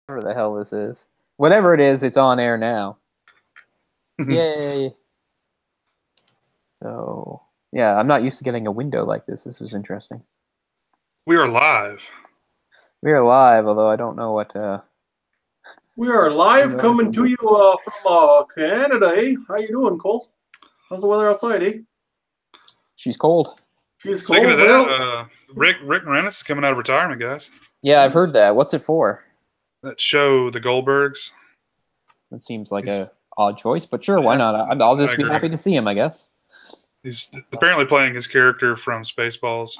the hell this is. Whatever it is, it's on air now. Yay! So, yeah, I'm not used to getting a window like this. This is interesting. We are live. We are live, although I don't know what... We are live coming to you from Canada, eh? How you doing, Cole? How's the weather outside, eh? She's cold. She's Speaking cold, of that, Rick Moranis is coming out of retirement, guys. Yeah, I've heard that. What's it for? That show, The Goldbergs. That seems like a odd choice, but sure, why not? I'll just be happy to see him, I guess. He's apparently playing his character from Spaceballs.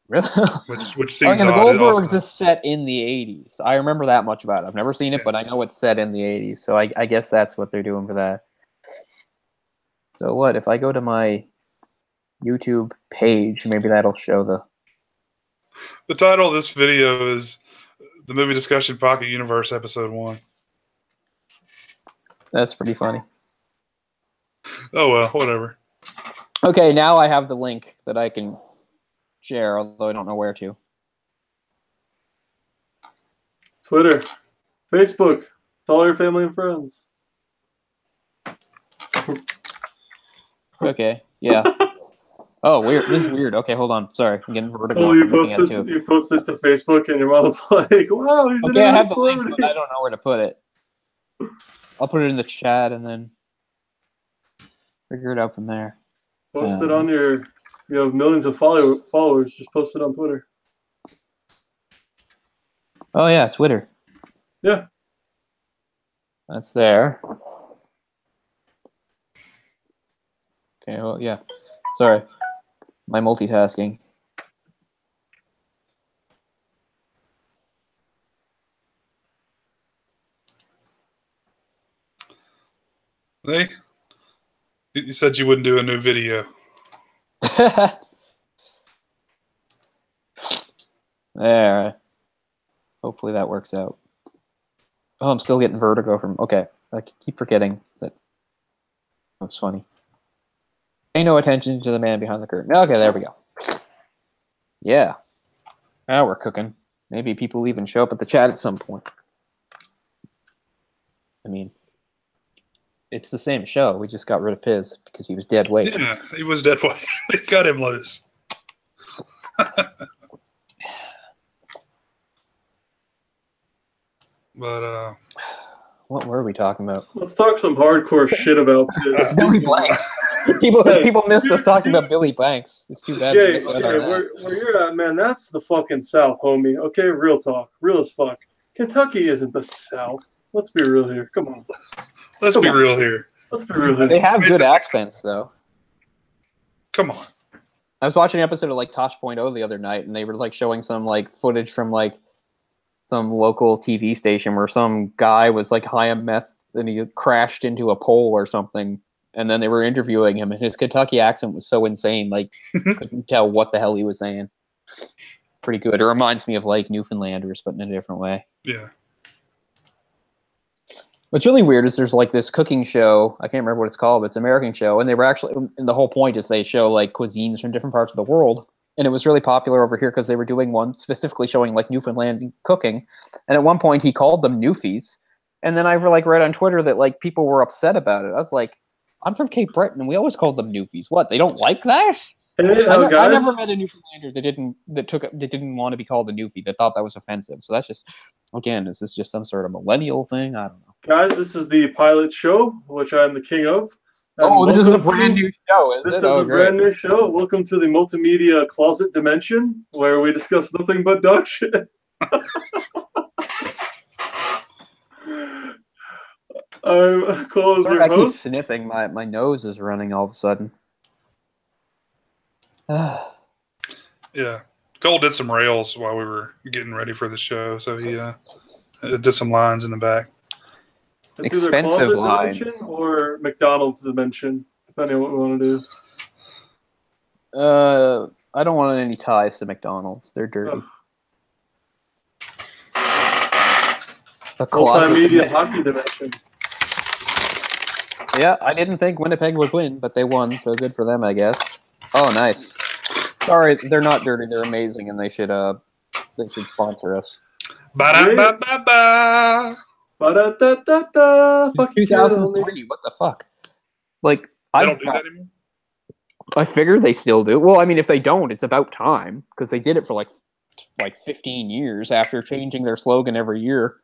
Really? Which seems the odd. Goldbergs is set in the 80s. I remember that much about it. I've never seen it, but I know it's set in the 80s, so I guess that's what they're doing for that. So what, if I go to my YouTube page, maybe that'll show the... The title of this video is The Movie Discussion Pocket Universe Episode 1. That's pretty funny. Oh, well, whatever. Okay, now I have the link that I can share, although I don't know where to. Twitter, Facebook, tell all your family and friends. Okay, yeah. Oh, weird. This is weird. Okay, hold on. Sorry, I'm getting vertigo. Oh, you posted to Facebook, and your mom's like, "Wow, he's okay, I have the link, but I don't know where to put it. I'll put it in the chat and then figure it out from there. Post it on your. You have millions of followers. Just post it on Twitter. Oh yeah, Twitter. Yeah. That's there. Okay. Well, yeah. Sorry. My multitasking. Hey, you said you wouldn't do a new video. There. Hopefully that works out. Oh, I'm still getting vertigo from... Okay. I keep forgetting that. That's funny. Pay no attention to the man behind the curtain. Okay, there we go. Yeah. Now we're cooking. Maybe people even show up at the chat at some point. I mean, it's the same show. We just got rid of Piz because he was dead weight. Yeah, he was dead weight. We cut him loose. But, what were we talking about? Let's talk some hardcore shit about Piz. Billy Blanks. People missed us talking about Billy Blanks. It's too bad. Okay, where you're at, man, that's the fucking South, homie. Okay, real talk. Real as fuck. Kentucky isn't the South. Let's be real here. Come on. Let's be real here. Let's be real here. They have good accents, though. Come on. I was watching an episode of, like, Tosh.0 the other night, and they were, like, showing some, like, footage from, like, some local TV station where some guy was, like, high on meth, and he crashed into a pole or something. And then they were interviewing him, and his Kentucky accent was so insane, like, couldn't tell what the hell he was saying. Pretty good. It reminds me of, like, Newfoundlanders, but in a different way. Yeah. What's really weird is there's, like, this cooking show. I can't remember what it's called, but it's an American show. And they were actually, and the whole point is they show, like, cuisines from different parts of the world. And it was really popular over here because they were doing one specifically showing, like, Newfoundland cooking. And at one point, he called them Newfies. And then I, like, read on Twitter that, like, people were upset about it. I was like, I'm from Cape Breton, and we always called them Newfies. What? They don't like that? I never met a Newfoundlander that didn't want to be called a Newfie. That thought that was offensive. So that's just, again, is this just some sort of millennial thing? I don't know. Guys, this is the pilot show, which I'm the king of. Oh, this is a brand new show, This is a brand new show. Welcome to the multimedia closet dimension, where we discuss nothing but dog shit. I'm Cole as your I host. keep sniffing. My nose is running all of a sudden. Yeah. Cole did some rails while we were getting ready for the show, so he did some lines in the back. It's expensive either lines. dimension or McDonald's dimension, depending on what we want to do. I don't want any ties to McDonald's. They're dirty. The Multimedia hockey dimension. Yeah, I didn't think Winnipeg would win, but they won, so good for them, I guess. Oh, nice. Sorry, they're not dirty. They're amazing, and they should sponsor us. Ba-da-ba-ba-ba. Ba-da-da-da-da. Fuck you, 2003. What the fuck? Like, They don't do that anymore? I figure they still do. Well, I mean, if they don't, it's about time because they did it for like 15 years after changing their slogan every year.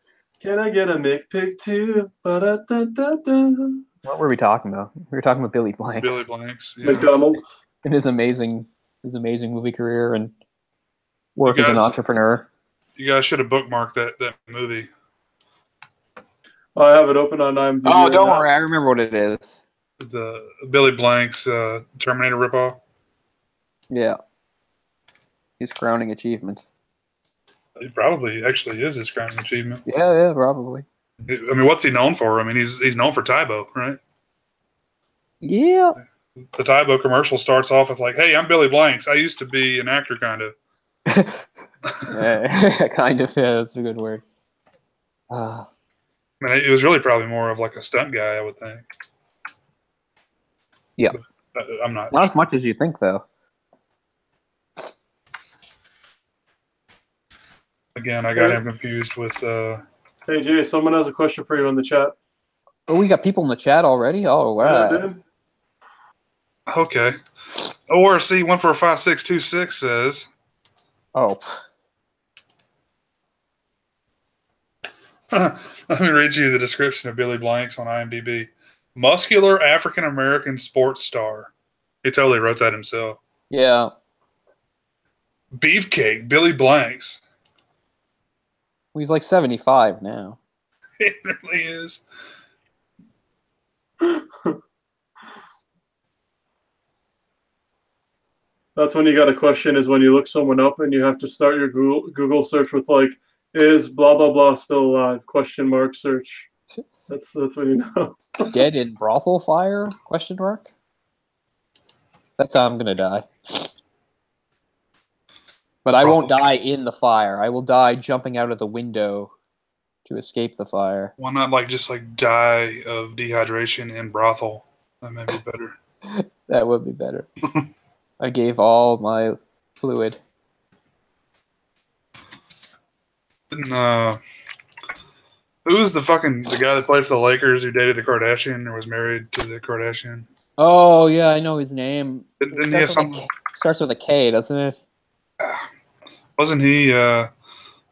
Can I get a McPig too? Ba-da-da-da-da. What were we talking about? We were talking about Billy Blanks. Billy Blanks. Yeah. McDonald's. And his amazing movie career and work as an entrepreneur. You guys should have bookmarked that movie. I have it open on IMDb. Oh, don't worry. I remember what it is. The Billy Blanks Terminator ripoff. Yeah. His crowning achievement. It probably actually is his crowning achievement. Yeah, probably. I mean, what's he known for? I mean, he's known for Tybo, right? Yeah. The Tybo commercial starts off with like, "Hey, I'm Billy Blanks. I used to be an actor, kind of." Yeah, kind of. Yeah, that's a good word. I mean, it was really probably more of like a stunt guy, I would think. Yeah. But I'm not. Not as much as you think, though. Again, I got him confused with. Hey, Jay, someone has a question for you in the chat. Oh, we got people in the chat already? Oh, wow. Yeah, dude. Okay. ORC 145626 says. Oh. Let me read you the description of Billy Blanks on IMDb. Muscular African-American sports star. He totally wrote that himself. Yeah. Beefcake, Billy Blanks. He's like 75 now. It really is. That's when you got a question is when you look someone up and you have to start your Google search with like, is blah, blah, blah still alive? Question mark search. That's when you know. Dead in brothel fire? Question mark? That's how I'm going to die. But I won't die in the fire. I will die jumping out of the window to escape the fire. Why not just die of dehydration in brothel? That may be better. That would be better. I gave all my fluid. Who was the guy that played for the Lakers who dated the Kardashian or was married to the Kardashian? Oh, yeah, I know his name. Didn't he have something? Starts with a K, doesn't it? Wasn't he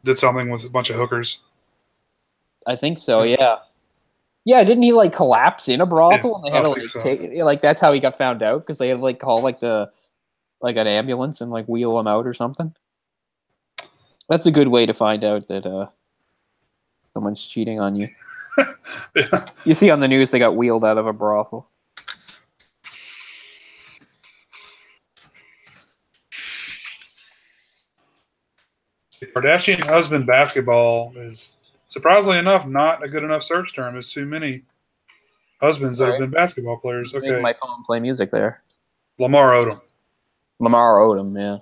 did something with a bunch of hookers? I think so, yeah. Yeah, didn't he collapse in a brothel and they had to take that's how he got found out because they had to call an ambulance and wheel him out or something. That's a good way to find out that someone's cheating on you. Yeah. You see on the news they got wheeled out of a brothel. Kardashian husband basketball is surprisingly enough not a good enough search term. There's too many husbands that have been basketball players. Okay, make my phone play music there. Lamar Odom. Lamar Odom, yeah.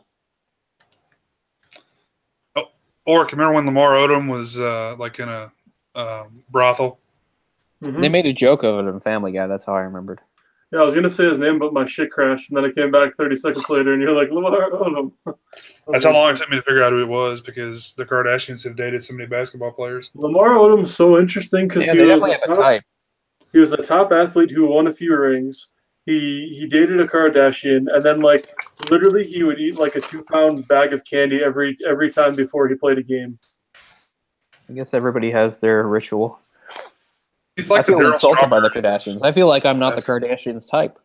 Oh, or remember when Lamar Odom was in a brothel? Mm-hmm. They made a joke of it in Family Guy. That's how I remembered. Yeah, I was gonna say his name, but my shit crashed, and then I came back 30 seconds later, and you're like, Lamar Odom. That's how long it took me to figure out who it was because the Kardashians have dated so many basketball players. Lamar Odom's so interesting because he was a top athlete who won a few rings. He dated a Kardashian, and then literally he would eat a 2-pound bag of candy every time before he played a game. I guess everybody has their ritual. He's like I feel insulted by the Kardashians. I feel like I'm not the Kardashians type.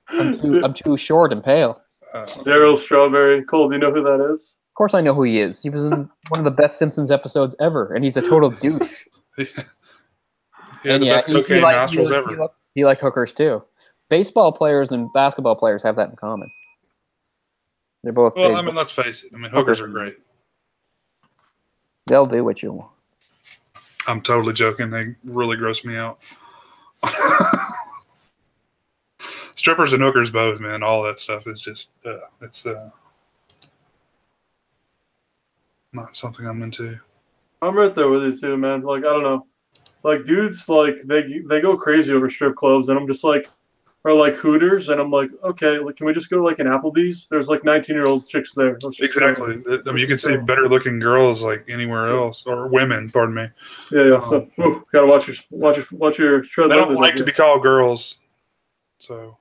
I'm too short and pale. Daryl Strawberry. Cole, do you know who that is? Of course I know who he is. He was in one of the best Simpsons episodes ever, and he's a total douche. He had the best cocaine nostrils ever. He liked hookers too. Baseball players and basketball players have that in common. They're both. Well, I mean, let's face it. I mean, hookers are great. They'll do what you want. I'm totally joking. They really gross me out. Strippers and hookers both, man. All that stuff is just it's not something I'm into. I'm right there with you too, man. I don't know. Dudes they go crazy over strip clubs, and I'm just are like Hooters, and I'm like, okay, like, can we just go to like an Applebee's? There's like 19-year-old chicks there. Exactly. I mean, you can see better looking girls like anywhere else, or women. Pardon me. Yeah. So gotta watch your tread. They don't like to be called girls, so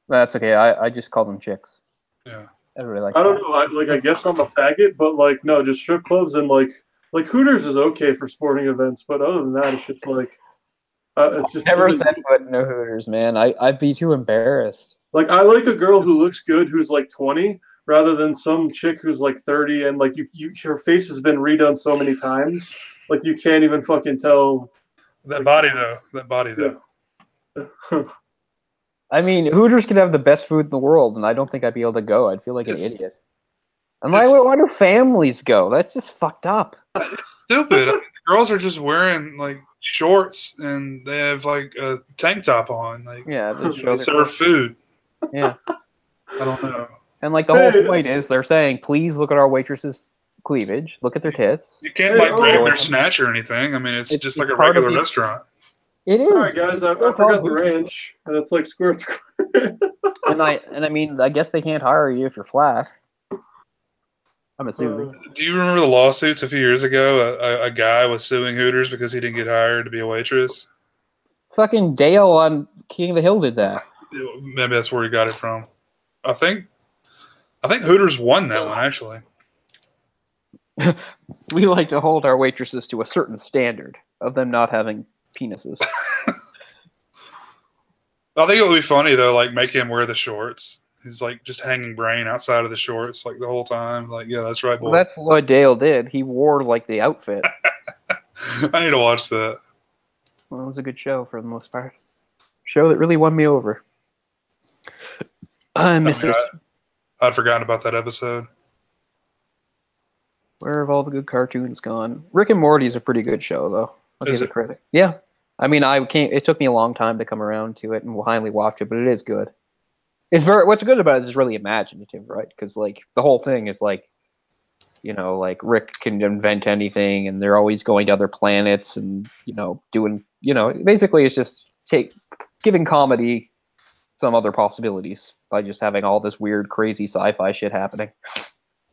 that's okay. I just call them chicks. Yeah. I really like. I don't know. I guess I'm a faggot, but like, no, just strip clubs and like Hooters is okay for sporting events, but other than that, it's just like. It's just never said foot in no Hooters, man. I'd be too embarrassed. Like, I like a girl who looks good who's like 20 rather than some chick who's like 30 and like her face has been redone so many times, like you can't even fucking tell. That body though. I mean, Hooters could have the best food in the world, and I don't think I'd be able to go. I'd feel like an idiot. And why do families go? That's just fucked up. It's stupid. I mean, girls are just wearing like shorts and they have like a tank top on. Like, yeah, they serve food. Yeah. I don't know. And like the whole point is they're saying, please look at our waitress's cleavage, look at their tits. You can't like grab their snatch or anything. I mean, it's just like a regular restaurant. It is. All right, guys, I forgot the ranch, and it's like square. and I mean, I guess they can't hire you if you're flat. I'm assuming. Do you remember the lawsuits a few years ago? A guy was suing Hooters because he didn't get hired to be a waitress. Fucking Dale on King of the Hill did that. Maybe that's where he got it from. I think Hooters won that one, actually. We like to hold our waitresses to a certain standard of them not having penises. I think it would be funny though, like make him wear the shorts. He's like just hanging brain outside of the shorts like the whole time. Like, yeah, that's right, boy. Well, that's what Dale did. He wore like the outfit. I need to watch that. Well, it was a good show for the most part. Show that really won me over. I missed it. I'd forgotten about that episode. Where have all the good cartoons gone? Rick and Morty is a pretty good show, though. I'll give it credit. Yeah. I mean, it took me a long time to come around to it and finally watch it, but it is good. What's good about it is it's really imaginative, right? Because like the whole thing is like, you know, like Rick can invent anything, and they're always going to other planets, and doing, basically it's just giving comedy some other possibilities by just having all this weird, crazy sci-fi shit happening.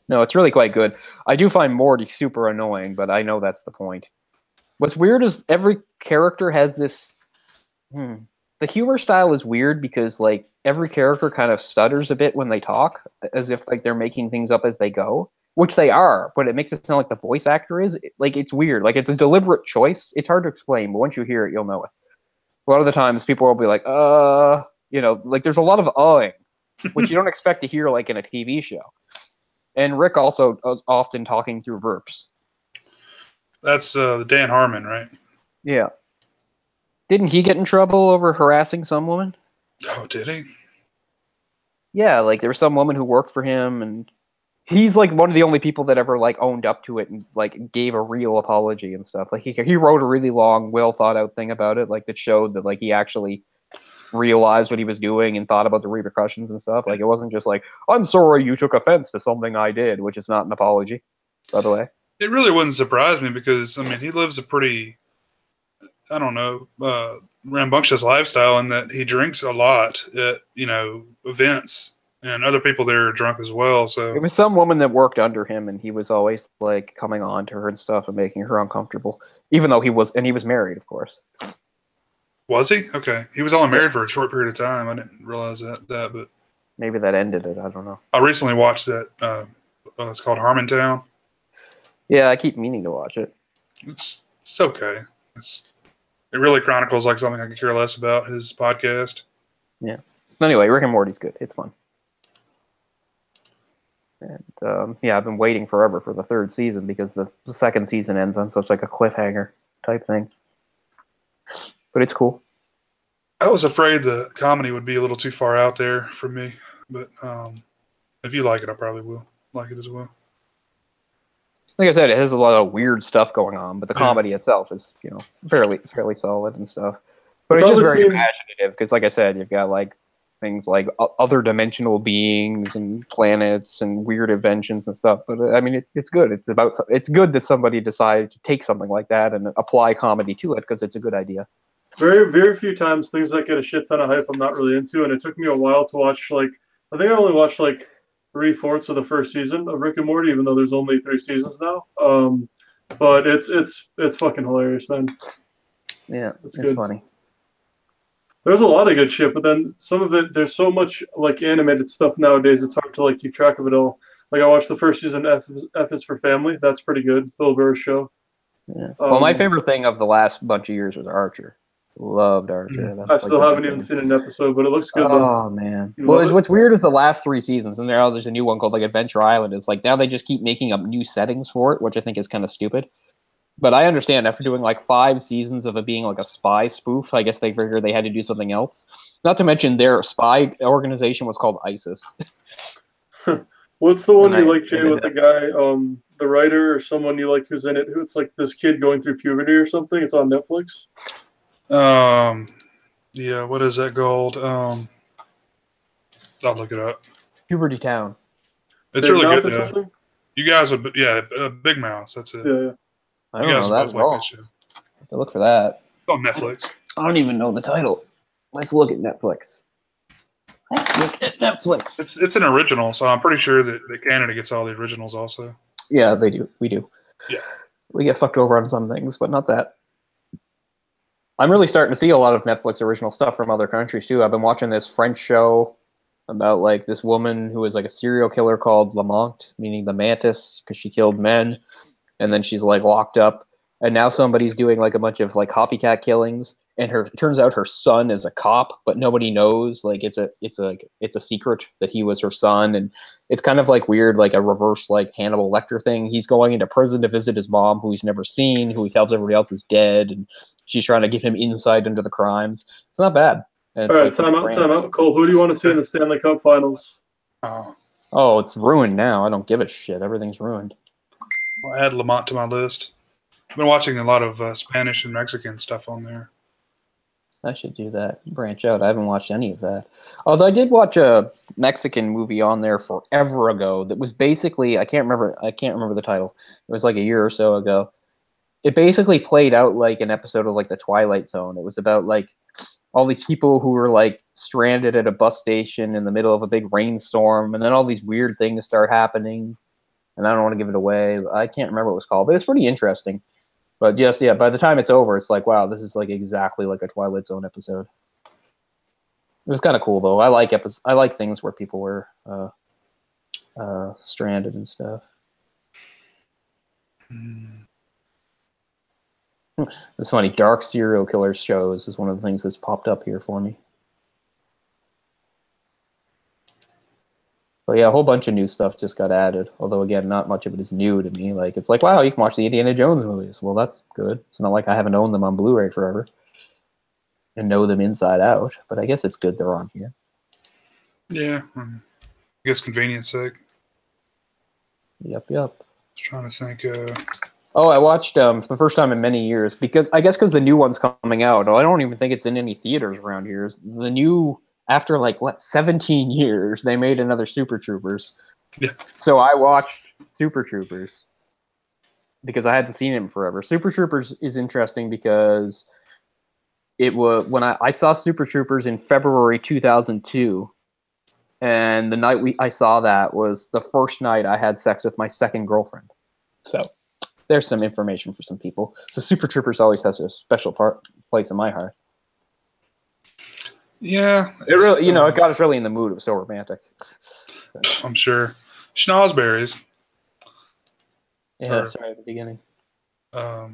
No, it's really quite good. I do find Morty super annoying, but I know that's the point. What's weird is every character has this. The humor style is weird because like every character kind of stutters a bit when they talk, as if like they're making things up as they go, which they are, but it makes it sound like the voice actor is. Like it's weird. Like it's a deliberate choice. It's hard to explain, but once you hear it, you'll know it. A lot of the times, people will be like, like there's a lot of uhing, which you don't expect to hear like in a TV show. And Rick also is often talking through burps. That's the Dan Harmon, right? Yeah. Didn't he get in trouble over harassing some woman? Oh, did he? Yeah, like there was some woman who worked for him, and he's like one of the only people that ever like owned up to it and like gave a real apology and stuff. Like he wrote a really long, well thought out thing about it, like that showed that like he actually realized what he was doing and thought about the repercussions and stuff. Like it wasn't just like, I'm sorry you took offense to something I did, which is not an apology, by the way. It really wouldn't surprise me because I mean he lives a pretty, I don't know, rambunctious lifestyle in that he drinks a lot at events, and other people there are drunk as well. So it was some woman that worked under him, and he was always like coming on to her and stuff and making her uncomfortable, even though he was married, of course. Was he? Okay. He was only married for a short period of time. I didn't realize that, but maybe that ended it. I don't know. I recently watched that. It's called Harmontown. Yeah, I keep meaning to watch it. It's okay. It really chronicles like something I could care less about, his podcast. Yeah. Anyway, Rick and Morty's good. It's fun. And I've been waiting forever for the third season because the second season ends on such like a cliffhanger type thing. But it's cool. I was afraid the comedy would be a little too far out there for me, but if you like it, I probably will like it as well. Like I said, it has a lot of weird stuff going on, but the comedy itself is, fairly solid and stuff. But it's just very imaginative because, like I said, you've got like things like other dimensional beings and planets and weird inventions and stuff. But I mean, it's good. It's good that somebody decided to take something like that and apply comedy to it because it's a good idea. very, very few times things that get a shit ton of hype I'm not really into, and it took me a while to watch. Like, I think I only watched like 3/4 of the first season of Rick and Morty, even though there's only 3 seasons now. But it's fucking hilarious, man. Yeah, it's good. Funny. There's a lot of good shit, but then some of it, there's so much like animated stuff nowadays. It's hard to like keep track of it all. Like I watched the first season, F is for Family. That's pretty good. Bill Burr's show. Yeah. Well, my favorite thing of the last bunch of years was Archer. Loved Archer. I still haven't even seen an episode, but it looks good. Oh man! Well, what's weird is the last 3 seasons, and there's a new one called like Adventure Island. It's like now they just keep making up new settings for it, which I think is kind of stupid. But I understand after doing like 5 seasons of it being like a spy spoof, I guess they figured they had to do something else. Not to mention their spy organization was called ISIS. What's the one you like, Jay, with the guy, the writer or someone you like who's in it? Who it's like this kid going through puberty or something? It's on Netflix. Yeah. What is that called? I'll look it up. Puberty Town. It's Big really good. You guys would, Big Mouth. That's it. Yeah. I don't know that at all. I have to look for that. It's on Netflix. I don't even know the title. Let's look at Netflix. It's an original, so I'm pretty sure that Canada gets all the originals also. Yeah, they do. We do. Yeah. We get fucked over on some things, but not that. I'm really starting to see a lot of Netflix original stuff from other countries, too. I've been watching this French show about, like, this woman who is, like, a serial killer called Lamont, meaning the mantis, because she killed men. And then she's like locked up, and now somebody's doing like a bunch of like copycat killings, and it turns out her son is a cop, but nobody knows. Like it's a secret that he was her son, and it's kind of like weird, like a reverse like Hannibal Lecter thing. He's going into prison to visit his mom, who he's never seen, who he tells everybody else is dead, and she's trying to give him insight into the crimes. It's not bad. All right, time out. Cole, who do you want to see in the Stanley Cup Finals? Oh, it's ruined now. I don't give a shit. Everything's ruined. I'll add Lamont to my list. I've been watching a lot of Spanish and Mexican stuff on there. I should do that. Branch out. I haven't watched any of that. Although I did watch a Mexican movie on there forever ago that was basically I can't remember the title. It was like a year or so ago. It basically played out like an episode of like The Twilight Zone. It was about like all these people who were like stranded at a bus station in the middle of a big rainstorm, and then all these weird things start happening. And I don't want to give it away. I can't remember what it was called, but it's pretty interesting. But just, yeah, by the time it's over, it's like, wow, this is like exactly like a Twilight Zone episode. It was kind of cool, though. I like things where people were stranded and stuff. It's funny. Dark serial killer shows is one of the things that's popped up here for me. But yeah, a whole bunch of new stuff just got added. Although, again, not much of it is new to me. Like, it's like, wow, you can watch the Indiana Jones movies. Well, that's good. It's not like I haven't owned them on Blu-ray forever and know them inside out. But I guess it's good they're on here. Yeah, I guess convenience sake. Yep. I was trying to think. Oh, I watched for the first time in many years because the new one's coming out. I don't even think it's in any theaters around here. The new. After, 17 years, they made another Super Troopers. Yeah. So I watched Super Troopers because I hadn't seen it in forever. Super Troopers is interesting because it was when I saw Super Troopers in February 2002, and the night I saw that was the first night I had sex with my second girlfriend. So there's some information for some people. So Super Troopers always has a special place in my heart. Yeah, it really, it got us really in the mood. It was so romantic. I'm sure. Schnozberries. Yeah, that's right at the beginning. Yeah,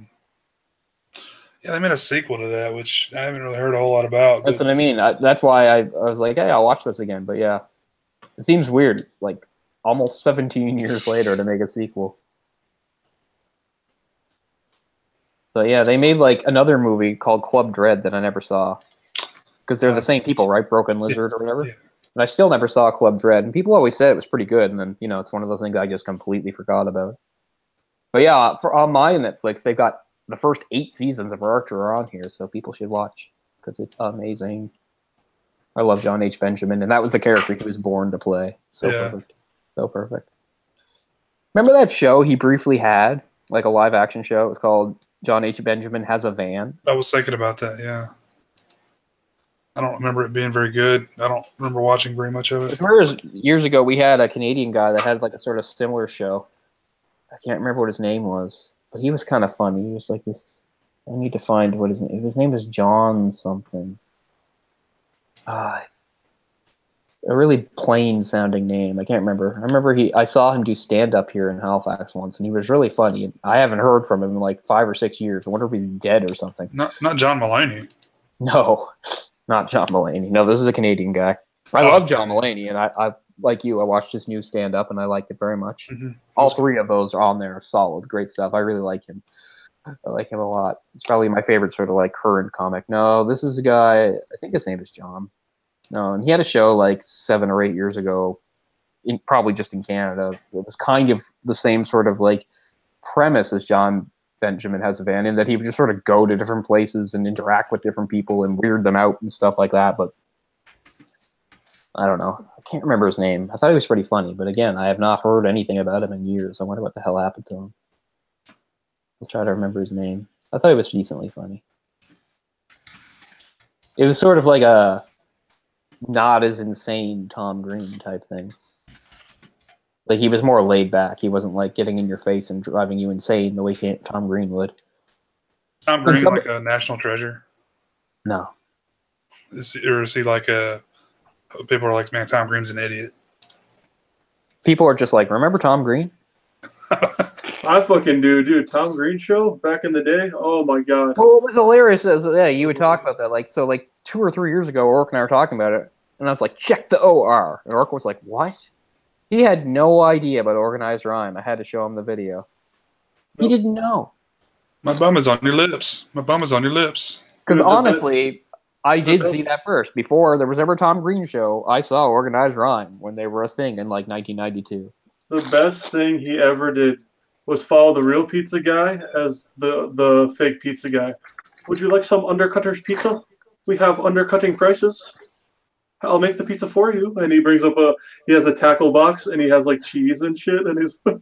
they made a sequel to that, which I haven't really heard a whole lot about. That's what I mean. That's why I was like, hey, I'll watch this again. But yeah, it seems weird. It's like almost 17 years later to make a sequel. But yeah, they made another movie called Club Dread that I never saw. Because they're the same people, right? Broken Lizard or whatever. Yeah. And I still never saw Club Dread. And people always said it was pretty good. And then, it's one of those things I just completely forgot about. But yeah, on my Netflix, they've got the first 8 seasons of Archer are on here. So people should watch. Because it's amazing. I love John H. Benjamin. And that was the character he was born to play. So perfect. So perfect. Remember that show he briefly had? Like a live action show? It was called John H. Benjamin Has a Van. I was thinking about that, yeah. I don't remember it being very good. I don't remember watching very much of it. Whereas years ago we had a Canadian guy that had like a sort of similar show. I can't remember what his name was, but he was kind of funny. He was like this. I need to find what his name. His name is John something. A really plain sounding name. I can't remember. I remember I saw him do stand up here in Halifax once, and he was really funny. I haven't heard from him in like 5 or 6 years. I wonder if he's dead or something. Not John Mulaney. No, not John Mulaney. No, this is a Canadian guy. I love John Mulaney, and I like you. I watched his new stand up, and I liked it very much. Mm-hmm. All 3 of those are on there. Solid, great stuff. I really like him. I like him a lot. It's probably my favorite sort of like current comic. No, this is a guy. I think his name is John. No, and he had a show like 7 or 8 years ago, probably just in Canada. It was kind of the same sort of like premise as John Benjamin has a van, in that he would just sort of go to different places and interact with different people and weird them out and stuff like that. But I don't know. I can't remember his name. I thought he was pretty funny, but again, I have not heard anything about him in years. I wonder what the hell happened to him. Let's try to remember his name. I thought he was decently funny. It was sort of like a not as insane Tom Green type thing. Like, he was more laid back. He wasn't like getting in your face and driving you insane the way Tom Green would. Tom Green like a national treasure? No. Is he like a... People are like, man, Tom Green's an idiot. People are just like, remember Tom Green? I fucking do, dude. Tom Green show back in the day? Oh, my God. Well, it was hilarious. Yeah, you would talk about that. Like, so like 2 or 3 years ago, Orc and I were talking about it, and I was like, check the OR. And Orc was like, what? He had no idea about organized rhyme. I had to show him the video. He didn't know. My bum is on your lips. My bum is on your lips. Because honestly, I did see that first. Before there was ever a Tom Green show, I saw organized rhyme when they were a thing in like 1992. The best thing he ever did was follow the real pizza guy as the fake pizza guy. Would you like some Undercutter's pizza? We have undercutting prices. I'll make the pizza for you. And he brings up he has a tackle box and he has like cheese and shit. And he's like,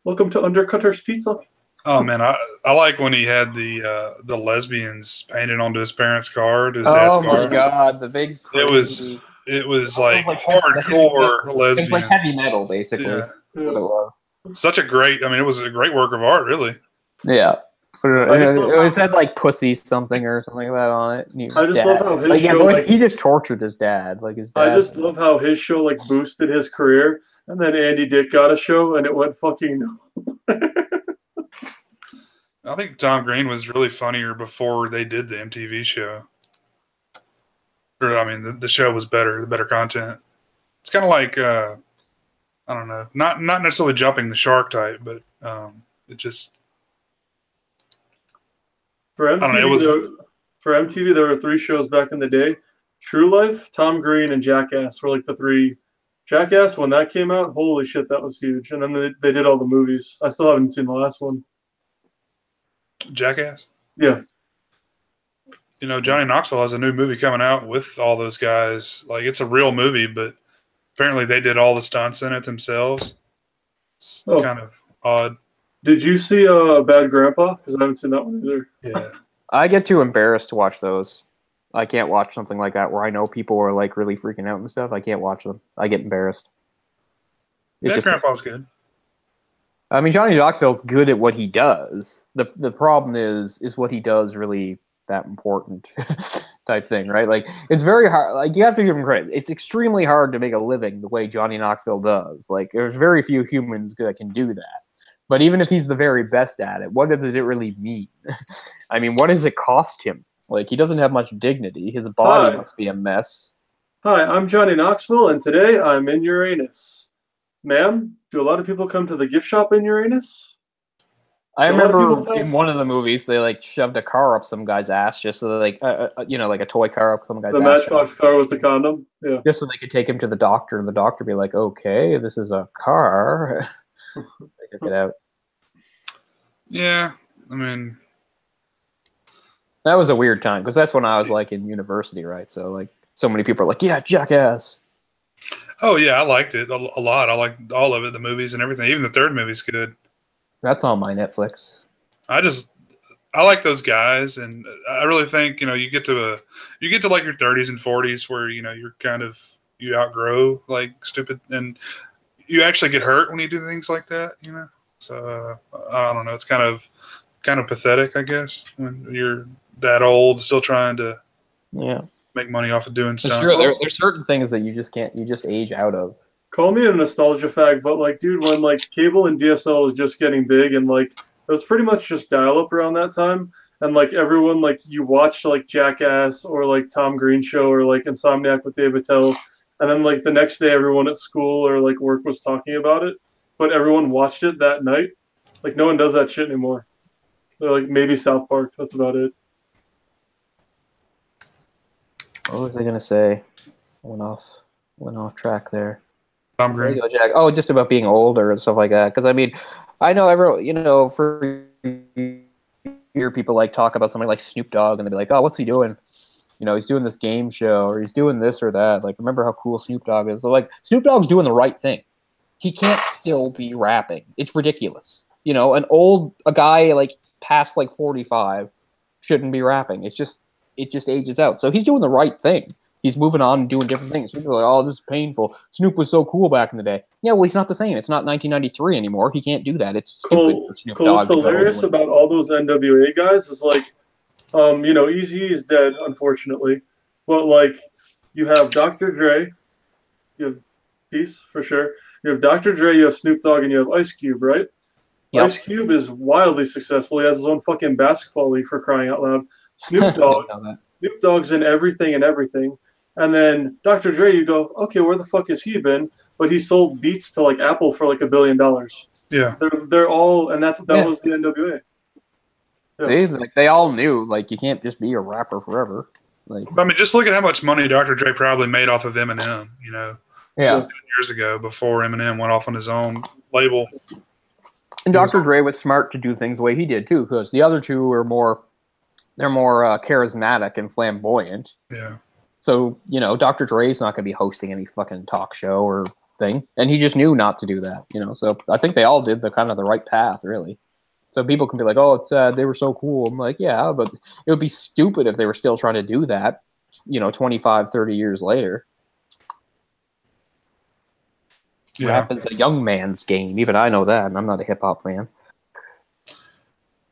welcome to Undercutter's Pizza. Oh man, I like when he had the lesbians painted onto his parents' car, his dad's car. Oh my god, the big crazy. It was like hardcore lesbian. It was like heavy metal, basically. Yeah. What it was. Such a great, I mean, it was a great work of art, really. Yeah. It said like pussy something or something like that on it. I just love how his show he just tortured his dad. Like his dad. I just love how his show like boosted his career, and then Andy Dick got a show and it went fucking. I think Tom Green was really funnier before they did the MTV show. Or I mean, the show was better, the better content. It's kind of like I don't know, not necessarily jumping the shark type, but it just. For MTV, there were 3 shows back in the day. True Life, Tom Green, and Jackass were like the 3. Jackass, when that came out, holy shit, that was huge. And then they did all the movies. I still haven't seen the last one. Jackass? Yeah. You know, Johnny Knoxville has a new movie coming out with all those guys. Like, it's a real movie, but apparently they did all the stunts in it themselves. It's kind of odd. Did you see Bad Grandpa? Because I haven't seen that one either. Yeah. I get too embarrassed to watch those. I can't watch something like that where I know people are like really freaking out and stuff. I can't watch them. I get embarrassed. Bad Grandpa's good. I mean, Johnny Knoxville's good at what he does. The problem is what he does really that important type thing, right? Like, it's very hard. Like, you have to give him credit. It's extremely hard to make a living the way Johnny Knoxville does. Like, there's very few humans that can do that. But even if he's the very best at it, what does it really mean? I mean, what does it cost him? Like, he doesn't have much dignity. His body must be a mess. Hi, I'm Johnny Knoxville, and today I'm in Uranus. Ma'am, do a lot of people come to the gift shop in Uranus? I remember in one of the movies, they like shoved a car up some guy's ass just so they, like a toy car up some guy's ass. The Matchbox car with the condom? Yeah. Just so they could take him to the doctor, and the doctor be like, okay, this is a car. They took it out. Yeah, I mean, that was a weird time because that's when I was like in university, right? So like, so many people are like, "Yeah, Jackass." Oh yeah, I liked it a lot. I liked all of it, the movies and everything. Even the third movie's good. That's on my Netflix. I I like those guys, and I really think you get to like your 30s and 40s where you're kind of you outgrow like stupid, and you actually get hurt when you do things like that. So I don't know. It's kind of pathetic, I guess, when you're that old still trying to make money off of doing stunts. Sure, there's certain things that you just age out of. Call me a nostalgia fag, but like, dude, when like cable and DSL was just getting big, and like it was pretty much just dial-up around that time, and like everyone like you watched like Jackass or like Tom Green Show or like Insomniac with Dave Attell, and then like the next day everyone at school or like work was talking about it, but everyone watched it that night. Like no one does that shit anymore. They're like maybe South Park. That's about it. What was I gonna say? Went off track there. Tom Green. Oh, just about being older and stuff like that. Because I mean, I know everyone. For hear people like talk about somebody like Snoop Dogg, and they'll be like, "Oh, what's he doing? He's doing this game show, or he's doing this or that." Like, remember how cool Snoop Dogg is? So, like, Snoop Dogg's doing the right thing. He can't still be rapping. It's ridiculous. A guy like past like 45 shouldn't be rapping. It just ages out. So he's doing the right thing. He's moving on and doing different things. People are like, oh, this is painful. Snoop was so cool back in the day. Yeah, well, he's not the same. It's not 1993 anymore. He can't do that. It's stupid for Snoop Dogg. What's hilarious about all those NWA guys is like, Eazy is dead, unfortunately. But like, you have Dr. Dre, you have Peace for sure. You have Dr. Dre, you have Snoop Dogg, and you have Ice Cube, right? Yep. Ice Cube is wildly successful. He has his own fucking basketball league, for crying out loud. Snoop Dogg's in everything. And then Dr. Dre, you go, okay, where the fuck has he been? But he sold beats to like Apple for like $1 billion. Yeah, they're all, and that was the NWA. Yeah. See, like they all knew, like you can't just be a rapper forever. Like, I mean, just look at how much money Dr. Dre probably made off of Eminem. Years ago before Eminem went off on his own label. And Dr. Dre was smart to do things the way he did too, because the other two are more charismatic and flamboyant. Yeah. So, Dr. Dre's not going to be hosting any fucking talk show or thing. And he just knew not to do that, So I think they all did the kind of the right path, really. So people can be like, oh, it's sad. They were so cool. I'm like, yeah, but it would be stupid if they were still trying to do that, 25, 30 years later. Yeah. Rap is a young man's game. Even I know that, and I'm not a hip-hop fan.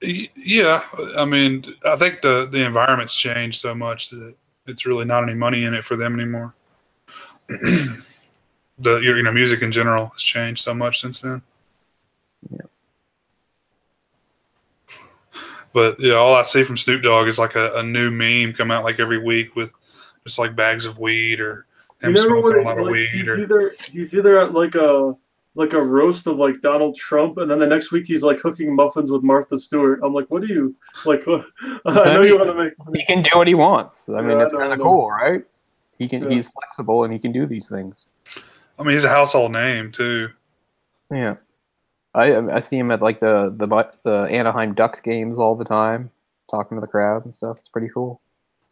Yeah. I mean, I think the environment's changed so much that it's really not any money in it for them anymore. Music in general has changed so much since then. Yeah. But yeah, all I see from Snoop Dogg is like a new meme come out like every week with just like bags of weed or him smoking a lot of weed. He's either at like a roast of like Donald Trump, and then the next week he's like cooking muffins with Martha Stewart. I'm like, what do you like? I know you want to make. He can do what he wants. I mean, it's kind of cool, right? He can. Yeah. He's flexible and he can do these things. I mean, he's a household name too. Yeah, I see him at like the Anaheim Ducks games all the time, talking to the crowd and stuff. It's pretty cool.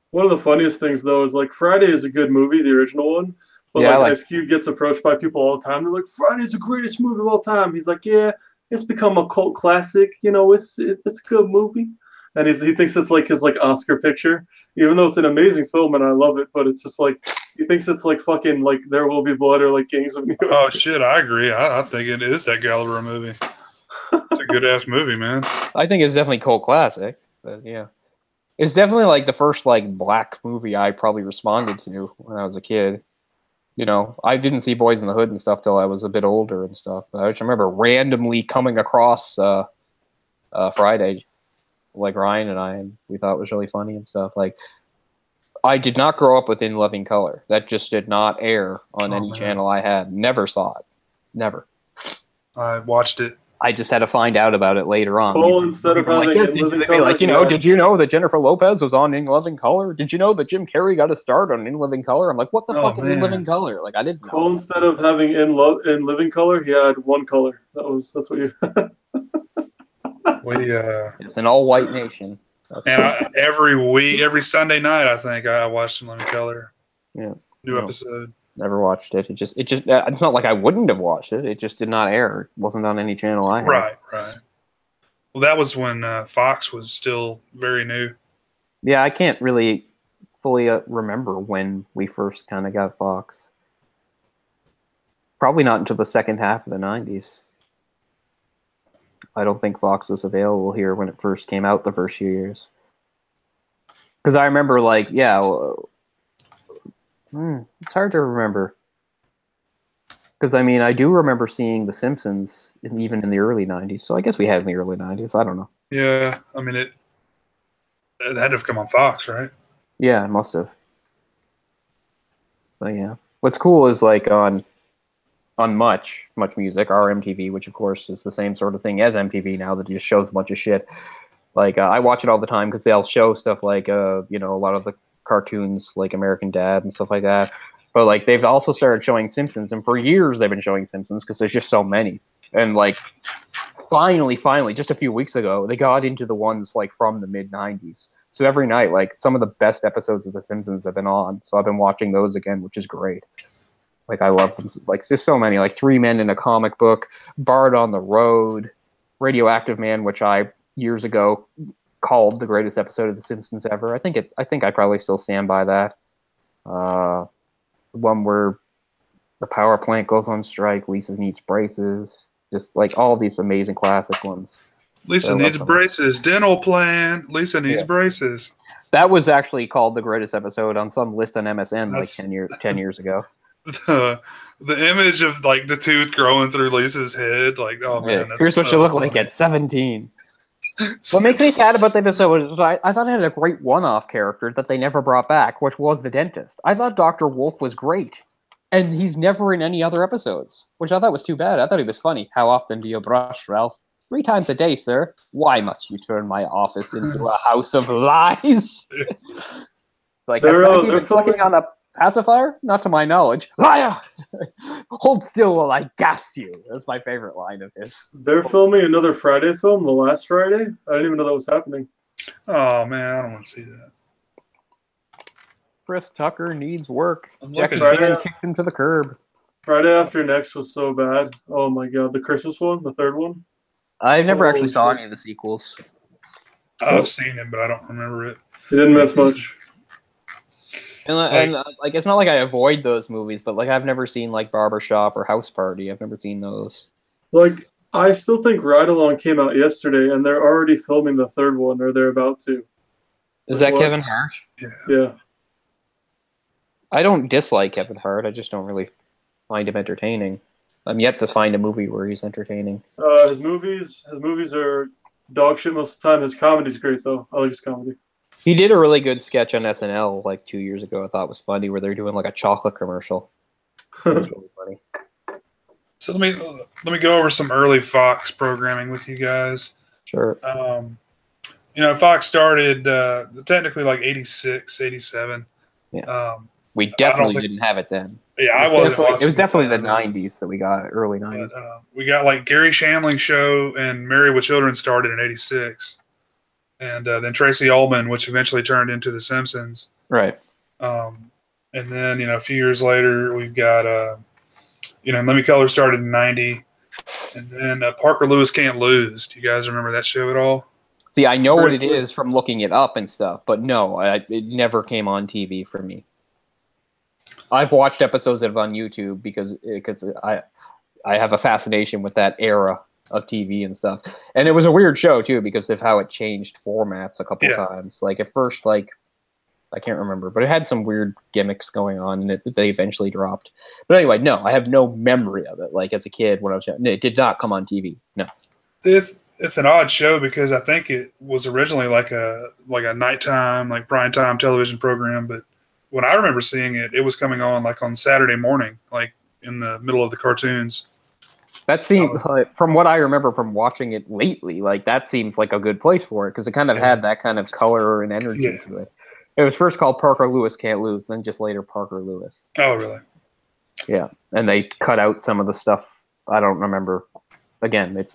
One of the funniest things though is like Friday is a good movie, the original one. But Ice Cube gets approached by people all the time. They're like, Friday's the greatest movie of all time. He's like, yeah, it's become a cult classic. It's a good movie. And he thinks it's like his like Oscar picture, even though it's an amazing film and I love it. But it's just like he thinks it's like fucking like There Will Be Blood or like Gangs of New York. Oh shit, I agree. I think it is that caliber of movie. It's a good ass movie, man. I think it's definitely cult classic. But yeah, it's definitely like the first like black movie I probably responded to when I was a kid. I didn't see Boys in the Hood and stuff till I was a bit older and stuff. But I just remember randomly coming across Friday, like Ryan and I, and we thought it was really funny and stuff. Like, I did not grow up with In Living Color. That just did not air on any channel I had. Never saw it. Never. I watched it. I just had to find out about it later on. Well, instead of having did you know that Jennifer Lopez was on In Living Color? Did you know that Jim Carrey got a start on In Living Color? I'm like, what the fuck is In Living Color? Like, I didn't know. Well, instead of having In Living Color, he had One Color. That's what you. It's an all-white nation. And every Sunday night, I think I watched In Living Color. Yeah. New episode. Never watched it. It just it's not like I wouldn't have watched it. It just did not air. It wasn't on any channel I had. Right. Well, that was when Fox was still very new. Yeah, I can't really fully remember when we first kind of got Fox. Probably not until the second half of the 90s. I don't think Fox was available here when it first came out the first few years. Because I remember, like, it's hard to remember. Because, I mean, I do remember seeing The Simpsons even in the early 90s. So I guess we had in the early 90s. I don't know. Yeah, I mean, it had to have come on Fox, right? Yeah, it must have. But, yeah. What's cool is, like, on Much Music, our MTV, which, of course, is the same sort of thing as MTV now that just shows a bunch of shit. Like, I watch it all the time because they'll show stuff like, a lot of the cartoons, like American Dad and stuff like that. But, like, they've also started showing Simpsons, and for years they've been showing Simpsons because there's just so many. And, like, finally, just a few weeks ago, they got into the ones, like, from the mid-90s. So every night, like, some of the best episodes of The Simpsons have been on. So I've been watching those again, which is great. Like, I love them. Like, there's so many. Like, Three Men in a Comic Book, Bard on the Road, Radioactive Man, which I, years ago, called the greatest episode of The Simpsons ever. I think I probably still stand by that. The one where the power plant goes on strike, Lisa needs braces, just like all these amazing classic ones. Lisa needs braces. Dental plan. Lisa needs braces. That was actually called the greatest episode on some list on MSN like 10 years ago. The image of like the tooth growing through Lisa's head, like, oh man, that's here's what she looked like at 17. What makes me sad about the episode is I thought it had a great one-off character that they never brought back, which was the dentist. I thought Dr. Wolf was great, and he's never in any other episodes, which I thought was too bad. I thought he was funny. How often do you brush, Ralph? 3 times a day, sir. Why must you turn my office into a house of lies? Like, has he been flicking on a pacifier? Not to my knowledge. Liar! Hold still while I gas you. That's my favorite line of his. They're filming another Friday film, the last Friday. I didn't even know that was happening. Oh man, I don't want to see that. Chris Tucker needs work. Jackie Chan kicked him to the curb. Friday After Next was so bad. Oh my god, the Christmas one, the third one. I never actually saw any of the sequels. I've seen it, but I don't remember it. It didn't miss much. And like, it's not like I avoid those movies, but like, I've never seen like Barbershop or House Party. I've never seen those. Like, I still think Ride Along came out yesterday, and they're already filming the third one, or they're about to. Is that Kevin Hart? Yeah. I don't dislike Kevin Hart. I just don't really find him entertaining. I'm yet to find a movie where he's entertaining. His movies are dog shit most of the time. His comedy's great, though. I like his comedy. He did a really good sketch on SNL like 2 years ago. I thought was funny, where they're doing like a chocolate commercial. It was really funny. So let me go over some early Fox programming with you guys. Sure. Fox started technically like 86, 87. Yeah. We definitely didn't have it then. Yeah, I wasn't watching. It was definitely the 90s that we got, early 90s. We got like Gary Shandling Show and Married with Children started in 86. And then Tracy Ullman, which eventually turned into The Simpsons. Right. And then, a few years later, we've got, Lemmy Keller started in 90. And then Parker Lewis Can't Lose. Do you guys remember that show at all? See, I know what it is from looking it up and stuff, but no, it never came on TV for me. I've watched episodes of it on YouTube because I have a fascination with that era of TV and stuff. And it was a weird show too because of how it changed formats a couple times. Like at first, like I can't remember, but it had some weird gimmicks going on, and they eventually dropped. But anyway, no, I have no memory of it. Like as a kid when I was young, it did not come on TV. No. It's an odd show because I think it was originally like a nighttime, like prime time television program, but when I remember seeing it, it was coming on like on Saturday morning, like in the middle of the cartoons. That seems, from what I remember from watching it lately, like that seems like a good place for it because it kind of had that kind of color and energy to it. It was first called Parker Lewis Can't Lose, then just later Parker Lewis. Oh, really? Yeah, and they cut out some of the stuff. I don't remember. Again,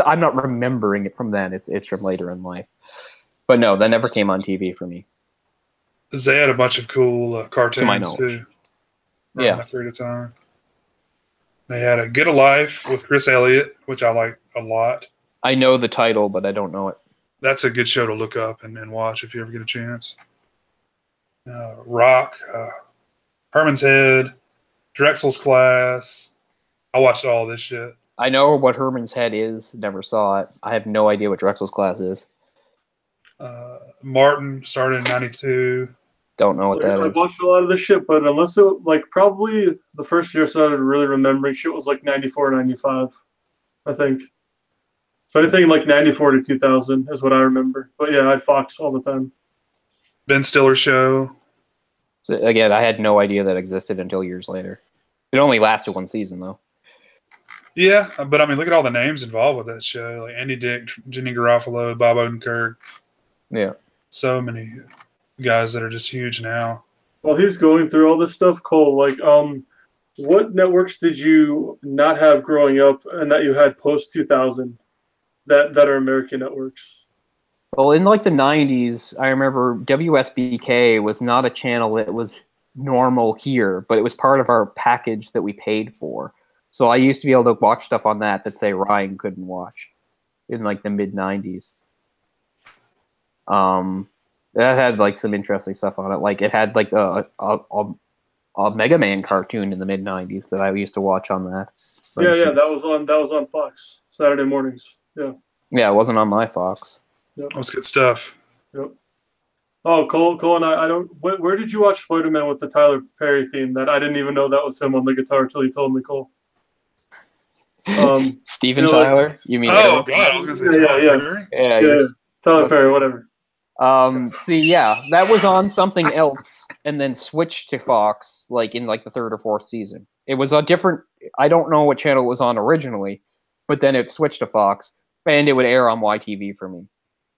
I'm not remembering it from then. It's from later in life. But no, that never came on TV for me. They had a bunch of cool cartoons too. Yeah, that period of time. They had a Get a Life with Chris Elliott, which I like a lot. I know the title, but I don't know it. That's a good show to look up and watch if you ever get a chance. Rock, Herman's Head, Drexel's Class. I watched all this shit. I know what Herman's Head is. Never saw it. I have no idea what Drexel's Class is. Martin started in 92. Don't know what that is. I watched a lot of this shit, but unless it, like, probably the first year I started really remembering shit was like 94, 95, I think. So anything like 94 to 2000 is what I remember. But yeah, I had Fox all the time. Ben Stiller Show. So, again, I had no idea that existed until years later. It only lasted one season, though. Yeah, but I mean, look at all the names involved with that show. Like Andy Dick, Jenny Garofalo, Bob Odenkirk. Yeah. So many guys that are just huge now. While he's going through all this stuff, Cole, like, what networks did you not have growing up and that you had post 2000 that are American networks? Well, in like the 90s, I remember WSBK was not a channel that was normal here, but it was part of our package that we paid for. So I used to be able to watch stuff on that say Ryan couldn't watch in like the mid 90s. That had like some interesting stuff on it. Like it had like a Mega Man cartoon in the mid 90s that I used to watch on that. Yeah, that was on Fox Saturday mornings. Yeah. Yeah, it wasn't on my Fox. Yep. That's good stuff. Yep. Oh, Cole, and I don't. Where did you watch Spider-Man with the Tyler Perry theme? That I didn't even know that was him on the guitar until you told me, Cole. Steven Tyler? Like, you mean? Oh God, I was gonna say Tyler Perry. Yeah. Tyler Perry, whatever. See, yeah, that was on something else, and then switched to Fox, like in like the third or fourth season. It was a different. I don't know what channel it was on originally, but then it switched to Fox, and it would air on YTV for me.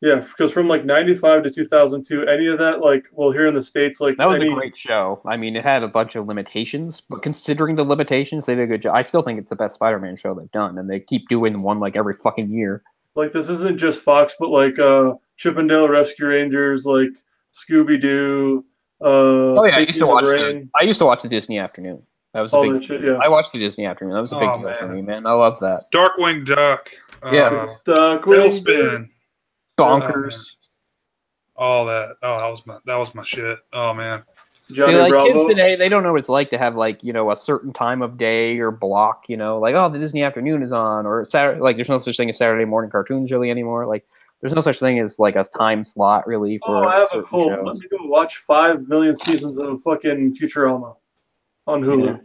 Yeah, because from like 95 to 2002, any of that, like, well, here in the States, like... That was a great show. I mean, it had a bunch of limitations, but considering the limitations, they did a good job. I still think it's the best Spider-Man show they've done, and they keep doing one, like, every fucking year. Like, this isn't just Fox, but, like, Chip and Dale Rescue Rangers, like, Scooby-Doo, oh, yeah, I used to watch the Disney Afternoon. That was a big shit, yeah. I watched the Disney Afternoon. That was a big deal for me, man. I love that. Darkwing Duck. Yeah. Tailspin. Bonkers. All that. Oh, that was my shit. Oh man. Johnny like Bravo. Kids today, they don't know what it's like to have like, you know, a certain time of day or block, you know, like, oh, the Disney Afternoon is on, or Saturday, like there's no such thing as Saturday morning cartoons really anymore. Like there's no such thing as like a time slot really for I have a cold. shows. Let me go watch 5 million seasons of fucking Futurama on Hulu. Yeah.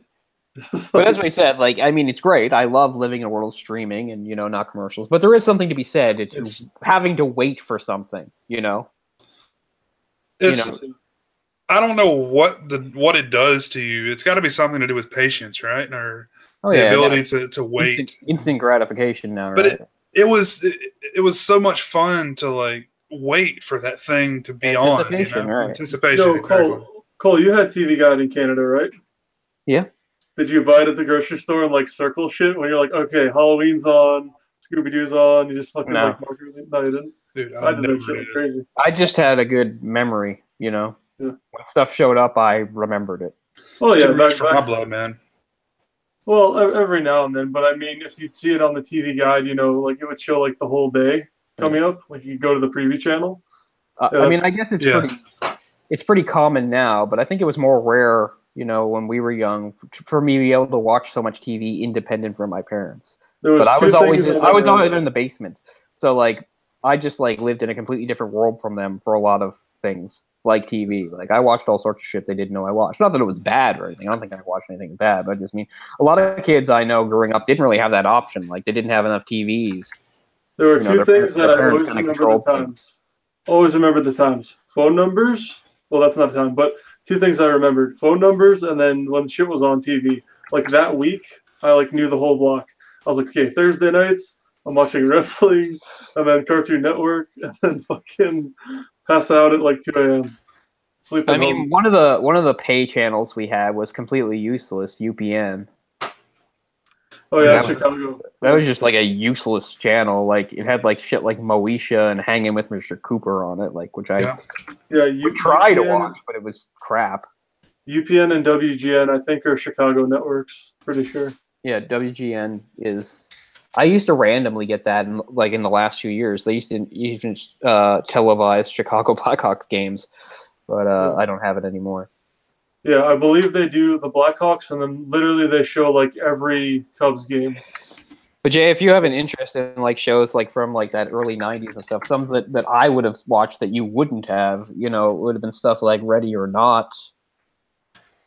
But as we said, like, I mean, it's great. I love living in a world of streaming and, you know, not commercials. But there is something to be said. It's having to wait for something, you know? I don't know what it does to you. It's got to be something to do with patience, right? Or the ability to wait. Instant gratification now, but right? It was so much fun to, like, wait for that thing to be on. You know? Right. Anticipation. Cole, you had TV Guide in Canada, right? Yeah. Did you buy it at the grocery store and like circle shit when you're like, okay, Halloween's on, Scooby-Doo's on, you just fucking like mark everything? No, you didn't. Dude, I did that shit. Crazy. I just had a good memory, you know. Yeah. When stuff showed up, I remembered it. Oh yeah, back for my blood, man. Well, every now and then, but I mean, if you'd see it on the TV Guide, you know, like it would show like the whole day coming up. Like you go to the preview channel. I mean, I guess it's pretty common now, but I think it was more rare. You know, when we were young, for me to be able to watch so much TV independent from my parents. But I was always in the basement. So like I just like lived in a completely different world from them for a lot of things, like TV. Like I watched all sorts of shit they didn't know I watched. Not that it was bad or anything. I don't think I watched anything bad, but I just mean a lot of kids I know growing up didn't really have that option. Like they didn't have enough TVs. There were two things that I always remember the times. Always remember the times. Phone numbers. Well, that's not a time, but two things I remembered: phone numbers, and then when shit was on TV. Like that week, I like knew the whole block. I was like, okay, Thursday nights, I'm watching wrestling, and then Cartoon Network, and then fucking pass out at like 2 a.m. Sleep at home. one of the pay channels we had was completely useless. UPN. Oh yeah, Chicago. That was just like a useless channel. Like it had like shit like Moesha and Hanging with Mr. Cooper on it, like which I would try to watch, but it was crap. UPN and WGN, I think, are Chicago networks. Pretty sure. Yeah, WGN is I used to randomly get that in the last few years. They used to even televise Chicago Blackhawks games, but I don't have it anymore. Yeah, I believe they do the Blackhawks, and then literally they show like every Cubs game. But Jay, if you have an interest in like shows like from like that early '90s and stuff, some that I would have watched that you wouldn't have, it would have been stuff like Ready or Not,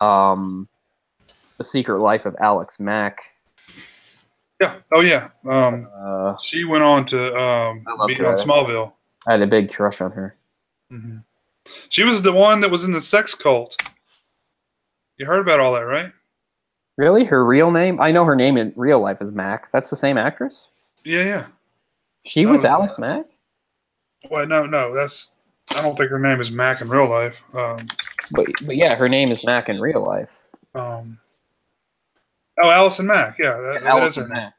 The Secret Life of Alex Mack. Yeah. Oh yeah. She went on to be on Smallville. I had a big crush on her. Mm-hmm. She was the one that was in the sex cult. You heard about all that, right? Really? Her real name? I know her name in real life is Mac. That's the same actress? Yeah. She was Alex Mack? Well, no. I don't think her name is Mac in real life. But yeah, her name is Mac in real life. Allison Mack. Yeah, that is her name.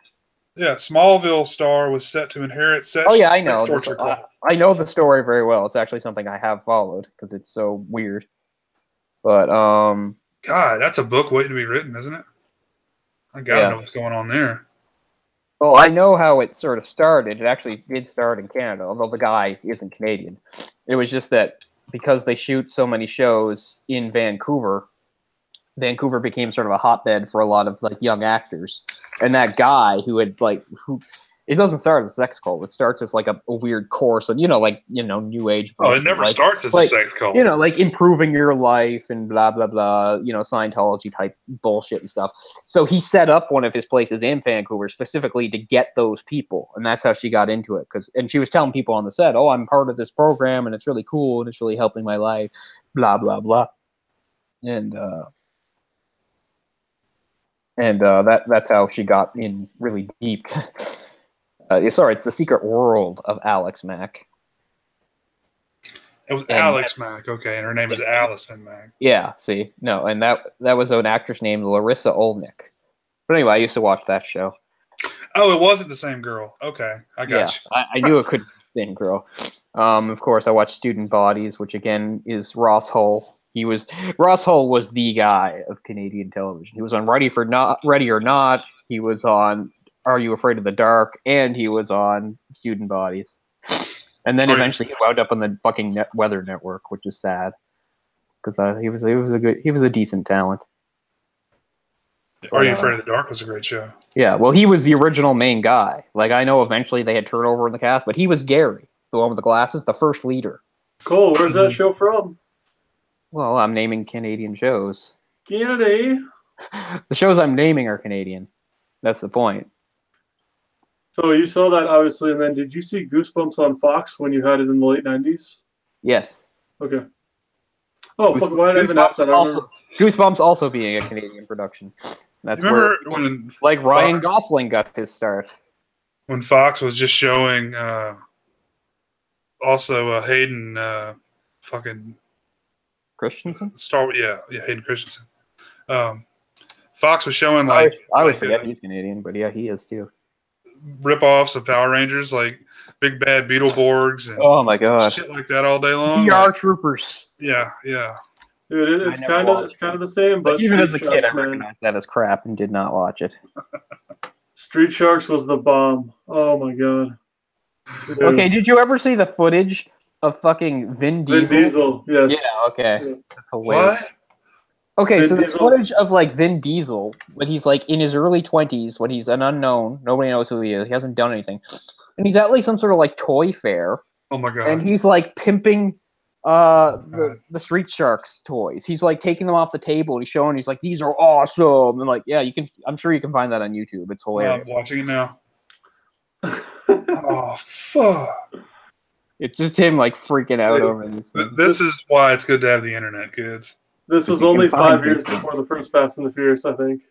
Yeah, Smallville star was set to inherit sex torture cult. I know the story very well. It's actually something I have followed because it's so weird. But God, that's a book waiting to be written, isn't it? I gotta know what's going on there. Well, I know how it sort of started. It actually did start in Canada, although the guy isn't Canadian. It was just that because they shoot so many shows in Vancouver became sort of a hotbed for a lot of like young actors. And that guy who it doesn't start as a sex cult. It starts as like a weird course and new age. Oh, it never starts as a sex cult. Like improving your life and blah blah blah. Scientology type bullshit and stuff. So he set up one of his places in Vancouver specifically to get those people, and that's how she got into it. And she was telling people on the set, "Oh, I'm part of this program, and it's really cool, and it's really helping my life." Blah blah blah. And that's how she got in really deep. Sorry, it's The Secret World of Alex Mack. It was Alex Mack, okay, and her name is Allison Mack. Yeah, see, no, and that was an actress named Larissa Olnick. But anyway, I used to watch that show. Oh, it wasn't the same girl. Okay, I got you. I knew it couldn't be the same girl. Of course, I watched Student Bodies, which again is Ross Hull. Ross Hull was the guy of Canadian television. He was on Ready or Not. He was on Are You Afraid of the Dark? And he was on Student Bodies. And then eventually he wound up on the fucking Weather Network, which is sad because he was a decent talent. Are You Afraid of the Dark was a great show. Yeah, well, he was the original main guy. Like, I know eventually they had turnover in the cast, but he was Gary, the one with the glasses, the first leader. Cool. Where's that show from? Well, I'm naming Canadian shows. Canada. The shows I'm naming are Canadian. That's the point. So you saw that, obviously, and then did you see Goosebumps on Fox when you had it in the late 90s? Yes. Okay. Oh, fuck, why did I even ask that? Goosebumps also being a Canadian production. That's when Ryan Gosling got his start. When Fox was just showing also Hayden fucking... Christensen? Hayden Christensen. Fox was showing like I always forget he's Canadian, but yeah, he is too. Rip-offs of Power Rangers, like Big Bad Beetleborgs and oh my god, shit like that all day long. PR Troopers. Yeah. Dude, it's kind of the same, but even as a kid, I recognized that as crap and did not watch it. Street Sharks was the bomb. Oh my god. Dude. Okay, did you ever see the footage of fucking Vin Diesel? Vin Diesel, yes. Yeah, okay. Yeah. That's hilarious. What? Okay, so the footage of like Vin Diesel when he's like in his early 20s, when he's an unknown, nobody knows who he is, he hasn't done anything, and he's at like some sort of like toy fair. Oh my god! And he's like pimping the Street Sharks toys. He's like taking them off the table and he's showing. He's like, "These are awesome!" And like, yeah, you can. I'm sure you can find that on YouTube. It's hilarious. I'm watching it now. Oh fuck! It's just him like freaking out over these things. This is why it's good to have the internet, kids. This was only 5 years before the first Fast and the Furious, I think.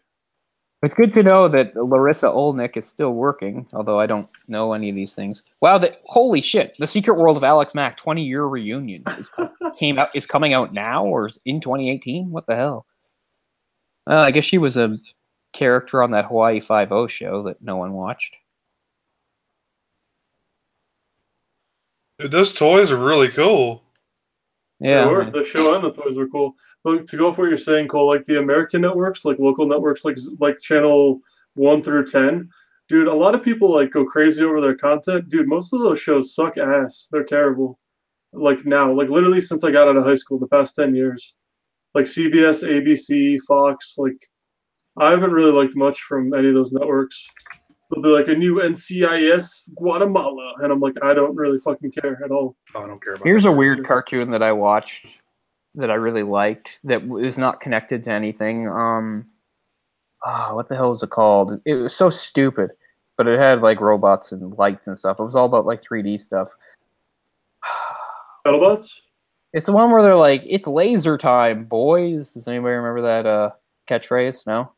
It's good to know that Larissa Olnick is still working, although I don't know any of these things. Wow, holy shit! The Secret World of Alex Mack 20-year reunion is coming out now, or is in 2018? What the hell? I guess she was a character on that Hawaii Five-0 show that no one watched. Dude, those toys are really cool. Yeah, the show and the toys were cool. But to go for what you're saying, Cole, like the American networks, like local networks, like Channel 1 through 10, Dude, a lot of people like go crazy over their content. Dude, most of those shows suck ass. They're terrible. Like now, like literally since I got out of high school, the past 10 years. Like CBS, ABC, Fox, like I haven't really liked much from any of those networks. There'll be like a new NCIS Guatemala, and I'm like, I don't really fucking care at all. Oh, I don't care about Here's a weird cartoon that I watched that I really liked that is not connected to anything. What the hell is it called? It was so stupid, but it had like robots and lights and stuff. It was all about like 3D stuff. BattleBots? It's the one where they're like, "It's laser time, boys." Does anybody remember that catchphrase? No?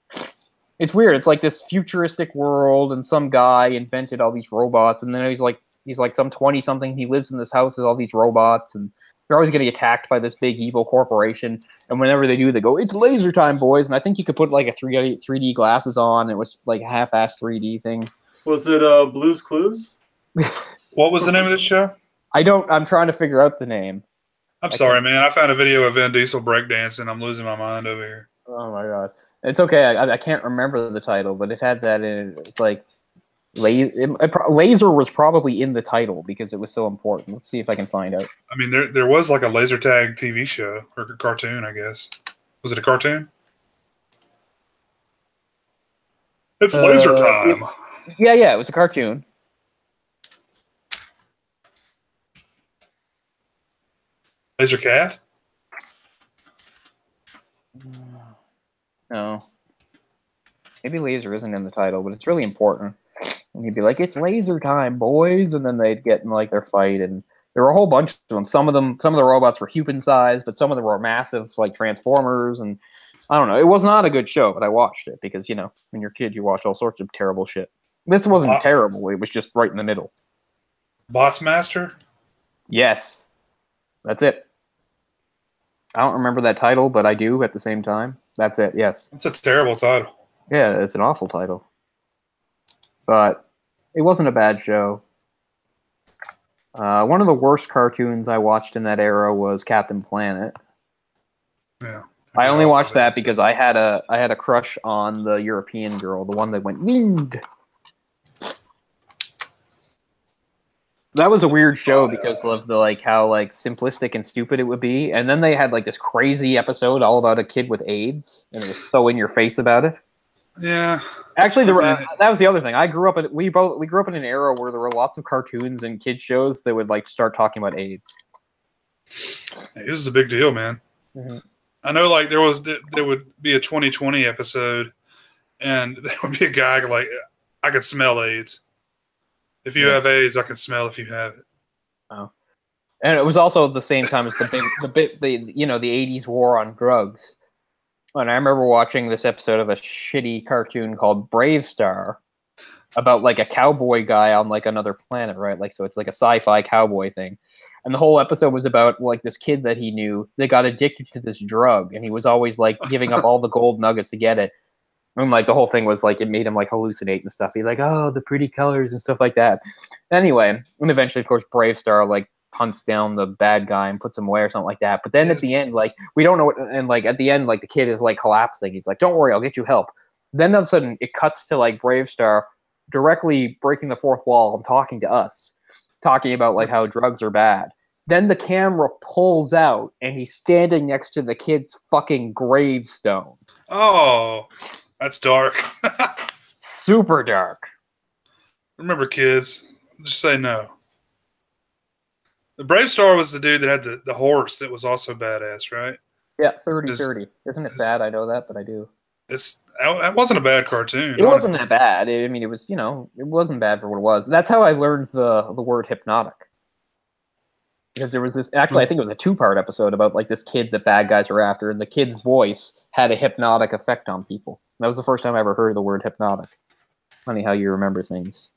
It's weird. It's like this futuristic world, and some guy invented all these robots, and then he's like some 20-something. He lives in this house with all these robots, and they're always getting attacked by this big evil corporation. And whenever they do, they go, "It's laser time, boys!" And I think you could put like a 3D glasses on. It was like a half-ass 3D thing. Was it Blue's Clues? What was the name of this show? I'm trying to figure out the name. I'm sorry, man. I found a video of Vin Diesel breakdancing. I'm losing my mind over here. Oh my god. It's okay. I can't remember the title, but it had that in it. It's like laser was probably in the title because it was so important. Let's see if I can find out. I mean, there was like a laser tag TV show or a cartoon, I guess. Was it a cartoon? It's laser time. Yeah, it was a cartoon. Laser Cat? No. Maybe laser isn't in the title, but it's really important. And he'd be like, "It's laser time, boys," and then they'd get in like their fight, and there were a whole bunch of them. Some of the robots were human sized, but some of them were massive, like Transformers, and I don't know. It was not a good show, but I watched it because, you know, when you're a kid, you watch all sorts of terrible shit. This wasn't terrible. It was just right in the middle. Bots Master? Yes. That's it. I don't remember that title, but I do at the same time. That's it, yes. That's a terrible title. Yeah, it's an awful title. But it wasn't a bad show. One of the worst cartoons I watched in that era was Captain Planet. Yeah. I only watched that because I had a crush on the European girl, the one that went wind. That was a weird show because of the like how like simplistic and stupid it would be, and then they had like this crazy episode all about a kid with AIDS, and it was so in your face about it. Yeah. Actually, that was the other thing. We grew up in an era where there were lots of cartoons and kid shows that would like start talking about AIDS. Hey, this is a big deal, man. Mm-hmm. I know, like there would be a 2020 episode, and there would be a guy like, "I could smell AIDS. If you have AIDS, I can smell if you have it." Oh, and it was also the same time as the 80s war on drugs. And I remember watching this episode of a shitty cartoon called Brave Star about like a cowboy guy on like another planet, right? Like, so it's like a sci-fi cowboy thing. And the whole episode was about like this kid that he knew that got addicted to this drug, and he was always like giving up all the gold nuggets to get it. And like the whole thing was like it made him like hallucinate and stuff. He's like, "Oh, the pretty colors and stuff like that." Anyway, and eventually, of course, Brave Star like hunts down the bad guy and puts him away or something like that. But then at the end, like we don't know what, and like at the end, like the kid is like collapsing. He's like, "Don't worry, I'll get you help." Then all of a sudden, it cuts to like Brave Star directly breaking the fourth wall and talking to us, talking about like how drugs are bad. Then the camera pulls out, and he's standing next to the kid's fucking gravestone. Oh, that's dark. Super dark. Remember, kids, just say no. The Brave Star was the dude that had the horse that was also badass, right? Yeah, 30-30. Isn't it sad? I know that, but I do. That wasn't a bad cartoon. It wasn't that bad. I mean, it was, it wasn't bad for what it was. That's how I learned the word hypnotic. Because there was this, actually, I think it was a 2-part episode about like this kid that bad guys were after, and the kid's voice had a hypnotic effect on people. That was the first time I ever heard the word hypnotic. Funny how you remember things.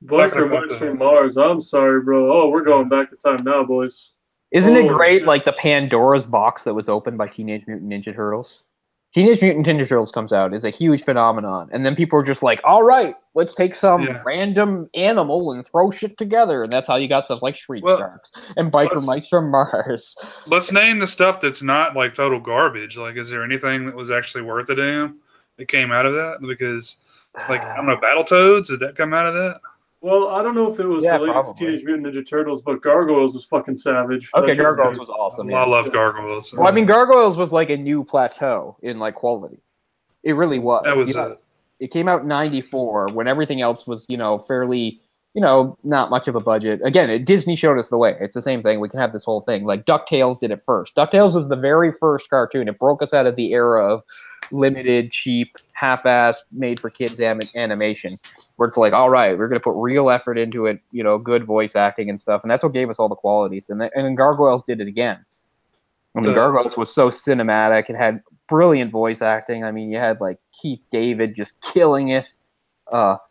Bunker Mice from Mars. I'm sorry, bro. Oh, we're going back to time now, boys. Isn't it great, like the Pandora's box that was opened by Teenage Mutant Ninja Turtles? Teenage Mutant Ninja Turtles comes out, is a huge phenomenon, and then people are just like, "All right, let's take some random animal and throw shit together," and that's how you got stuff like Street Sharks and Biker Mice from Mars. Let's name the stuff that's not like total garbage. Like, is there anything that was actually worth a damn? it came out of that? Because, like, I don't know, Battletoads, did that come out of that? Well, I don't know if it was related to Teenage Mutant Ninja Turtles, but Gargoyles was fucking savage. Okay, Gargoyles was awesome. I love Gargoyles. Well, I mean, Gargoyles was like a new plateau in like quality. It really was. That was it came out in '94 when everything else was, fairly, not much of a budget. Again, Disney showed us the way. It's the same thing. We can have this whole thing. Like DuckTales did it first. DuckTales was the very first cartoon. It broke us out of the era of limited, cheap, half-assed, made-for-kids animation, where it's like, all right, we're going to put real effort into it, good voice acting and stuff, and that's what gave us all the qualities. And then Gargoyles did it again. I mean, Gargoyles was so cinematic. It had brilliant voice acting. I mean, you had, like, Keith David just killing it. Jonathan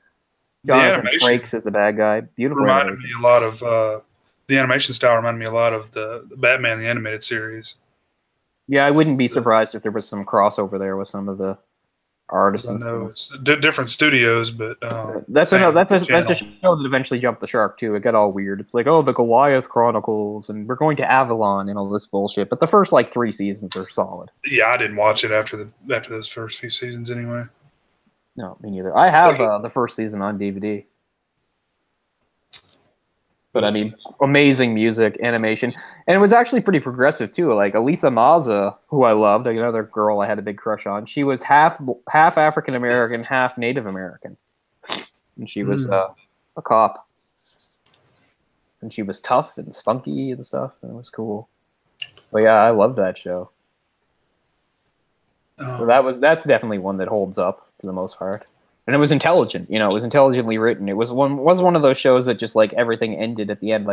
Frakes is the bad guy. Beautiful. Reminded me a lot of, the animation style reminded me a lot of the Batman, the animated series. Yeah, I wouldn't be surprised if there was some crossover there with some of the artists. I know it's different studios, but that's just show that eventually jumped the shark too. It got all weird. It's like, oh, the Goliath Chronicles, and we're going to Avalon and all this bullshit. But the first 3 seasons are solid. Yeah, I didn't watch it after those first few seasons anyway. No, me neither. I have the first season on DVD. But I mean, amazing music, animation, and it was actually pretty progressive too. Like Elisa Maza, who I loved, another girl I had a big crush on. She was half African American, half Native American, and she was a cop. And she was tough and spunky and stuff, and it was cool. But yeah, I loved that show. So that's definitely one that holds up for the most part. And it was intelligent, it was intelligently written. It was one of those shows that just everything ended at the end.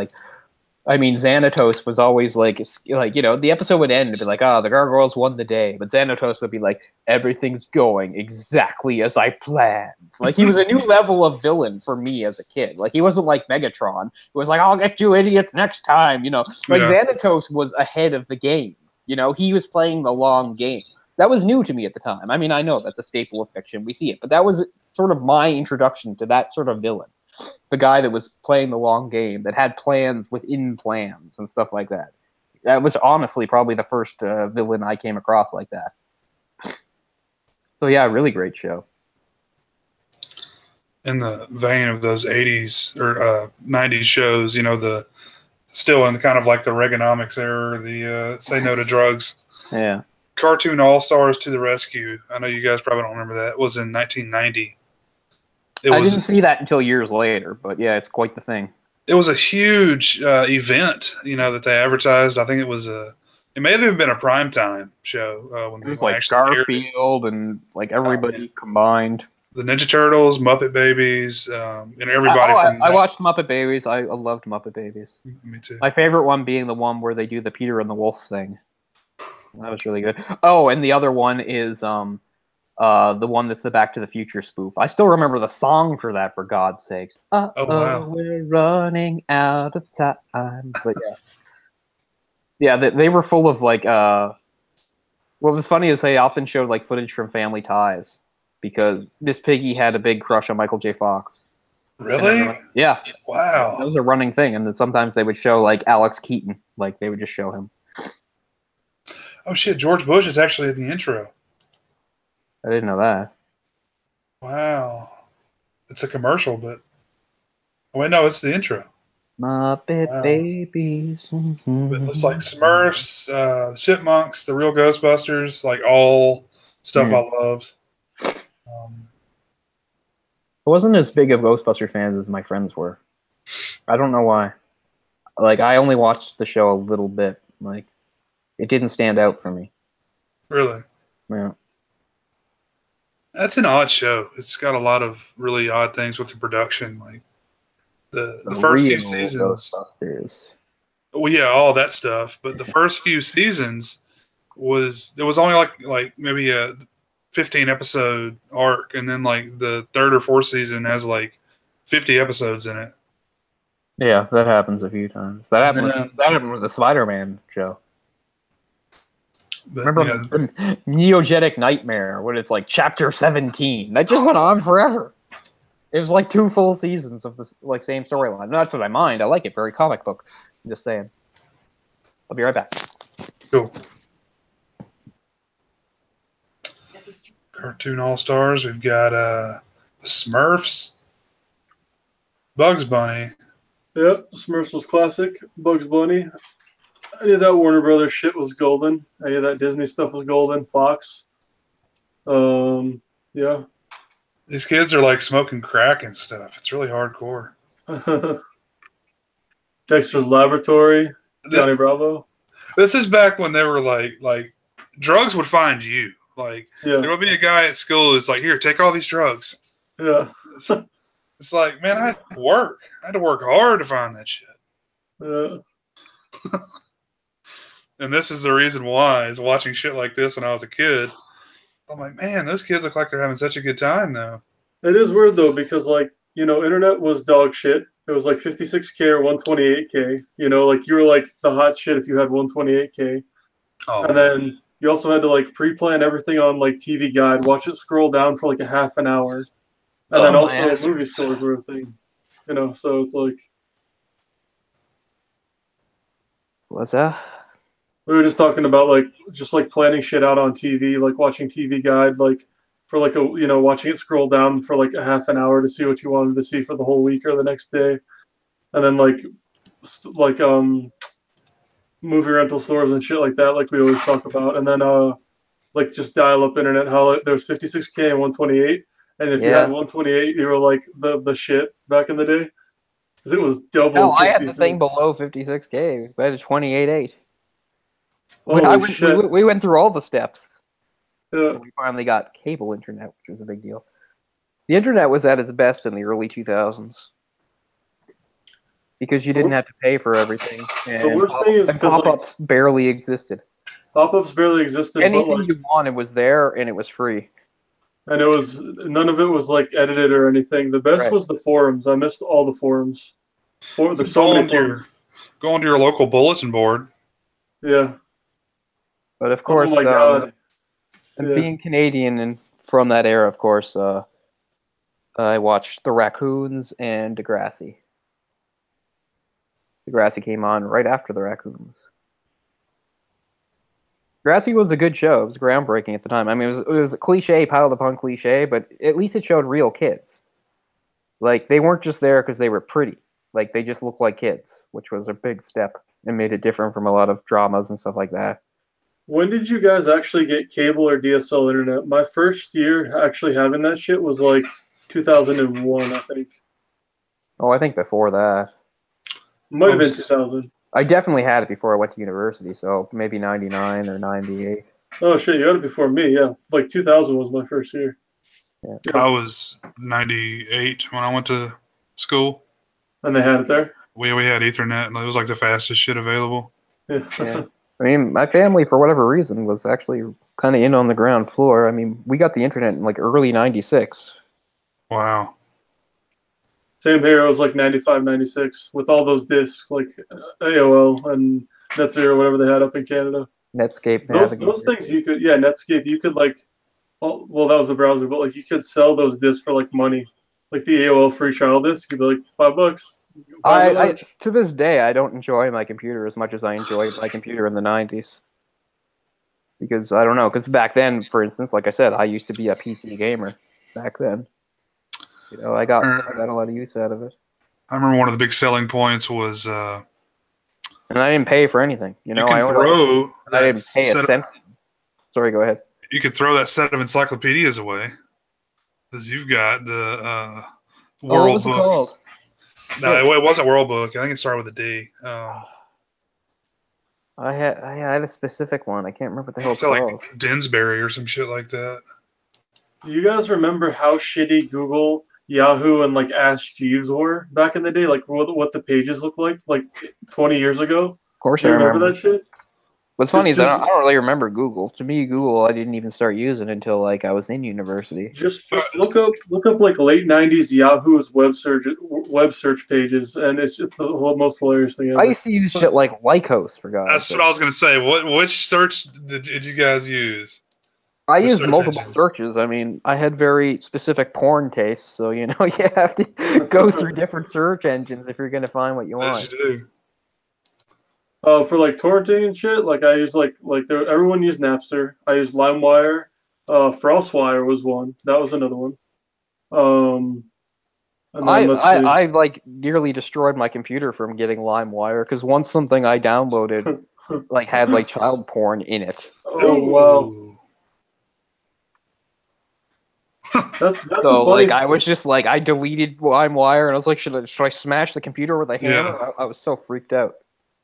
I mean, Xanatos was always the episode would end and be like, the Gargoyles won the day. But Xanatos would be like, everything's going exactly as I planned. He was a new level of villain for me as a kid. He wasn't like Megatron. It was like, I'll get you idiots next time, Xanatos was ahead of the game. He was playing the long game. That was new to me at the time. I mean, I know that's a staple of fiction. We see it. But that was sort of my introduction to that sort of villain. The guy that was playing the long game, that had plans within plans and stuff like that. That was honestly probably the first villain I came across like that. So yeah, really great show. In the vein of those 80s or 90s shows, still in kind of like the Reaganomics era, the Say No to Drugs. Yeah. Cartoon All-Stars to the Rescue. I know you guys probably don't remember that. It was in 1990. I didn't see that until years later, but yeah, it's quite the thing. It was a huge event, that they advertised. I think it was it may have even been a primetime show. When it was Garfield and everybody combined. The Ninja Turtles, Muppet Babies, and everybody. I watched Muppet Babies. I loved Muppet Babies. Me too. My favorite one being the one where they do the Peter and the Wolf thing. That was really good. Oh, and the other one is the one that's the Back to the Future spoof. I still remember the song for that, for God's sakes. Wow. We're running out of time. But yeah. Yeah, they were full of what was funny is they often showed footage from Family Ties because Miss Piggy had a big crush on Michael J. Fox. Really? Yeah. Wow. That was a running thing. And then sometimes they would show Alex Keaton. They would just show him. Oh shit! George Bush is actually in the intro. I didn't know that. Wow, it's a commercial, but wait, no, it's the intro. Muppet Babies. It looks like Smurfs, Chipmunks, the Real Ghostbusters, all stuff I loved. I wasn't as big of Ghostbuster fans as my friends were. I don't know why. I only watched the show a little bit. It didn't stand out for me. Really? Yeah. That's an odd show. It's got a lot of really odd things with the production, the first few seasons. Ghostbusters. Well, yeah, all that stuff. But the first few seasons there was only maybe a 15 episode arc, and then the third or fourth season has 50 episodes in it. Yeah, that happens a few times. That happened with the Spider-Man show. Remember Neogenic Nightmare, when it's chapter 17. That just went on forever. It was 2 full seasons of this same storyline. That's what I mind. I like it. Very comic book. I'm just saying. I'll be right back. Cool. Cartoon All Stars. We've got the Smurfs, Bugs Bunny. Yep, Smurfs was classic. Bugs Bunny. Any of that Warner Brothers shit was golden. Any of that Disney stuff was golden. Fox. Yeah. These kids are like smoking crack and stuff. It's really hardcore. Dexter's Laboratory. Johnny Bravo. This is back when they were like drugs would find you. Like there would be a guy at school who's like, here, take all these drugs. Yeah. It's like, man, I had to work. I had to work hard to find that shit. Yeah. And this is the reason why, is watching shit like this when I was a kid. I'm like, man, those kids look like they're having such a good time now. It is weird, though, because, like, you know, internet was dog shit. It was like 56K or 128K. You know, like, you were, like, the hot shit if you had 128K. Oh, and then you also had to, like, pre-plan everything on, like, TV Guide, watch it scroll down for, like, a half an hour. And then also movie stores were a thing. You know, so it's like... What's that? We were just talking about, like, just, like, planning shit out on TV, like, watching TV Guide, like, for, like, a, you know, watching it scroll down for, like, a half an hour to see what you wanted to see for the whole week or the next day. And then, like movie rental stores and shit like that, like we always talk about. And then, like, just dial-up internet, how like, there's 56K and 128. And if you had 128, you were, like, the shit back in the day. Because it was double. No, I had the thing below 56K. I had a 28.8. We went through all the steps. Yeah. So we finally got cable internet, which was a big deal. The internet was at its best in the early 2000s. Because you didn't have to pay for everything. And pop-ups barely existed. Pop-ups barely existed. Anything you wanted was there, and it was free. And it was, none of it was, like, edited or anything. The best was the forums. I missed all the forums. There's so many forums. Go onto your local bulletin board. Yeah. But of course, and being Canadian and from that era, of course, I watched The Raccoons and Degrassi. Degrassi came on right after The Raccoons. Degrassi was a good show. It was groundbreaking at the time. I mean, it was a cliche, piled upon cliche, but at least it showed real kids. Like, they weren't just there because they were pretty. Like, they just looked like kids, which was a big step and made it different from a lot of dramas and stuff like that. When did you guys actually get cable or DSL internet? My first year actually having that shit was like 2001, I think. Oh, I think before that. Might have been 2000. I definitely had it before I went to university, so maybe 99 or 98. Oh, shit, you had it before me, yeah. Like 2000 was my first year. Yeah. I was 98 when I went to school. And they had it there? We had Ethernet, and it was like the fastest shit available. Yeah. I mean, my family, for whatever reason, was actually kind of in on the ground floor. I mean, we got the internet in like early 96. Wow. Same here. It was like 95, 96 with all those discs, like AOL and NetZero, whatever they had up in Canada. Netscape. Those things you could, Netscape, you could like, well, that was the browser, but like you could sell those discs for like money. Like the AOL free trial disc, you'd be like $5. I to this day, I don't enjoy my computer as much as I enjoyed my computer in the 90s. Because, I don't know, because back then, for instance, like I said, I used to be a PC gamer back then. You know, I got a lot of use out of it. I remember one of the big selling points was... and I didn't pay for anything. You know, I didn't pay a cent. Sorry, go ahead. You could throw that set of encyclopedias away. Because you've got the World Book. Called? No, it wasn't World Book. I think it started with a D. I had a specific one. I can't remember what the hell it's called. Like Dinsbury or some shit like that. Do you guys remember how shitty Google, Yahoo, and like Ask Jeeves were back in the day? Like what the pages looked like 20 years ago? Of course, I remember that shit. What's funny is I don't really remember Google. To me, Google, I didn't even start using until like I was in university. Just look up like late 90s Yahoo's web search pages, and it's the most hilarious thing ever. I used to use shit like Lycos, for God's sake. That's what I was gonna say. Which search did you guys use? I used multiple searches. I mean, I had very specific porn tastes, so you know you have to go through different search engines if you're gonna find what you want. Yes, you do. For like torrenting and shit, like I use like everyone used Napster. I used LimeWire. Frostwire was one. That was another one. And then I like nearly destroyed my computer from getting LimeWire because once something I downloaded like had like child porn in it. Oh wow. That's so like I was just like I deleted LimeWire and I was like, should I smash the computer with a hammer? Yeah. I was so freaked out.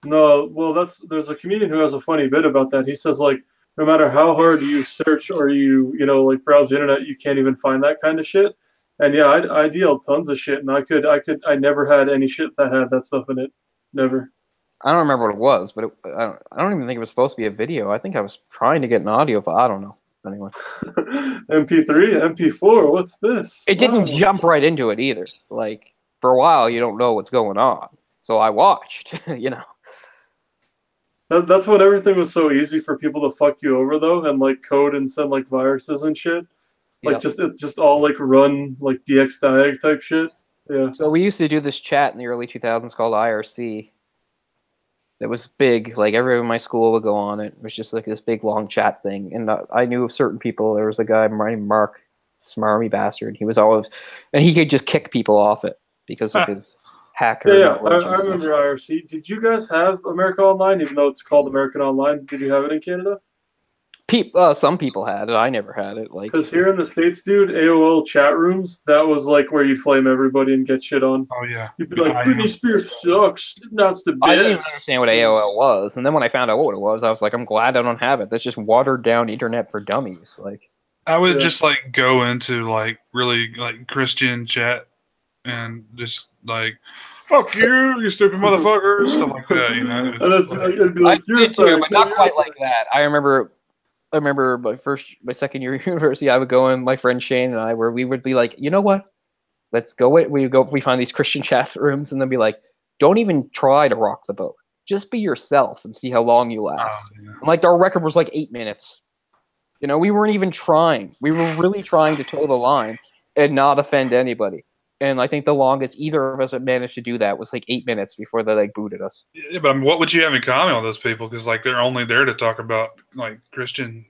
No, well there's a comedian who has a funny bit about that. He says like no matter how hard you search or you like browse the internet, you can't even find that kind of shit. And yeah, I DL'd tons of shit, and I never had any shit that had that stuff in it. Never. I don't remember what it was, but I don't even think it was supposed to be a video. I think I was trying to get an audio file. I don't know. Anyway. MP3, MP4, what's this? It didn't jump right into it either. Like, for a while, you don't know what's going on. So I watched, you know. That's when everything was so easy for people to fuck you over, though, and, like, code and send, like, viruses and shit. Like, just all, like, run, like, DXDiag type shit. Yeah. So we used to do this chat in the early 2000s called IRC. It was big. Like, everyone in my school would go on it. It was just, like, this big, long chat thing. And I knew of certain people. There was a guy named Mark, smarmy bastard. He was always... And he could just kick people off it because of his hacker. Yeah, I remember IRC. Did you guys have America Online, even though it's called American Online? Did you have it in Canada? Some people had it. I never had it. Like, because here in the States, dude, AOL chat rooms, that was like where you'd flame everybody and get shit on. Oh, yeah. You'd be like, Britney Spears sucks. That's the best. I didn't even understand what AOL was. And then when I found out what it was, I was like, I'm glad I don't have it. That's just watered down internet for dummies. Like, I would just like go into like really like Christian chat and just like, fuck you, you stupid motherfucker, stuff like that, you know. I did too, but not quite like that. I remember my second year of university, I would go in, my friend Shane and I, where we would be like, you know what? Let's go. We find these Christian chat rooms and then be like, don't even try to rock the boat. Just be yourself and see how long you last. Oh, yeah. And like our record was like 8 minutes. You know, we weren't even trying. We were really trying to toe the line and not offend anybody. And I think the longest either of us had managed to do that was like 8 minutes before they like booted us. Yeah, but what would you have in common with those people? Because like they're only there to talk about like Christian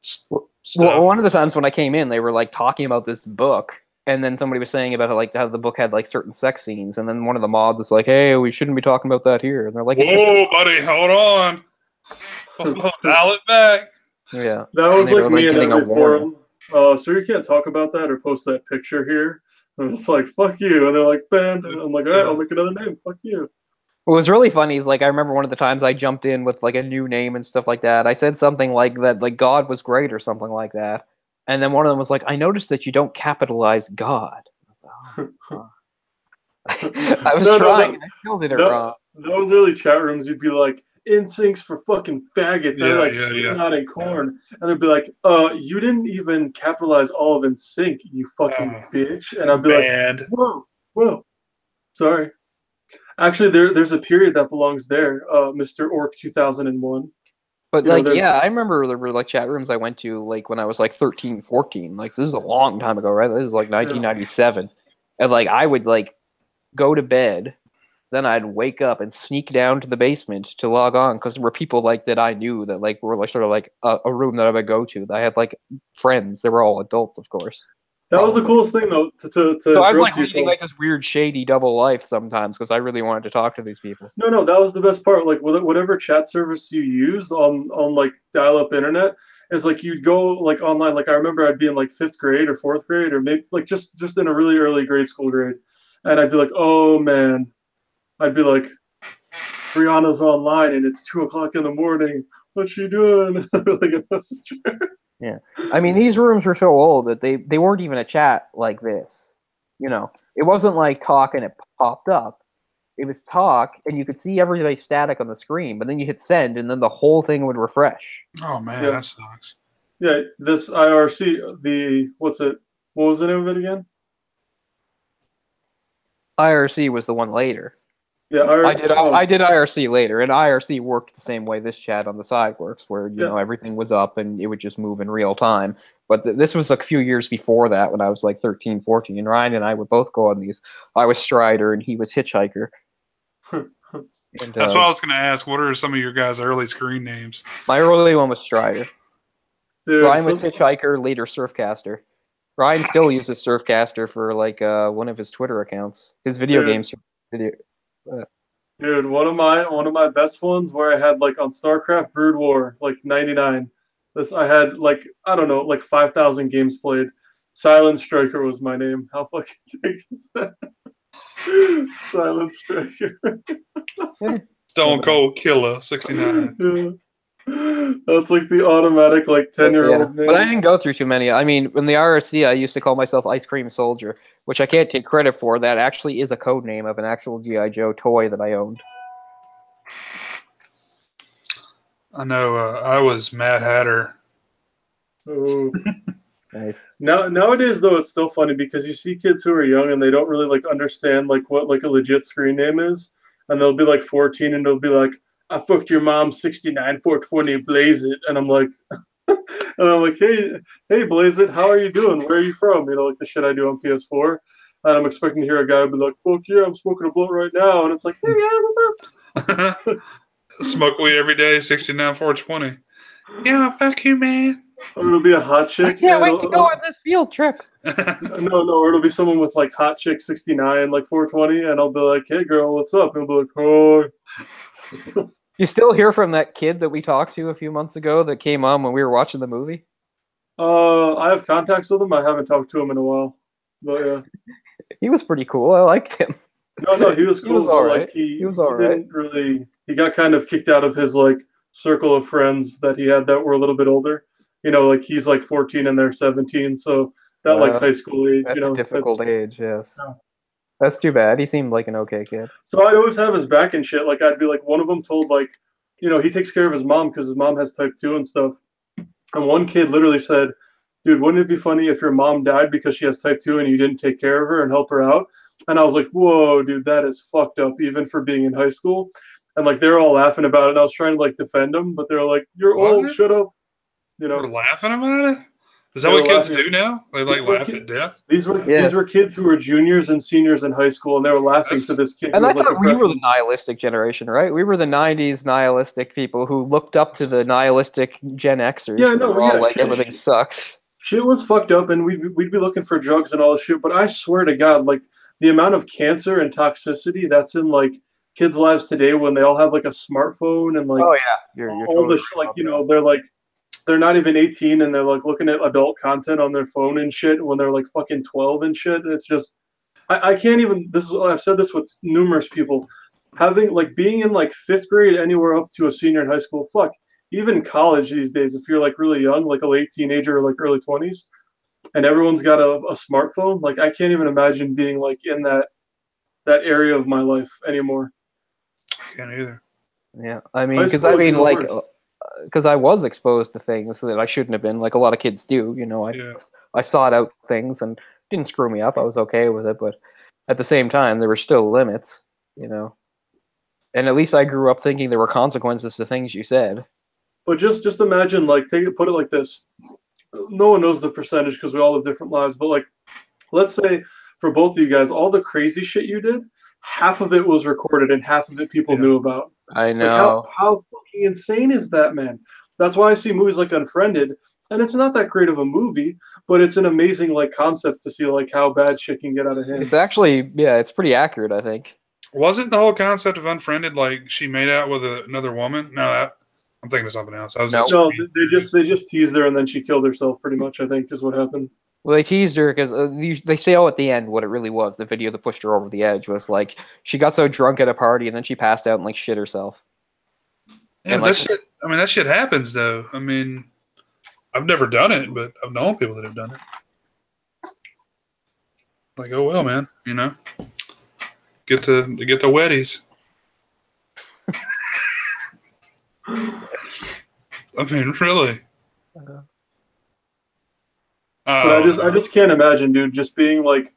stuff. Well, one of the times when I came in, they were like talking about this book, and then somebody was saying about how the book had like certain sex scenes, and then one of the mods was like, "Hey, we shouldn't be talking about that here." And they're like, "Whoa, buddy, hold on, dial it back." Yeah, that was like me in every forum. So you can't talk about that or post that picture here. And it's like, fuck you. And they're like, banned. And I'm like, all right, I'll make another name. Fuck you. What was really funny is, like, I remember one of the times I jumped in with, like, a new name and stuff like that. I said something like that, like, God was great or something like that. And then one of them was like, I noticed that you don't capitalize God. I was trying. I still did it wrong. Those early chat rooms, you'd be like, instincts for fucking faggots. Yeah, like not in corn. And they'd be like, you didn't even capitalize all of in sync, you fucking bitch. And I'd be like, whoa. Sorry. Actually, there's a period that belongs there, Mr. Orc 2001. But like, yeah, I remember there were like chat rooms I went to like when I was like 13, 14. Like this is a long time ago, right? This is like 1997. And like I would like go to bed. Then I'd wake up and sneak down to the basement to log on because there were people like that I knew that like were like sort of like a room that I would go to. I had like friends. They were all adults, of course. That was the coolest thing though. So I was like leading like this weird shady double life sometimes because I really wanted to talk to these people. No, that was the best part. Like whatever chat service you used on like dial-up internet is like you'd go like online. Like I remember I'd be in like 5th grade or 4th grade or maybe like just in a really early grade school grade, and I'd be like, oh man. I'd be like, Brianna's online and it's 2 o'clock in the morning. What's she doing? I'd be like a messenger. Yeah. I mean, these rooms were so old that they weren't even a chat like this. You know, it wasn't like talk and it popped up. It was talk and you could see everybody static on the screen, but then you hit send and then the whole thing would refresh. Oh, man, that sucks. Yeah, this IRC, what was the name of it again? IRC was the one later. Yeah, I did IRC later, and IRC worked the same way this chat on the side works, where you know everything was up and it would just move in real time. But this was a few years before that, when I was like 13, 14, and Ryan and I would both go on these. I was Strider, and he was Hitchhiker. And, that's what I was going to ask. What are some of your guys' early screen names? My early one was Strider. Dude, Ryan was Hitchhiker, later Surfcaster. Ryan still uses Surfcaster for like one of his Twitter accounts. His video games video. Dude, one of my best ones where I had like on StarCraft Brood War, like 99. I had like, I don't know, like 5,000 games played. Silent Striker was my name. How fucking big is that? Silent Striker. Stone Cold Killer 69. Yeah. That's like the automatic like 10-year-old name. But I didn't go through too many. I mean, in the RSC, I used to call myself Ice Cream Soldier, which I can't take credit for. That actually is a code name of an actual G.I. Joe toy that I owned. I know. I was Mad Hatter. Oh. Nice. Nowadays, though, it's still funny because you see kids who are young and they don't really like understand like what like a legit screen name is, and they'll be like 14 and they'll be like, "I fucked your mom 69 420 Blaze It," and I'm like, hey Blaze It, how are you doing? Where are you from? You know, like the shit I do on PS4, and I'm expecting to hear a guy be like, "Fuck yeah, I'm smoking a blunt right now," and it's like, "Hey guys, what's up?" Smoke weed every day, 69 420. Yeah, fuck you, man. Or it'll be a hot chick. I can't wait to go on this field trip. No, or it'll be someone with like hot chick 69, like 420, and I'll be like, "Hey girl, what's up?" And he'll be like, "Oh." You still hear from that kid that we talked to a few months ago that came on when we were watching the movie? I have contacts with him. I haven't talked to him in a while, but yeah. He was pretty cool. I liked him. No, he was cool. He was all right. Like, he was all right. Didn't really. He got kind of kicked out of his like circle of friends that he had that were a little bit older. You know, like he's like 14 and they're 17, so that like high school age. That's a difficult age. Yes. Yeah. That's too bad. He seemed like an okay kid. So I always have his back and shit. Like I'd be like, one of them told like, you know, he takes care of his mom because his mom has type 2 and stuff. And one kid literally said, "Dude, wouldn't it be funny if your mom died because she has type 2 and you didn't take care of her and help her out?" And I was like, "Whoa, dude, that is fucked up, even for being in high school." And like they're all laughing about it. And I was trying to like defend them, but they're like, "You're old, shut up." You know, we're laughing about it. Is that what kids do now? They like laugh at death. These were kids who were juniors and seniors in high school, and they were laughing to this kid. And I thought we were the nihilistic generation, right? We were the '90s nihilistic people who looked up to the nihilistic Gen Xers. Yeah, no, all like everything sucks. Shit was fucked up, and we'd be looking for drugs and all this shit. But I swear to God, like the amount of cancer and toxicity that's in like kids' lives today, when they all have like a smartphone and like you're all totally this, like you know, they're not even 18 and they're like looking at adult content on their phone and shit when they're like fucking 12 and shit. It's just, I can't even, I've said this with numerous people, having like being in like 5th grade anywhere up to a senior in high school, fuck, even college these days, if you're like really young, like a late teenager or like early 20s, and everyone's got a smartphone, like I can't even imagine being like in that area of my life anymore. I can't either. Yeah, I mean, because I was exposed to things that I shouldn't have been, like a lot of kids do. You know, I sought out things and didn't screw me up. I was okay with it, but at the same time, there were still limits. You know, and at least I grew up thinking there were consequences to things you said. But just imagine, like, put it like this: no one knows the percentage because we all live different lives. But like, let's say for both of you guys, all the crazy shit you did, half of it was recorded and half of it people knew about. I know. Like how fucking insane is that, man? That's why I see movies like Unfriended, and it's not that great of a movie, but it's an amazing like concept to see like how bad shit can get out of hand. It's actually, it's pretty accurate, I think. Wasn't the whole concept of Unfriended like she made out with another woman? No, I'm thinking of something else. No, they just teased her and then she killed herself. Pretty much, I think, is what happened. Well, they teased her because they say, at the end, what it really was. The video that pushed her over the edge was like she got so drunk at a party and then she passed out and like shit herself. Yeah, and, that shit happens though. I mean, I've never done it, but I've known people that have done it. Like, oh well, man, you know, get the wetties. I mean, really. But I just can't imagine, dude, just being like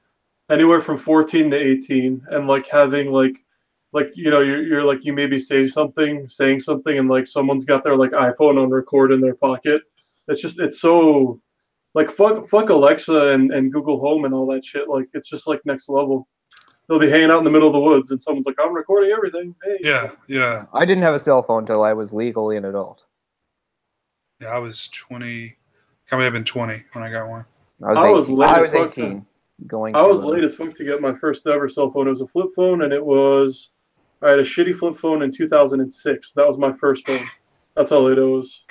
anywhere from 14 to 18 and like having like you know, you're like you maybe saying something and like someone's got their like iPhone on record in their pocket. It's so like fuck Alexa and Google Home and all that shit. Like it's just like next level. They'll be hanging out in the middle of the woods and someone's like, "I'm recording everything." Hey. Yeah. I didn't have a cell phone until I was legally an adult. Yeah, I was 20. I may have been 20 when I got one. I was late as fuck 18. I was late as fuck to get my first ever cell phone. It was a flip phone, and I had a shitty flip phone in 2006. That was my first phone. That's how late it was.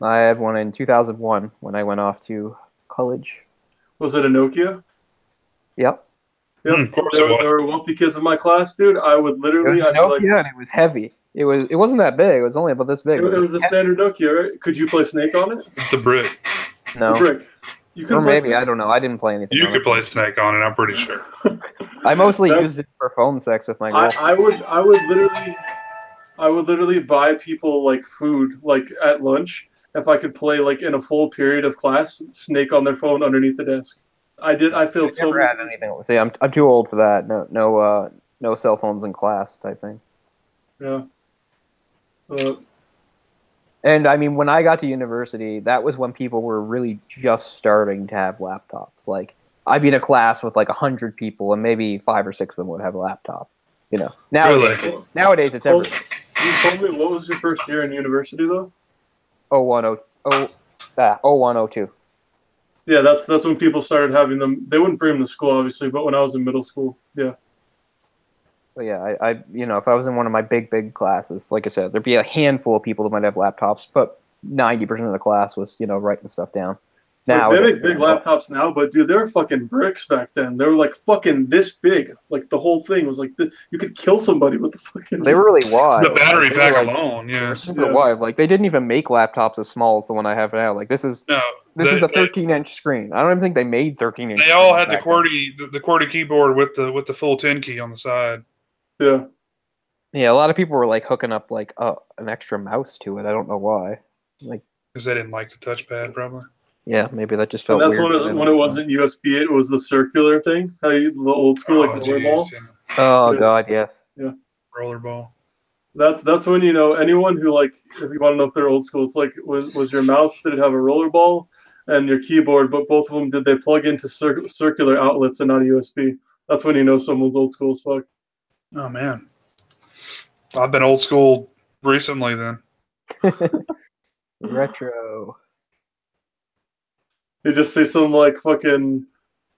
I had one in 2001 when I went off to college. Was it a Nokia? Yep. Yep. Of course There were wealthy kids in my class, dude. I would literally. It was a Nokia, and it was heavy. It wasn't that big. It was only about this big. It was the standard Nokia, right? Could you play Snake on it? It's the brick. No. The brick. You could or maybe Snake. I don't know. I didn't play anything. You could play Snake on it. I'm pretty sure. I mostly used it for phone sex with my girlfriend. I would literally buy people like food like at lunch if I could play like in a full period of class Snake on their phone underneath the desk. I failed so much. Anything. See, I'm too old for that. No cell phones in class type thing. Yeah. And I mean, when I got to university, that was when people were really just starting to have laptops. Like, I'd be in a class with like 100 people, and maybe 5 or 6 of them would have a laptop. You know, nowadays it's everything. You told me what was your first year in university though? 0102. Yeah, that's when people started having them. They wouldn't bring them to school, obviously, but when I was in middle school, yeah. But yeah, I if I was in one of my big classes, like I said, there'd be a handful of people that might have laptops, but 90% of the class was, writing stuff down. Now they make big laptops now, but dude, they were fucking bricks back then. They were like fucking this big. Like the whole thing was like you could kill somebody with the fucking. They were really wide. The battery pack alone, yeah. They were super wide. Like they didn't even make laptops as small as the one I have now. Like this is a 13-inch screen. I don't even think they made 13-inch. They all had the QWERTY keyboard with the full 10 key on the side. Yeah. Yeah, a lot of people were like hooking up like an extra mouse to it. I don't know why. Like because they didn't like the touchpad, probably. Yeah, maybe that just felt weird. That's when it wasn't USB, it was the circular thing. The old school, like the rollerball. Yeah. Oh, God, yes. Yeah. Rollerball. That's when, anyone who, like, if you want to know if they're old school, it's like, was your mouse, did it have a rollerball? And your keyboard, but both of them, did they plug into circular outlets and not a USB? That's when you know someone's old school as fuck. Oh, man. I've been old school recently, then. Retro. You just see some like fucking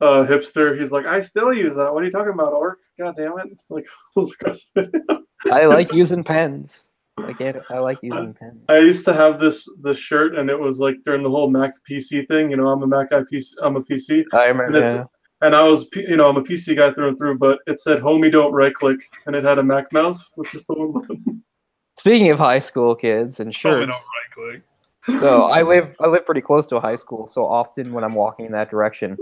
hipster. He's like, I still use that. What are you talking about, orc? God damn it! Like, I like using pens. I get it. I like using pens. I used to have this shirt, and it was like during the whole Mac PC thing. I'm a Mac guy. I'm a PC. I remember. And I was, I'm a PC guy through and through. But it said, "Homie, don't right click," and it had a Mac mouse, which is the one button. Speaking of high school kids and shirts. Homie, don't right click. So I live pretty close to a high school, so often when I'm walking in that direction,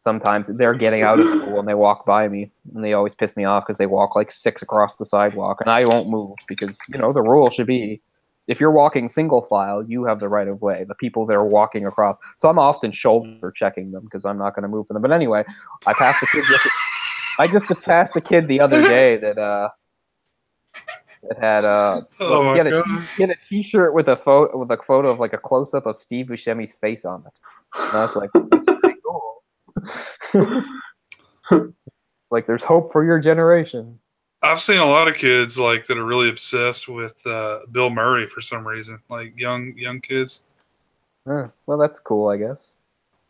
sometimes they're getting out of school and they walk by me, and they always piss me off because they walk like 6 across the sidewalk, and I won't move because, the rule should be if you're walking single file, you have the right of way, the people that are walking across. So I'm often shoulder checking them because I'm not going to move for them. But anyway, I just passed a kid the other day that had he had a T-shirt with a photo of like a close up of Steve Buscemi's face on it. And I was like, that's pretty cool. Like, there's hope for your generation. I've seen a lot of kids like that are really obsessed with Bill Murray for some reason, like young kids. Well, that's cool, I guess.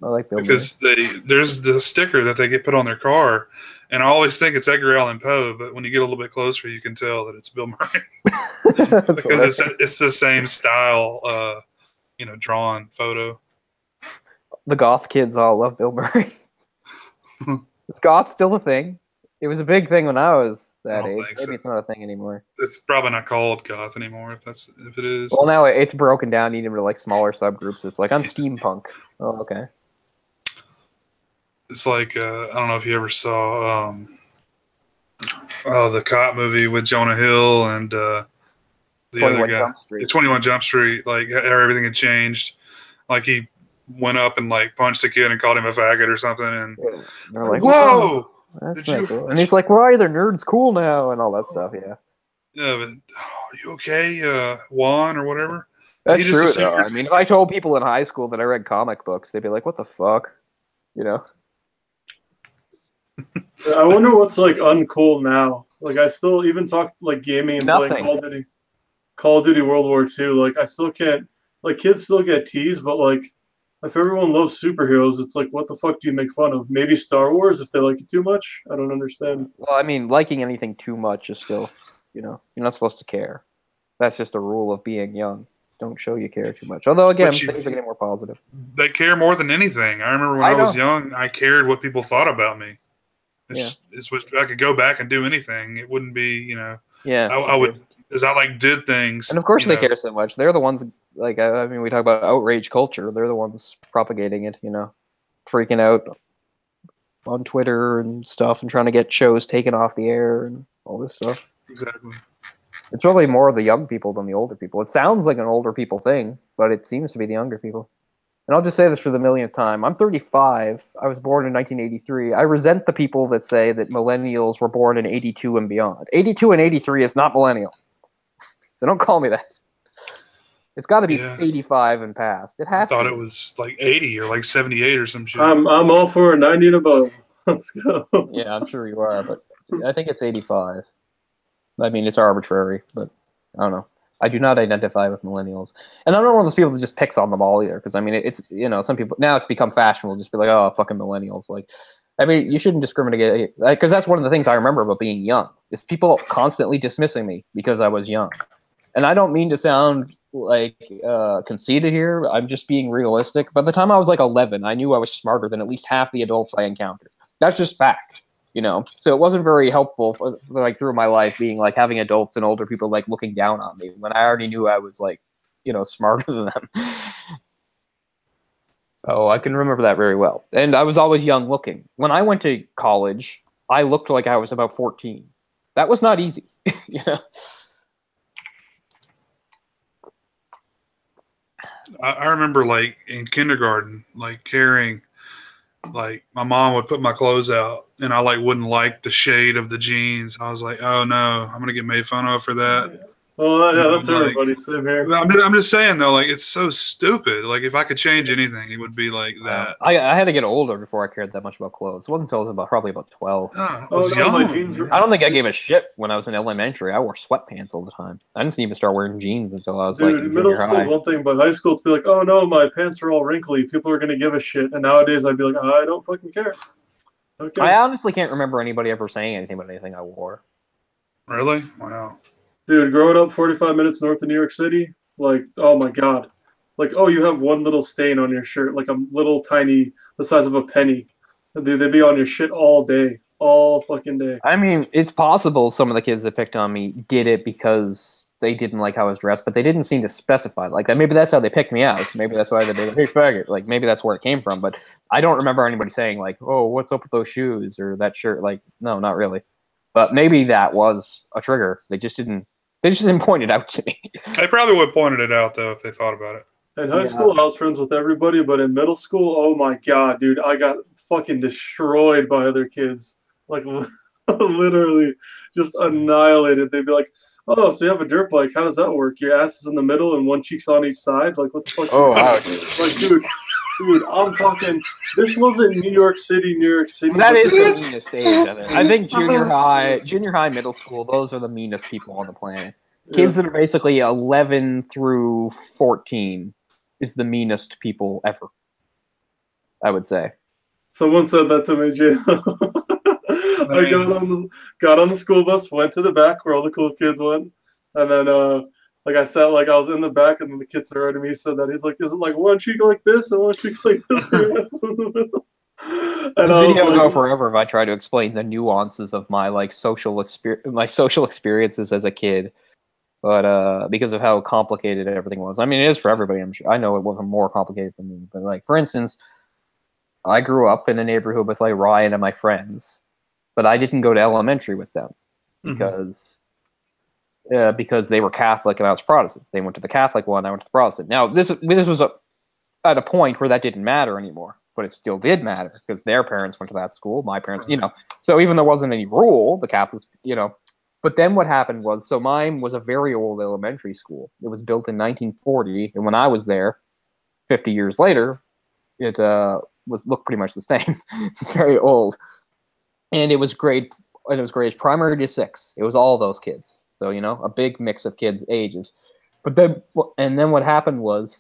I like Bill because Murray. There's the sticker that they get put on their car. And I always think it's Edgar Allan Poe, but when you get a little bit closer, you can tell that it's Bill Murray because it's the same style, drawn photo. The goth kids all love Bill Murray. Is goth still a thing? It was a big thing when I was that age. Maybe it's not a thing anymore. It's probably not called goth anymore. If it is. Well, now it's broken down into like smaller subgroups. It's like I'm steampunk. Oh, okay. It's like I don't know if you ever saw the cop movie with Jonah Hill and the other guy, 21 Jump Street. Like how everything had changed. Like he went up and like punched the kid and called him a faggot or something. And they're like, whoa! That's not cool. And he's like, "Why are the nerds cool now?" and all that stuff. Yeah. Yeah, but are you okay, Juan or whatever? That's true, though. I mean, if I told people in high school that I read comic books, they'd be like, "What the fuck?" I wonder what's like uncool now. Like I still even talk like gaming and playing Call of Duty World War II. Like I still can't. Like kids still get teased, but like if everyone loves superheroes, it's like, what the fuck do you make fun of? Maybe Star Wars if they like it too much? I don't understand. Well, I mean, liking anything too much is still, you're not supposed to care. That's just a rule of being young. Don't show you care too much. Although, again, things are getting more positive. They care more than anything. I remember when I was young, I cared what people thought about me. It's what I could go back and do anything. It wouldn't be, Yeah. I would, because I did things. And of course they care so much. They're the ones, we talk about outrage culture. They're the ones propagating it, freaking out on Twitter and stuff and trying to get shows taken off the air and all this stuff. Exactly. It's really more the young people than the older people. It sounds like an older people thing, but it seems to be the younger people. And I'll just say this for the millionth time. I'm 35. I was born in 1983. I resent the people that say that millennials were born in 82 and beyond. 82 and 83 is not millennial. So don't call me that. It's got to be 85 and past. It has. I thought it was like 80 or like 78 or some shit. I'm all for 90 and above. Let's go. Yeah, I'm sure you are, but I think it's 85. I mean, it's arbitrary, but I don't know. I do not identify with millennials. And I'm not one of those people that just picks on them all either, because, I mean, it's, some people, now it's become fashionable to just be like, oh, fucking millennials. Like, I mean, you shouldn't discriminate, because that's one of the things I remember about being young, is people constantly dismissing me because I was young. And I don't mean to sound like conceited here. I'm just being realistic. By the time I was like 11, I knew I was smarter than at least half the adults I encountered. That's just fact. So it wasn't very helpful for through my life being like having adults and older people like looking down on me when I already knew I was like, smarter than them. Oh, I can remember that very well. And I was always young looking. When I went to college, I looked like I was about 14. That was not easy, I remember like in kindergarten, like carrying, like my mom would put my clothes out and I wouldn't like the shade of the jeans. I was like, oh no, I'm going to get made fun of for that. Oh yeah, that's everybody. Same here. I'm just saying though, like it's so stupid. Like if I could change anything, it would be like that. I had to get older before I cared that much about clothes. It wasn't until I was probably about 12. I was young. I don't think I gave a shit when I was in elementary. I wore sweatpants all the time. I didn't even start wearing jeans until I was in middle school is one thing, but high school to be like, oh no, my pants are all wrinkly. People are gonna give a shit. And nowadays I'd be like, I don't fucking care. Okay. I honestly can't remember anybody ever saying anything about anything I wore. Really? Wow. Dude, growing up 45 minutes north of New York City, like, oh my God. Like, oh, you have one little stain on your shirt, like a little tiny, the size of a penny. Dude, they'd be on your shit all day, all fucking day. I mean, it's possible some of the kids that picked on me did it because they didn't like how I was dressed, but they didn't seem to specify like that. Maybe that's how they picked me out. Maybe that's why they did, hey, faggot. Like, maybe that's where it came from, but I don't remember anybody saying like, oh, what's up with those shoes or that shirt? Like, no, not really. But maybe that was a trigger. They just didn't point it out to me. They probably would have pointed it out, though, if they thought about it. In high school, I was friends with everybody, but in middle school, oh my God, dude, I got fucking destroyed by other kids. Like, literally just annihilated. They'd be like, oh, so you have a dirt bike. How does that work? Your ass is in the middle and one cheek's on each side? Like, what the fuck? Oh, wow. Like, dude, I'm talking. This wasn't New York City. That is the meanest age of it. I think junior high, middle school, those are the meanest people on the planet. Kids that are basically 11 through 14 is the meanest people ever, I would say. Someone said that to me, Jay. I got on the school bus, went to the back where all the cool kids went, and then I sat I was in the back, and then the kid surrounded me. He said that he's like, "Is it like one cheek like this and one cheek like this?" And this video would go forever if I try to explain the nuances of my social experiences as a kid, but because of how complicated everything was. I mean, it is for everybody. I'm sure. I know it wasn't more complicated for me, but for instance, I grew up in a neighborhood with Ryan and my friends, but I didn't go to elementary with them because they were Catholic and I was Protestant. They went to the Catholic one, I went to the Protestant. Now, this was at a point where that didn't matter anymore, but it still did matter because their parents went to that school, my parents, So even though there wasn't any rule, the Catholics, But then what happened was, so mine was a very old elementary school. It was built in 1940, and when I was there, 50 years later, it looked pretty much the same. It's very old. And it was grade primary to 6. It was all those kids. So, a big mix of kids' ages. And then what happened was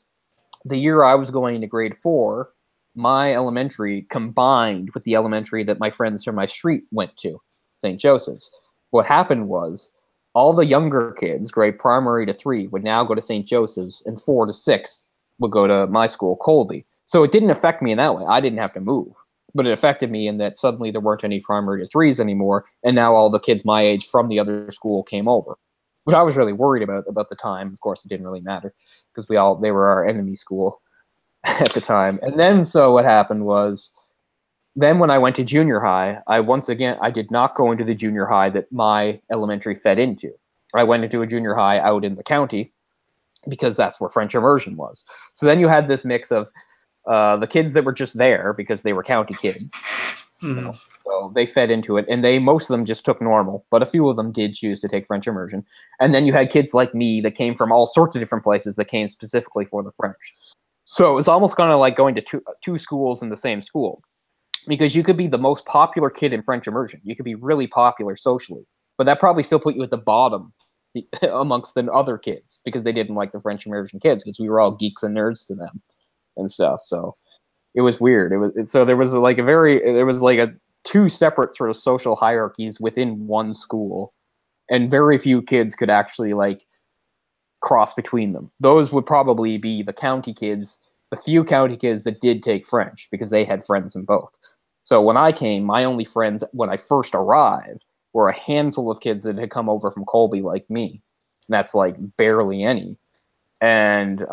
the year I was going into grade 4, my elementary combined with the elementary that my friends from my street went to, St. Joseph's. What happened was all the younger kids, grade primary to 3, would now go to St. Joseph's, and 4 to 6 would go to my school, Colby. So it didn't affect me in that way. I didn't have to move. But it affected me in that suddenly there weren't any primary to 3s anymore, and now all the kids my age from the other school came over, which I was really worried about the time. Of course, it didn't really matter because they were our enemy school at the time. And then so what happened was, then when I went to junior high, I did not go into the junior high that my elementary fed into. I went into a junior high out in the county because that's where French immersion was. So then you had this mix of the kids that were just there because they were county kids. You know, so they fed into it, and most of them just took normal, but a few of them did choose to take French immersion. And then you had kids like me that came from all sorts of different places that came specifically for the French. So it was almost kind of like going to two schools in the same school, because you could be the most popular kid in French immersion. You could be really popular socially, but that probably still put you at the bottom amongst the other kids because they didn't like the French immersion kids because we were all geeks and nerds to them and stuff. So it was weird. There was like two separate sort of social hierarchies within one school, and very few kids could actually like cross between them. Those would probably be the county kids, the few county kids that did take French because they had friends in both. So when I came, my only friends when I first arrived were a handful of kids that had come over from Colby like me. And that's like barely any. And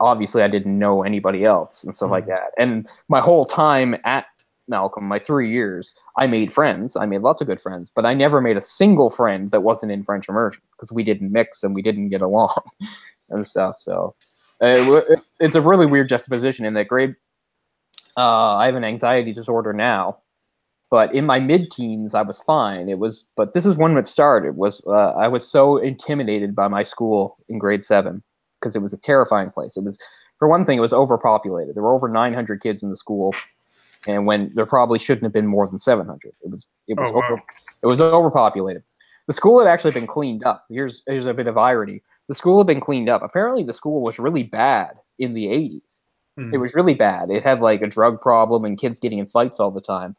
obviously I didn't know anybody else and stuff like that. And my whole time at Malcolm, my 3 years, I made friends. I made lots of good friends, but I never made a single friend that wasn't in French immersion because we didn't mix and we didn't get along and stuff. So it's a really weird juxtaposition in that grade. I have an anxiety disorder now, but in my mid-teens I was fine. But this is when it started. I was so intimidated by my school in grade 7 because it was a terrifying place. It was, for one thing, it was overpopulated. There were over 900 kids in the school, and when there probably shouldn't have been more than 700. It was overpopulated. The school had actually been cleaned up. Here's a bit of irony. The school had been cleaned up. Apparently, the school was really bad in the 80s. It was really bad. It had like a drug problem and kids getting in fights all the time.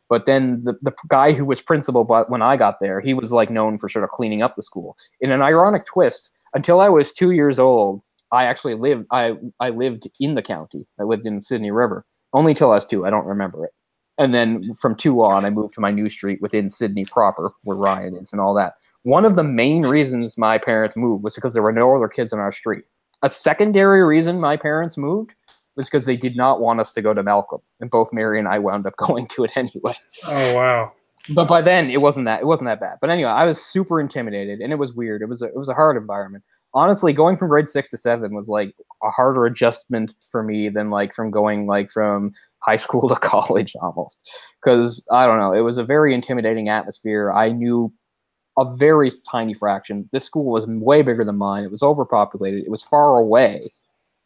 But then the guy who was principal when I got there, he was like known for sort of cleaning up the school. In an ironic twist, until I was 2 years old, I actually lived in the county. I lived in Sydney River. Only till I was 2. I don't remember it. And then from 2 on, I moved to my new street within Sydney proper, where Ryan is and all that. One of the main reasons my parents moved was because there were no other kids in our street. A secondary reason my parents moved was because they did not want us to go to Malcolm, and both Mary and I wound up going to it anyway. Oh wow! But by then it wasn't that bad. But anyway, I was super intimidated, and it was weird. It was a hard environment. Honestly, going from grade 6 to 7 was like a harder adjustment for me than like from going like from high school to college almost. Because I don't know, it was a very intimidating atmosphere. I knew a very tiny fraction. This school was way bigger than mine. It was overpopulated. It was far away.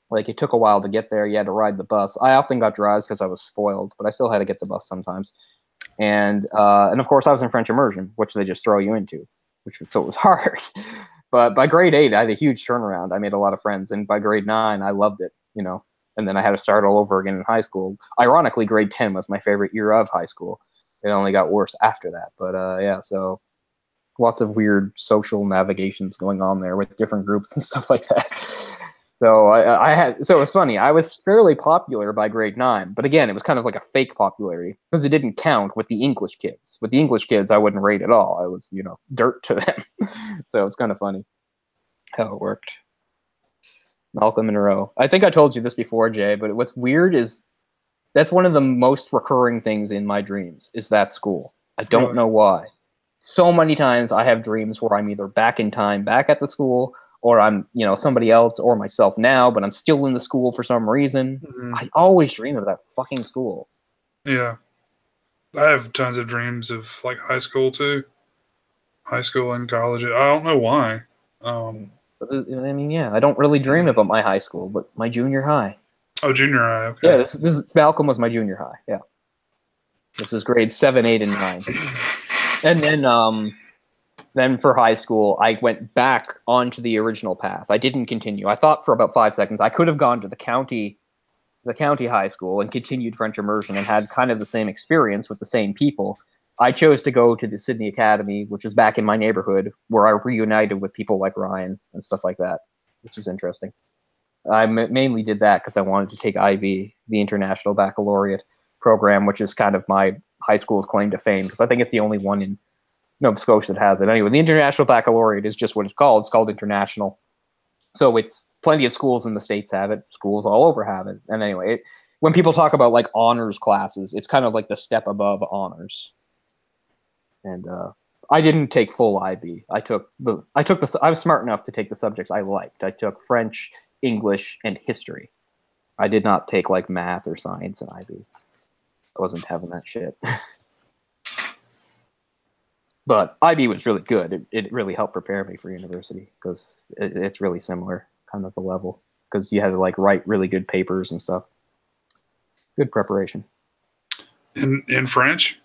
Like, it took a while to get there. You had to ride the bus. I often got drives because I was spoiled, but I still had to get the bus sometimes. And of course, I was in French immersion, which they just throw you into, so it was hard. But by grade 8, I had a huge turnaround. I made a lot of friends. And by grade 9, I loved it, you know. And then I had to start all over again in high school. Ironically, grade 10 was my favorite year of high school. It only got worse after that. But yeah, so lots of weird social navigations going on there with different groups and stuff like that. So so it was funny. I was fairly popular by grade 9, but again, it was kind of like a fake popularity because it didn't count with the English kids. With the English kids, I wouldn't rate at all. I was, you know, dirt to them. So it's kind of funny how it worked. Malcolm Monroe. I think I told you this before, Jay, but what's weird is that's one of the most recurring things in my dreams is that school. I don't know why. So many times I have dreams where I'm either back in time, back at the school, or I'm, you know, somebody else or myself now, but I'm still in the school for some reason. Mm-hmm. I always dream of that fucking school. Yeah. I have tons of dreams of, like, high school, too. High school and college. I don't know why. I mean, yeah, I don't really dream about my high school, but my junior high. Oh, junior high, okay. Yeah, this Malcolm was my junior high, yeah. This was grade 7, 8, and 9. And then, Then for high school, I went back onto the original path. I didn't continue. I thought for about 5 seconds I could have gone to the county high school and continued French immersion and had kind of the same experience with the same people. I chose to go to the Sydney Academy, which is back in my neighborhood, where I reunited with people like Ryan and stuff like that, which is interesting. I mainly did that because I wanted to take IB, the International Baccalaureate program, which is kind of my high school's claim to fame, because I think it's the only one in Nova Scotia that has it. Anyway, the International Baccalaureate is just what it's called. It's called international. So it's plenty of schools in the States have it. Schools all over have it. And anyway, when people talk about like honors classes, it's kind of like the step above honors. And I didn't take full IB. I was smart enough to take the subjects I liked. I took French, English, and history. I did not take like math or science in IB. I wasn't having that shit. But IB was really good. It really helped prepare me for university because it's really similar kind of the level, because you had to like write really good papers and stuff. Good preparation. In French?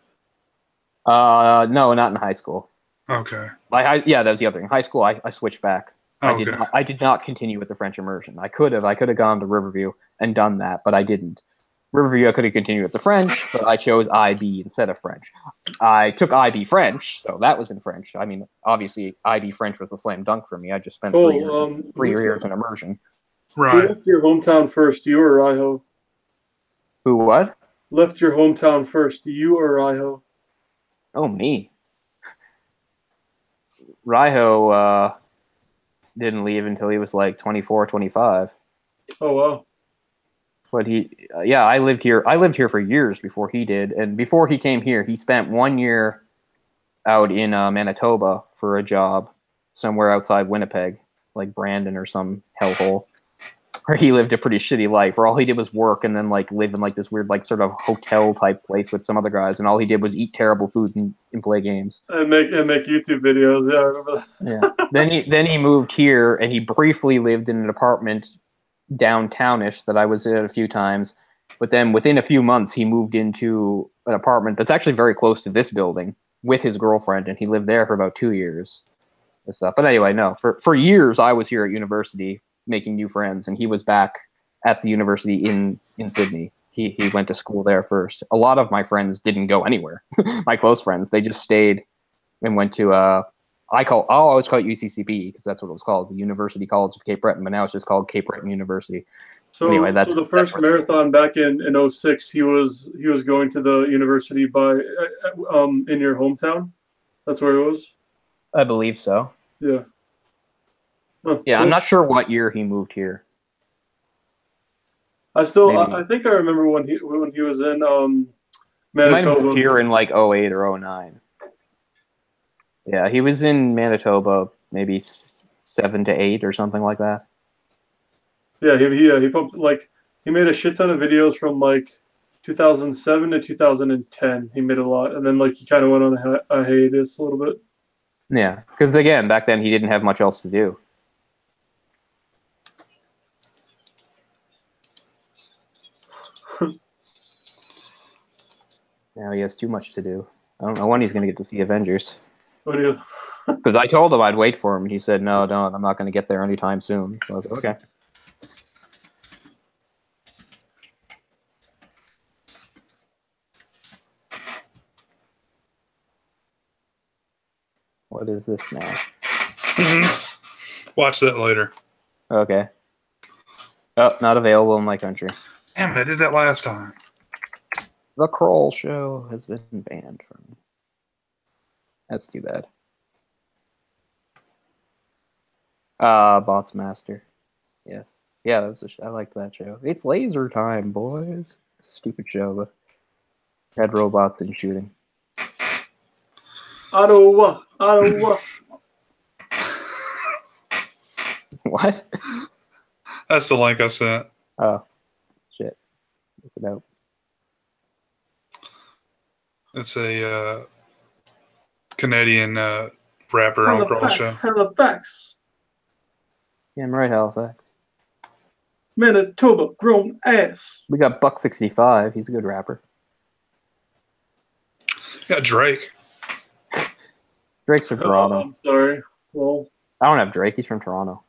No, not in high school. Okay. Yeah, that was the other thing. High school, I switched back. Okay. I did not continue with the French immersion. I could have gone to Riverview and done that, but I didn't. Riverview, I could have continued with the French, but I chose IB instead of French. I took IB French, so that was in French. I mean, obviously, IB French was a slam dunk for me. I just spent 3 years in immersion. Right. Who left your hometown first, you or Iho? Who what? Left your hometown first, you or Iho? Oh, me. Raiho didn't leave until he was like 24, 25. Oh, wow. But I lived here. I lived here for years before he did. And before he came here, he spent 1 year out in Manitoba for a job somewhere outside Winnipeg, like Brandon or some hellhole, where he lived a pretty shitty life, where all he did was work and then like live in like this weird like sort of hotel type place with some other guys, and all he did was eat terrible food and play games and make YouTube videos. Yeah, I remember that. Yeah. Then he moved here, and he briefly lived in an apartment downtownish that I was in a few times, but then within a few months he moved into an apartment that's actually very close to this building with his girlfriend, and he lived there for about 2 years and stuff. But anyway, no, for years I was here at university making new friends, and he was back at the university in Sydney. He went to school there first. A lot of my friends didn't go anywhere. My close friends, they just stayed and went to I always call it UCCB because that's what it was called, the University College of Cape Breton, but now it's just called Cape Breton University. So, anyway, so the first marathon back in 06, he was going to the university in your hometown. That's where it was. I believe so. Yeah. Huh, yeah, cool. I'm not sure what year he moved here. I think I remember when he was in Manitoba. He might have moved here in like 08 or 09. Yeah, he was in Manitoba maybe 7 to 8 or something like that. Yeah, he pumped he made a shit ton of videos from like 2007 to 2010. He made a lot, and then he kind of went on a hiatus a little bit. Yeah, because again, back then he didn't have much else to do. Now he has too much to do. I don't know when he's going to get to see Avengers. Because I told him I'd wait for him, and he said, no, I'm not going to get there anytime soon. So I was like, okay. What is this now? Watch that later. Okay. Oh, not available in my country. Damn it, I did that last time. The Kroll Show has been banned from. That's too bad. Bots Master. Yes. Yeah, that was I liked that show. It's laser time, boys. Stupid show, but had robots and shooting. Ottawa. What? That's the link I sent. Oh, shit. Look it out. It's a Canadian rapper on Kroll Show. Halifax. Yeah, I'm right, Halifax. Manitoba, grown ass. We got Buck65. He's a good rapper. Got Drake. Drake's from Toronto. I'm sorry. Well, I don't have Drake. He's from Toronto.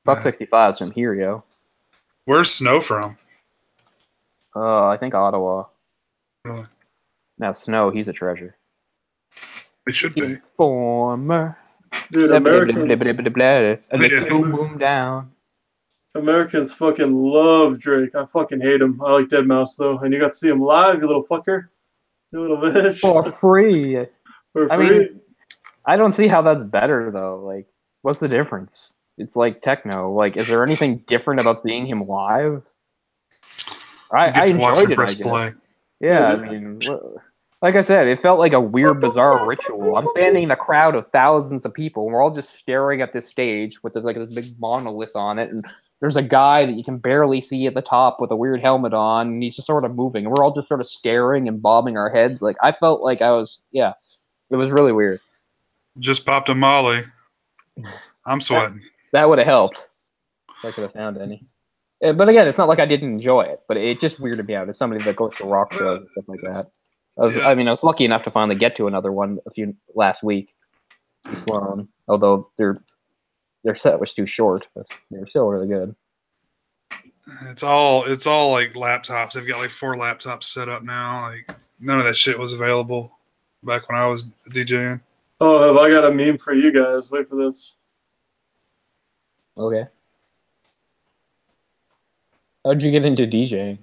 Buck 65 is from here, yo. Where's Snow from? I think Ottawa. Really? Now Snow, he's a treasure. He should be. Former. Dude, Americans. Boom, boom down. Americans fucking love Drake. I fucking hate him. I like Deadmau5 though, and you got to see him live, you little fucker. You little bitch. For free. For free. I mean, I don't see how that's better though. Like, what's the difference? It's like techno. Like, is there anything different about seeing him live? I enjoyed it. I guess. Yeah, I mean, like I said, it felt like a weird, bizarre ritual. I'm standing in a crowd of thousands of people, and we're all just staring at this stage with this big monolith on it, and there's a guy that you can barely see at the top with a weird helmet on, and he's just sort of moving, and we're all just sort of staring and bobbing our heads. Like, I felt like it was really weird. Just popped a Molly. I'm sweating. That would have helped. If I could have found any. But again, it's not like I didn't enjoy it, but it just weirded me out as somebody that goes to rock shows and stuff like that. I mean, I was lucky enough to finally get to another one last week. Sloan, although their set was too short, but they were still really good. It's all like laptops. They've got like 4 laptops set up now. Like none of that shit was available back when I was DJing. Oh, have I got a meme for you guys? Wait for this. Okay. How'd you get into DJing?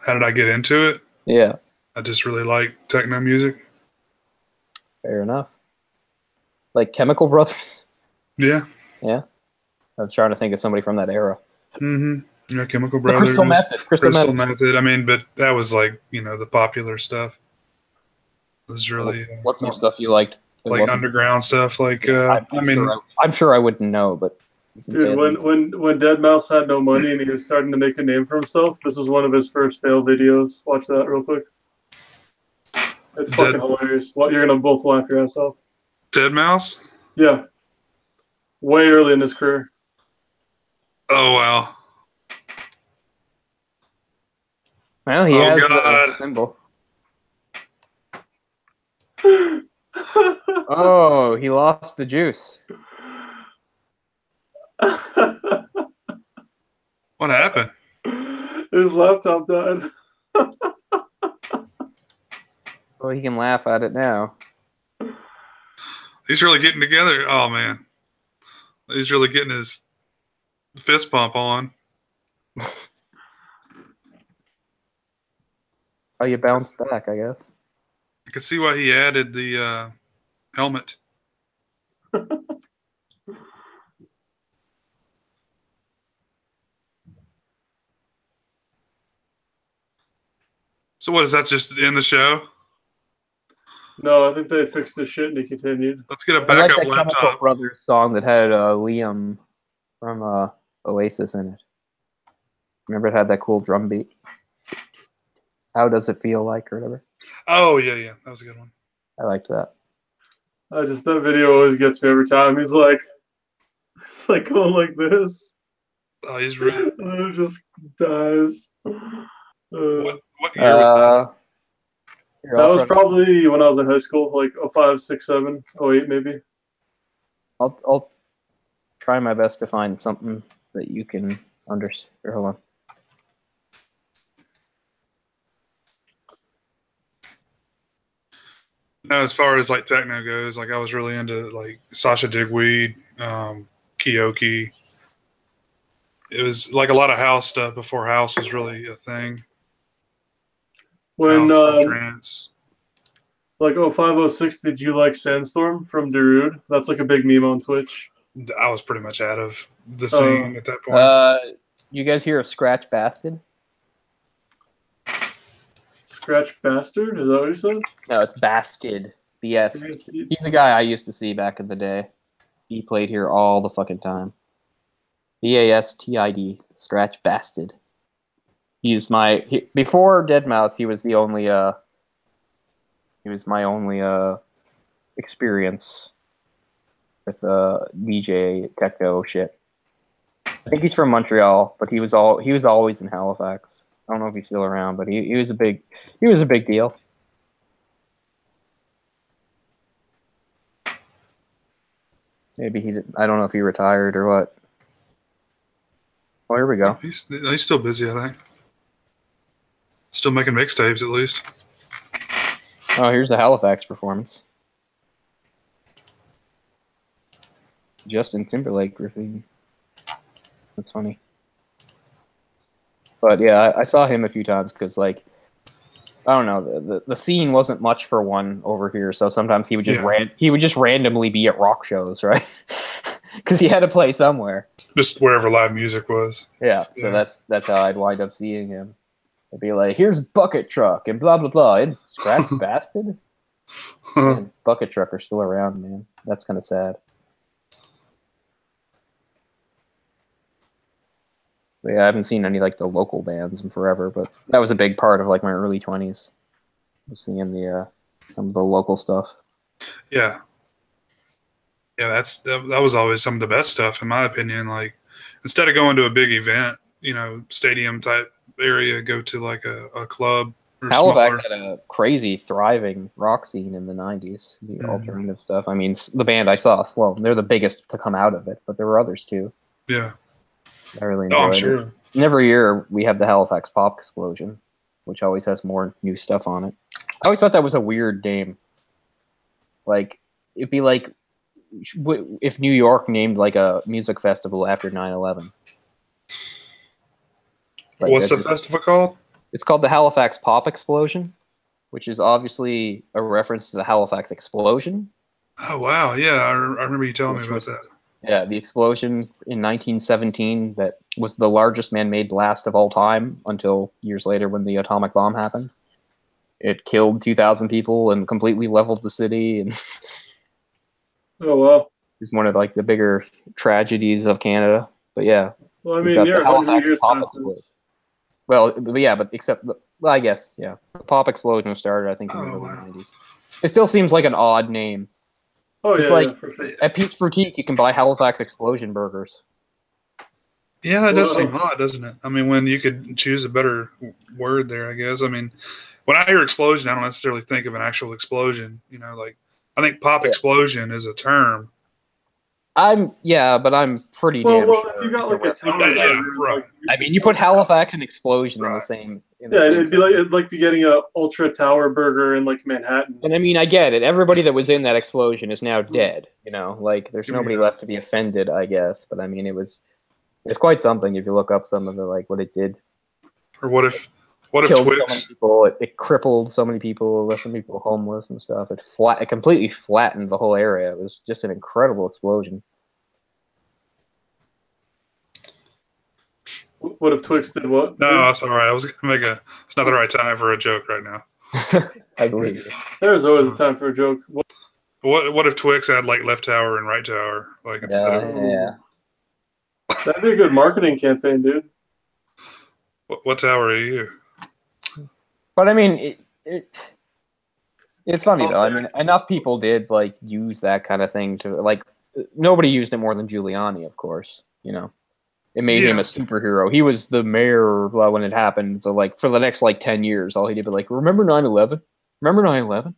How did I get into it? Yeah. I just really like techno music. Fair enough. Like Chemical Brothers? Yeah. Yeah. I was trying to think of somebody from that era. Mm-hmm. Yeah, Chemical Brothers. Crystal Method. I mean, but that was like, the popular stuff. It was really... What's some stuff you liked? Like underground stuff. Like, I'm sure I wouldn't know, but... Dude, when Deadmau5 had no money and he was starting to make a name for himself, this is one of his first fail videos. Watch that real quick. It's fucking hilarious. You're gonna both laugh your ass off. Deadmau5? Yeah. Way early in his career. Oh wow. Well, he has the symbol. Oh, he lost the juice. What happened? His laptop died. Well, he can laugh at it now. He's really getting together. Oh, man. He's really getting his fist pump on. Oh, you bounced back, I guess. I can see why he added the helmet. So what, is that just in the show? No, I think they fixed the shit and he continued. Let's get a backup laptop. Chemical Brothers song that had Liam from Oasis in it. Remember it had that cool drum beat? How Does It Feel Like or whatever? Oh, yeah. That was a good one. I liked that. That video always gets me every time. He's like going like this. Oh, he's really... and it just dies. What year was that? That was probably when I was in high school, like 05, 06, 07, 08 maybe. I'll try my best to find something that you can understand. Hold on. No, as far as like techno goes, like I was really into like Sasha Digweed, Keoki. It was like a lot of house stuff before house was really a thing. When trance. Like 05, 06, did you like Sandstorm from Darude? That's like a big meme on Twitch. I was pretty much out of the scene at that point. You guys hear of Scratch Bastard? Scratch Bastard? Is that what you said? No, it's Bastid. BS. He's a guy I used to see back in the day. He played here all the fucking time. BASTID. Scratch Bastard. He's before Deadmau5, he was the only he was my only experience with DJ techno shit. I think he's from Montreal, but he was always in Halifax. I don't know if he's still around, but he was a big deal. Maybe he did. I don't know if he retired or what. Oh, here we go. He's still busy, I think. Still making mixtapes, at least. Oh, here's the Halifax performance. Justin Timberlake graffiti. That's funny. But yeah, I saw him a few times because, like, I don't know, the scene wasn't much for one over here, so sometimes he would just randomly be at rock shows, right? Because he had to play somewhere. Just wherever live music was. Yeah, so that's how I'd wind up seeing him. I'd be like, "Here's Bucket Truck and blah blah blah." It's Scratch Bastard. Man, Bucket Truck are still around, man. That's kind of sad. But yeah, I haven't seen any like the local bands in forever, but that was a big part of like my early 20s. Seeing the some of the local stuff. Yeah. Yeah, that was always some of the best stuff in my opinion. Like instead of going to a big event, stadium type area, go to like a club or Halifax had a crazy thriving rock scene in the 90s, the alternative stuff. I mean, the band I saw, Sloan, they're the biggest to come out of it, but there were others too. Yeah. I really enjoyed I'm sure. it. And every year we have the Halifax Pop Explosion, which always has more new stuff on it. I always thought that was a weird name. Like, it'd be like if New York named like a music festival after 9/11. Like, what's the festival called? It's called the Halifax Pop Explosion, which is obviously a reference to the Halifax explosion. Oh, wow. Yeah, I remember you telling me about that. Yeah, the explosion in 1917 that was the largest man-made blast of all time until years later when the atomic bomb happened. It killed 2,000 people and completely leveled the city. And oh, wow. It's one of like the bigger tragedies of Canada. But yeah. Well, I mean, yeah, 100 years passes. Well, yeah, but except, well, I guess, yeah. The pop explosion started, I think, in the early 90s. It still seems like an odd name. Oh, it's yeah, like, yeah, for sure. At Pete's Boutique, you can buy Halifax Explosion burgers. Yeah, that does seem odd, doesn't it? I mean, when you could choose a better word there, I guess. I mean, when I hear explosion, I don't necessarily think of an actual explosion. Like, I think pop explosion is a term. But I'm pretty damn sure. If you got like a town, right. I mean, you put Halifax and explosion in the same. It'd be like getting a Ultra Tower burger in like Manhattan. And I mean, I get it. Everybody that was in that explosion is now dead. Like there's nobody left to be offended, I guess. But I mean, it's quite something if you look up some of the like what it did. Or what if Twix so many people? It crippled so many people, left some people homeless and stuff. It completely flattened the whole area. It was just an incredible explosion. What if Twix did what? No, that's all right. I was going to make it's not the right time for a joke right now. I believe you. There's always a time for a joke. What if Twix had like left tower and right tower? Like instead of. Yeah. That'd be a good marketing campaign, dude. What tower are you? But I mean, it's funny though. I mean, enough people did like use that kind of thing to like. Nobody used it more than Giuliani, of course. It made him a superhero. He was the mayor when it happened. So like for the next like 10 years, all he did was like, remember 9/11? Remember 9/11?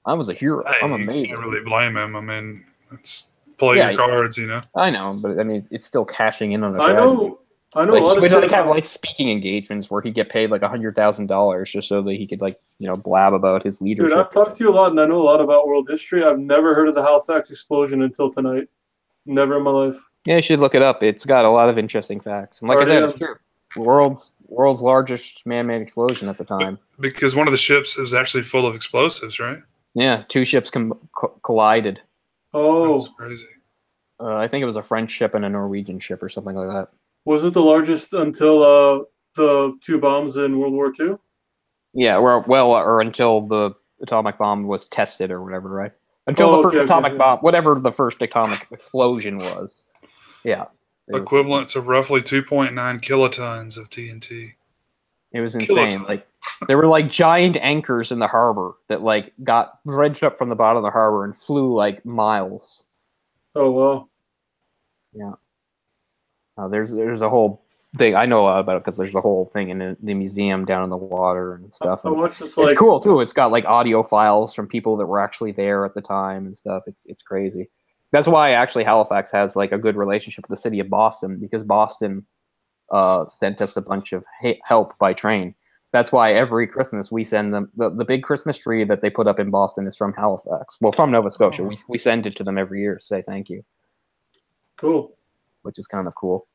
I was a hero. I'm amazing. You can't really blame him. I mean, it's play your cards, I know, but I mean, it's still cashing in on a I know like, a lot he would of have like speaking engagements where he'd get paid like $100,000 just so that he could like blab about his leadership. Dude, I've talked to you a lot, and I know a lot about world history. I've never heard of the Halifax explosion until tonight. Never in my life. Yeah, you should look it up. It's got a lot of interesting facts. And like I said, it's true. World's largest man-made explosion at the time. Because one of the ships was actually full of explosives, right? Yeah, two ships collided. Oh. That's crazy. I think it was a French ship and a Norwegian ship or something like that. Was it the largest until the two bombs in World War II? Yeah, or until the atomic bomb was tested or whatever, right? Until the first atomic bomb, whatever the first atomic explosion was. Yeah. Equivalent to roughly 2.9 kilotons of TNT. It was insane. Like there were like giant anchors in the harbor that like got dredged up from the bottom of the harbor and flew like miles. Oh wow. Yeah. There's a whole thing. I know a lot about it because there's a whole thing in the museum down in the water and stuff. And it's cool too. It's got like audio files from people that were actually there at the time and stuff. It's crazy. That's why actually Halifax has like a good relationship with the city of Boston, because Boston sent us a bunch of help by train. That's why every Christmas we send them the big Christmas tree that they put up in Boston is from Halifax. Well, from Nova Scotia. We send it to them every year to say thank you. Cool. Which is kind of cool.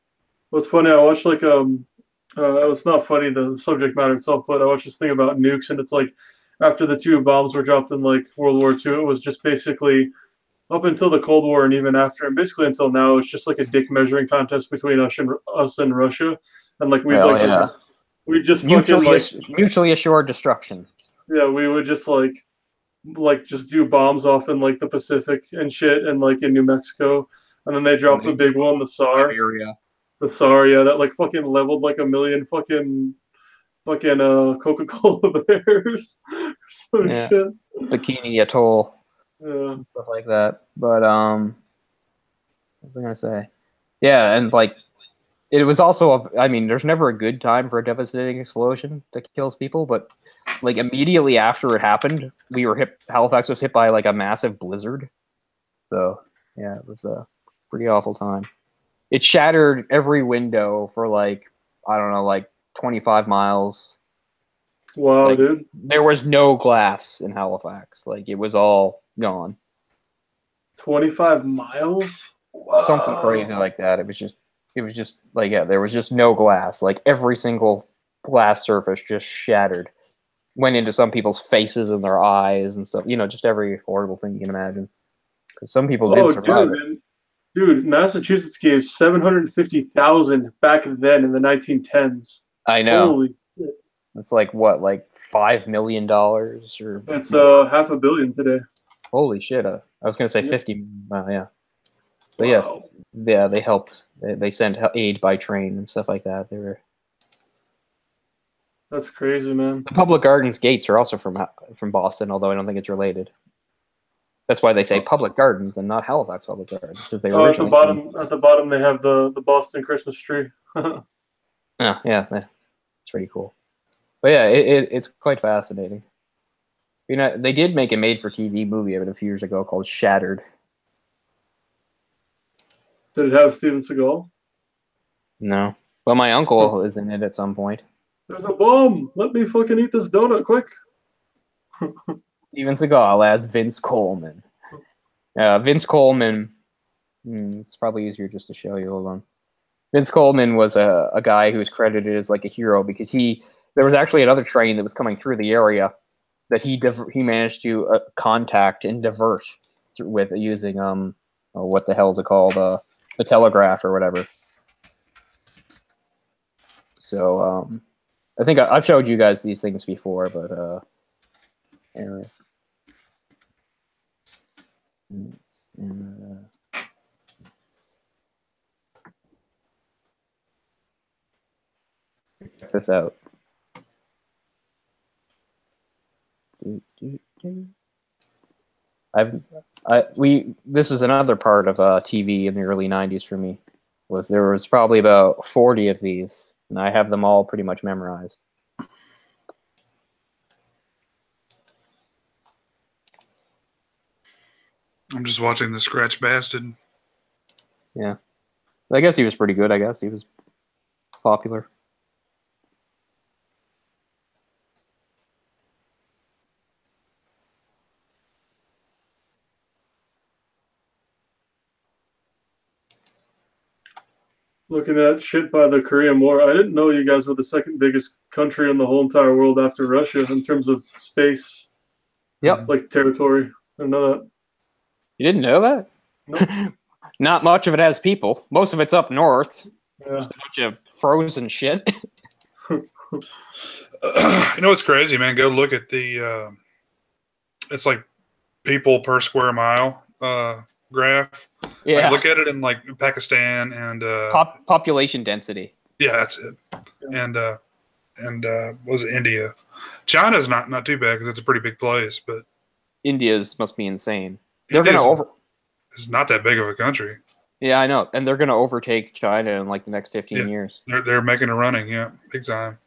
What's funny, I watched like it's not funny the subject matter itself, but I watched this thing about nukes, and it's like after the 2 bombs were dropped in like World War II, it was just basically up until the Cold War and even after, and basically until now, it's just like a dick measuring contest between us and Russia, and like we just mutually assured destruction. Yeah, we would just like just do bombs off in like the Pacific and shit, and like in New Mexico, and then they dropped the big one, the SAR. The SAR, yeah, that like fucking leveled like a million fucking Coca-Cola bears or some shit. Bikini Atoll. Yeah. Stuff like that. But what was I gonna say? Yeah, and like it was also I mean, there's never a good time for a devastating explosion that kills people, but like immediately after it happened, Halifax was hit by like a massive blizzard. So yeah, it was a pretty awful time. It shattered every window for like, I don't know, like 25 miles. Wow, like, dude. There was no glass in Halifax. Like, it was all gone. 25 miles? Wow. Something crazy like that. It was just like, yeah, there was just no glass. Like, every single glass surface just shattered. Went into some people's faces and their eyes and stuff. You know, just every horrible thing you can imagine. Because some people did survive it. Dude, Massachusetts gave $750,000 back then in the 1910s. I know. Holy shit. It's like what, like $5 million or? It's $500 million today. Holy shit! I was gonna say 50. Yeah. But yeah, they helped. They sent aid by train and stuff like that. That's crazy, man. The Public Gardens gates are also from Boston, although I don't think it's related. That's why they say Public Gardens and not Halifax Public Gardens, because they were at the bottom they have the Boston Christmas tree. Yeah, it's pretty cool. But yeah, it's quite fascinating. You know, they did make a made-for-TV movie of it a few years ago called Shattered. Did it have Steven Seagal? No. Well, my uncle is in it at some point. There's a bomb! Let me fucking eat this donut quick! Steven Seagal as Vince Coleman. Vince Coleman, it's probably easier just to show you. Hold on. Vince Coleman was a guy who was credited as like a hero because there was actually another train that was coming through the area that he managed to contact and divert with using what the hell is it called, the telegraph or whatever. So I think I've showed you guys these things before, but anyway. Check this out. This was another part of TV in the early 90s for me. There was probably about 40 of these, and I have them all pretty much memorized. I'm just watching the Scratch Bastard. Yeah. I guess he was pretty good, I guess. He was popular. Looking at shit by the Korean War, I didn't know you guys were the second biggest country in the whole entire world after Russia in terms of space. Yep. Like territory. I didn't know that. You didn't know that? Nope. Not much of it has people. Most of it's up north. Yeah. Just a bunch of frozen shit. You know what's crazy, man? Go look at the it's like people per square mile graph. Yeah. Like, look at it in like Pakistan and population density. Yeah, that's it. And what was it, India? China's not too bad because it's a pretty big place, but India's must be insane. It's not that big of a country. Yeah, I know, and they're going to overtake China in like the next 15 years. They're making a running, yeah, big time.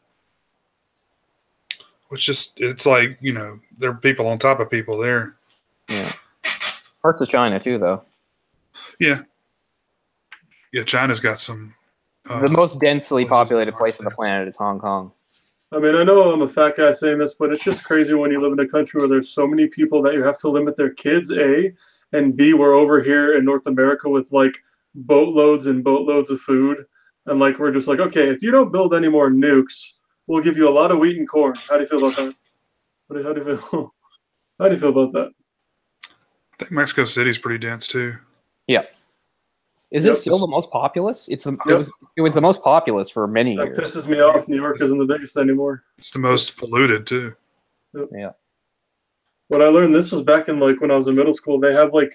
It's like, you know, there are people on top of people there. Yeah, parts of China too, though. Yeah. Yeah, China's got some. The most densely populated place on the planet is Hong Kong. I mean, I know I'm a fat guy saying this, but it's just crazy when you live in a country where there's so many people that you have to limit their kids, A, and B, we're over here in North America with like boatloads and boatloads of food. And like, we're just like, okay, if you don't build any more nukes, we'll give you a lot of wheat and corn. How do you feel about that? How do you feel? How do you feel about that? I think Mexico City's pretty dense too. Yeah. Is it still the most populous? It was the most populous for many years. That pisses me off. New York isn't the biggest anymore. It's the most polluted too. Yep. Yeah. What I learned, this was back in like when I was in middle school, they have like,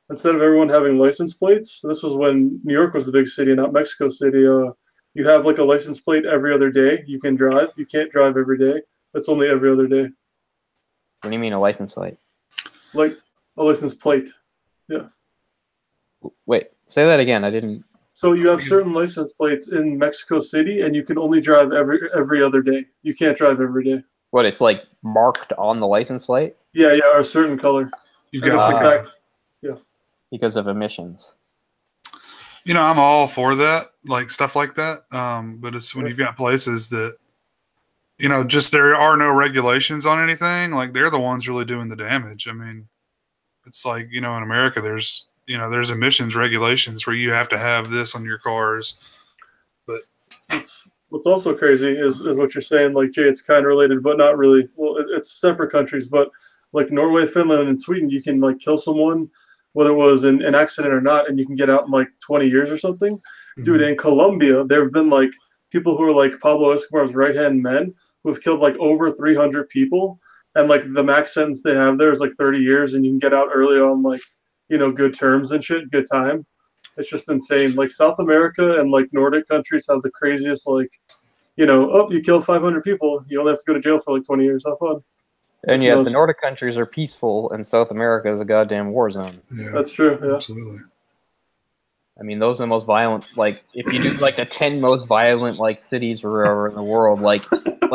instead of everyone having license plates, this was when New York was the big city, not Mexico City. You have like a license plate every other day. You can drive. You can't drive every day. It's only every other day. What do you mean a license plate? Like a license plate. Yeah. Wait, say that again. I didn't. So you have certain license plates in Mexico City, and you can only drive every other day. You can't drive every day. What? It's like marked on the license plate? Yeah, or a certain color. You've got because of emissions. You know, I'm all for that, like stuff like that. But it's when you've got places that, you know, just there are no regulations on anything. Like they're the ones really doing the damage. I mean, it's like, you know, in America, there's emissions regulations where you have to have this on your cars. But what's also crazy is what you're saying. Like, Jay, it's kind of related, but not really. Well, it's separate countries, but like Norway, Finland, and Sweden, you can like kill someone, whether it was an accident or not, and you can get out in like 20 years or something. Mm-hmm. Dude, in Colombia, there have been like people who are like Pablo Escobar's right-hand men who have killed like over 300 people. And like the max sentence they have there is like 30 years, and you can get out early on like, you know, good terms and shit, good time. It's just insane. Like South America and like Nordic countries have the craziest, like, you know, oh, you killed 500 people. You only have to go to jail for like 20 years. Have fun. And yet the Nordic countries are peaceful, and South America is a goddamn war zone. Yeah, that's true. Yeah. Absolutely. I mean, those are the most violent. Like, if you do like the 10 most violent like cities or wherever in the world, like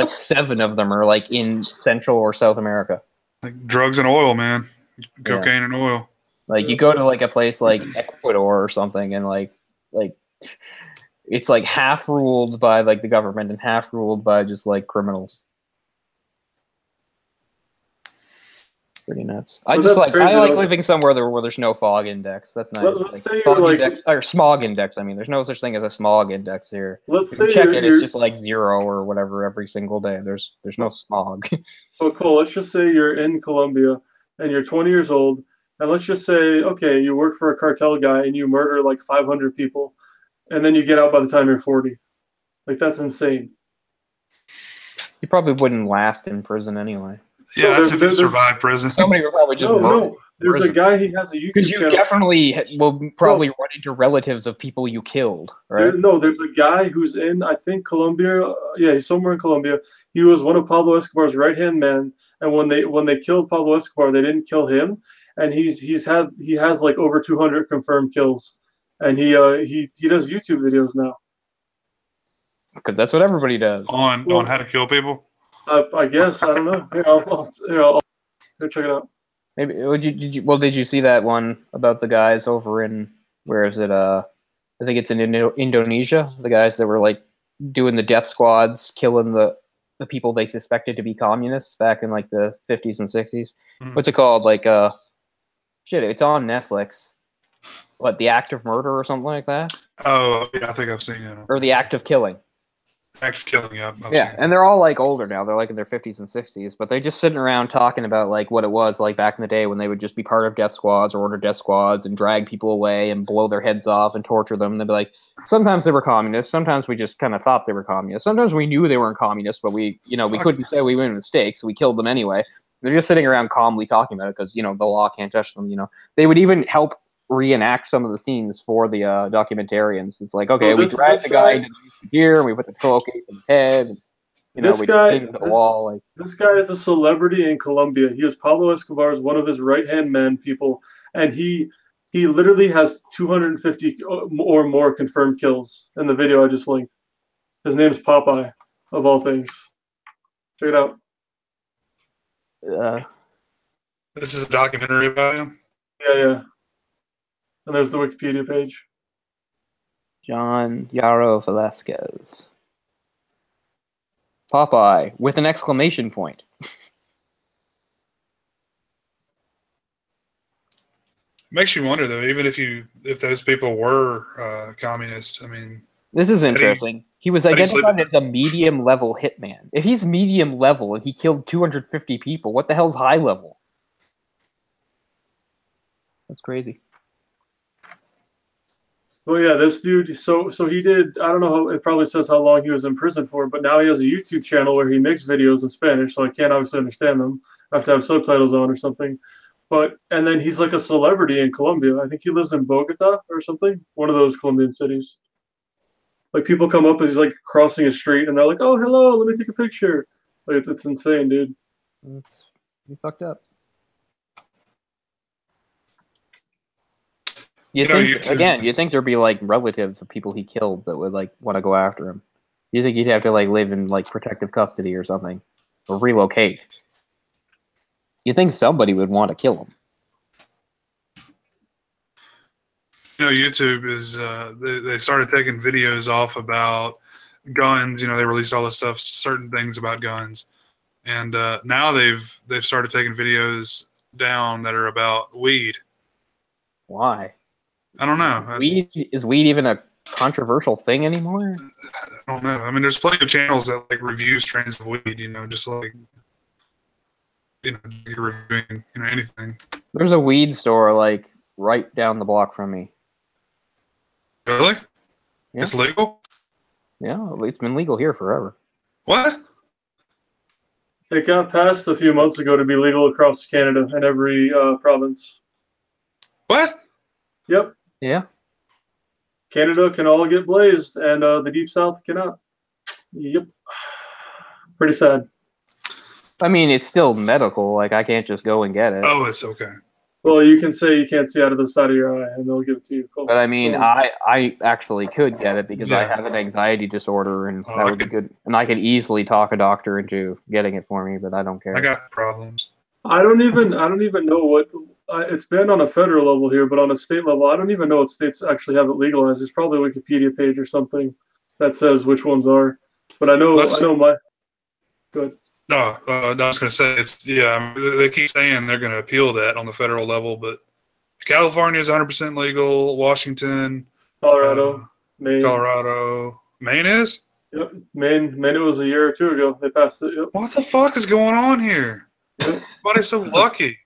7 of them are like in Central or South America. Like drugs and oil, man. Cocaine and oil. Like you go to like a place like Ecuador or something, and like it's like half ruled by like the government and half ruled by just like criminals. Pretty nuts. I like living somewhere where there's no fog index. That's nice. Let's say fog index, or smog index. I mean, there's no such thing as a smog index here. Let's say check it. It's just like 0 or whatever every single day. There's no smog. Oh, cool. Let's just say you're in Colombia and you're 20 years old, and let's just say, okay, you work for a cartel guy and you murder like 500 people, and then you get out by the time you're 40. Like, that's insane. You probably wouldn't last in prison anyway. Yeah, that's if you survive prison. Somebody would probably just no. There's prison. A guy, he has a YouTube channel. Because you definitely will probably run into relatives of people you killed, right? There's a guy who's in, I think, Colombia. Yeah, he's somewhere in Colombia. He was one of Pablo Escobar's right-hand men, and when they killed Pablo Escobar, they didn't kill him, and he has like over 200 confirmed kills, and he does YouTube videos now. Because that's what everybody does. On how to kill people. I guess, I don't know. I'll check it out. Maybe did you see that one about the guys over in, where is it? I think it's in Indonesia. The guys that were like doing the death squads, killing the people they suspected to be communists back in like the 50s and 60s. Mm. What's it called? Like it's on Netflix. What, The Act of Murder or something like that? Oh yeah, I think I've seen it. Or The Act of Killing. Act of Killing, yeah. Yeah, and they're all like older now. They're like in their 50s and 60s, but they're just sitting around talking about like what it was like back in the day when they would just be part of death squads or order death squads and drag people away and blow their heads off and torture them. And they'd be like, sometimes they were communists, sometimes we just kind of thought they were communists, sometimes we knew they weren't communists, but we couldn't say we made a mistake, so we killed them anyway. They're just sitting around calmly talking about it because the law can't touch them. They would even help reenact some of the scenes for the documentarians. It's like, okay, we dragged the guy into here, and we put the pillowcase in his head, and we pinned the wall. Like, this guy is a celebrity in Colombia. He is Pablo Escobar's one of his right-hand men people, and he literally has 250 or more confirmed kills in the video I just linked. His name's Popeye, of all things. Check it out. This is a documentary about him? Yeah. And there's the Wikipedia page. John Yaro Velasquez. Popeye with an exclamation point. Makes you wonder though, even if those people were communists. I mean, this is interesting. He was identified as a medium level hitman. If he's medium level and he killed 250 people, what the hell's high level? That's crazy. Well, yeah, this dude. So he did. I don't know. How, it probably says how long he was in prison for, but now he has a YouTube channel where he makes videos in Spanish, so I can't obviously understand them. I have to have subtitles on or something. And then he's like a celebrity in Colombia. I think he lives in Bogota or something, one of those Colombian cities. Like people come up and he's like crossing a street and they're like, "Oh, hello, let me take a picture." Like it's insane, dude. It's fucked up. You think there'd be like relatives of people he killed that would like want to go after him? You think he'd have to like live in like protective custody or something, or relocate? You think somebody would want to kill him? YouTube is they started taking videos off about guns. They released all this stuff, certain things about guns, and now they've started taking videos down that are about weed. Why? I don't know. Is weed even a controversial thing anymore? I don't know. I mean, there's plenty of channels that like review strains of weed. Just like you're reviewing anything. There's a weed store like right down the block from me. Really? Yeah. It's legal? Yeah, it's been legal here forever. What? It got passed a few months ago to be legal across Canada in every province. What? Yep. Yeah. Canada can all get blazed, and the Deep South cannot. Yep. Pretty sad. I mean, it's still medical. Like, I can't just go and get it. Oh, it's okay. Well, you can say you can't see out of the side of your eye, and they'll give it to you. Cool. But I mean, I actually could get it because I have an anxiety disorder, and that would be good. And I could easily talk a doctor into getting it for me, but I don't care. I got problems. I don't even know what it's been on a federal level here, but on a state level, I don't even know what states actually have it legalized. There's probably a Wikipedia page or something that says which ones are. But I know my. Good. No, I was going to say they keep saying they're going to appeal that on the federal level, but California is 100% legal. Washington, Colorado, Maine. Maine is. Yep, Maine. It was a year or two ago. They passed it. Yep. What the fuck is going on here? Yep. Everybody's so lucky.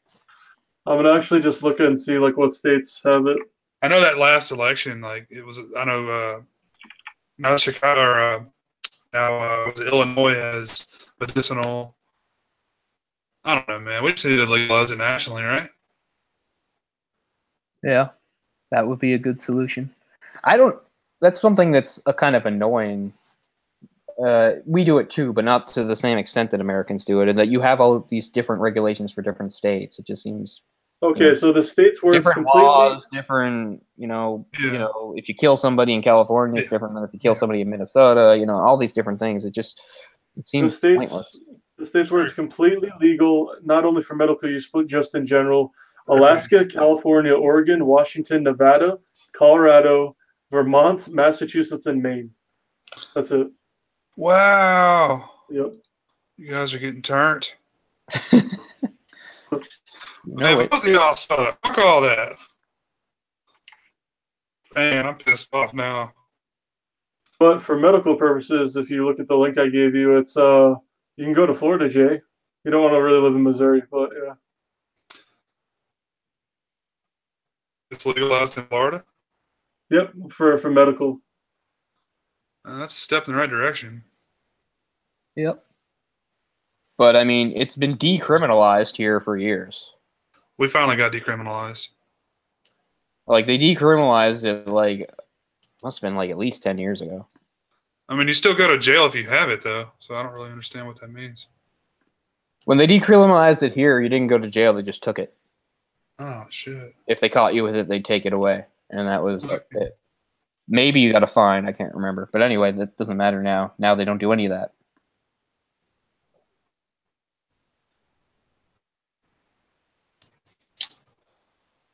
I'm gonna actually just look and see like what states have it. I know that last election, like it was. I know now Chicago or now Illinois has medicinal. I don't know, man. We just need to legalize it nationally, right? Yeah, that would be a good solution. That's something that's a kind of annoying. We do it too, but not to the same extent that Americans do it, and that you have all of these different regulations for different states. It just seems. Okay, so the states where different it's completely laws, different, if you kill somebody in California, it's different than if you kill somebody in Minnesota. All these different things. It seems pointless. The states where it's completely legal, not only for medical use, but just in general: Alaska, California, Oregon, Washington, Nevada, Colorado, Vermont, Massachusetts, and Maine. That's it. Wow. Yep. You guys are getting turned. No, both of y'all suck. Fuck all that. Man, I'm pissed off now. But for medical purposes, if you look at the link I gave you, it's you can go to Florida, Jay. You don't want to really live in Missouri, but yeah. It's legalized in Florida? Yep, for medical. That's a step in the right direction. Yep. But I mean, it's been decriminalized here for years. We finally got decriminalized. Like, they decriminalized it, like, must have been, like, at least 10 years ago. I mean, you still go to jail if you have it, though, so I don't really understand what that means. When they decriminalized it here, you didn't go to jail, they just took it. Oh, shit. If they caught you with it, they'd take it away. And that was it. Maybe you got a fine, I can't remember. But anyway, that doesn't matter now. Now they don't do any of that.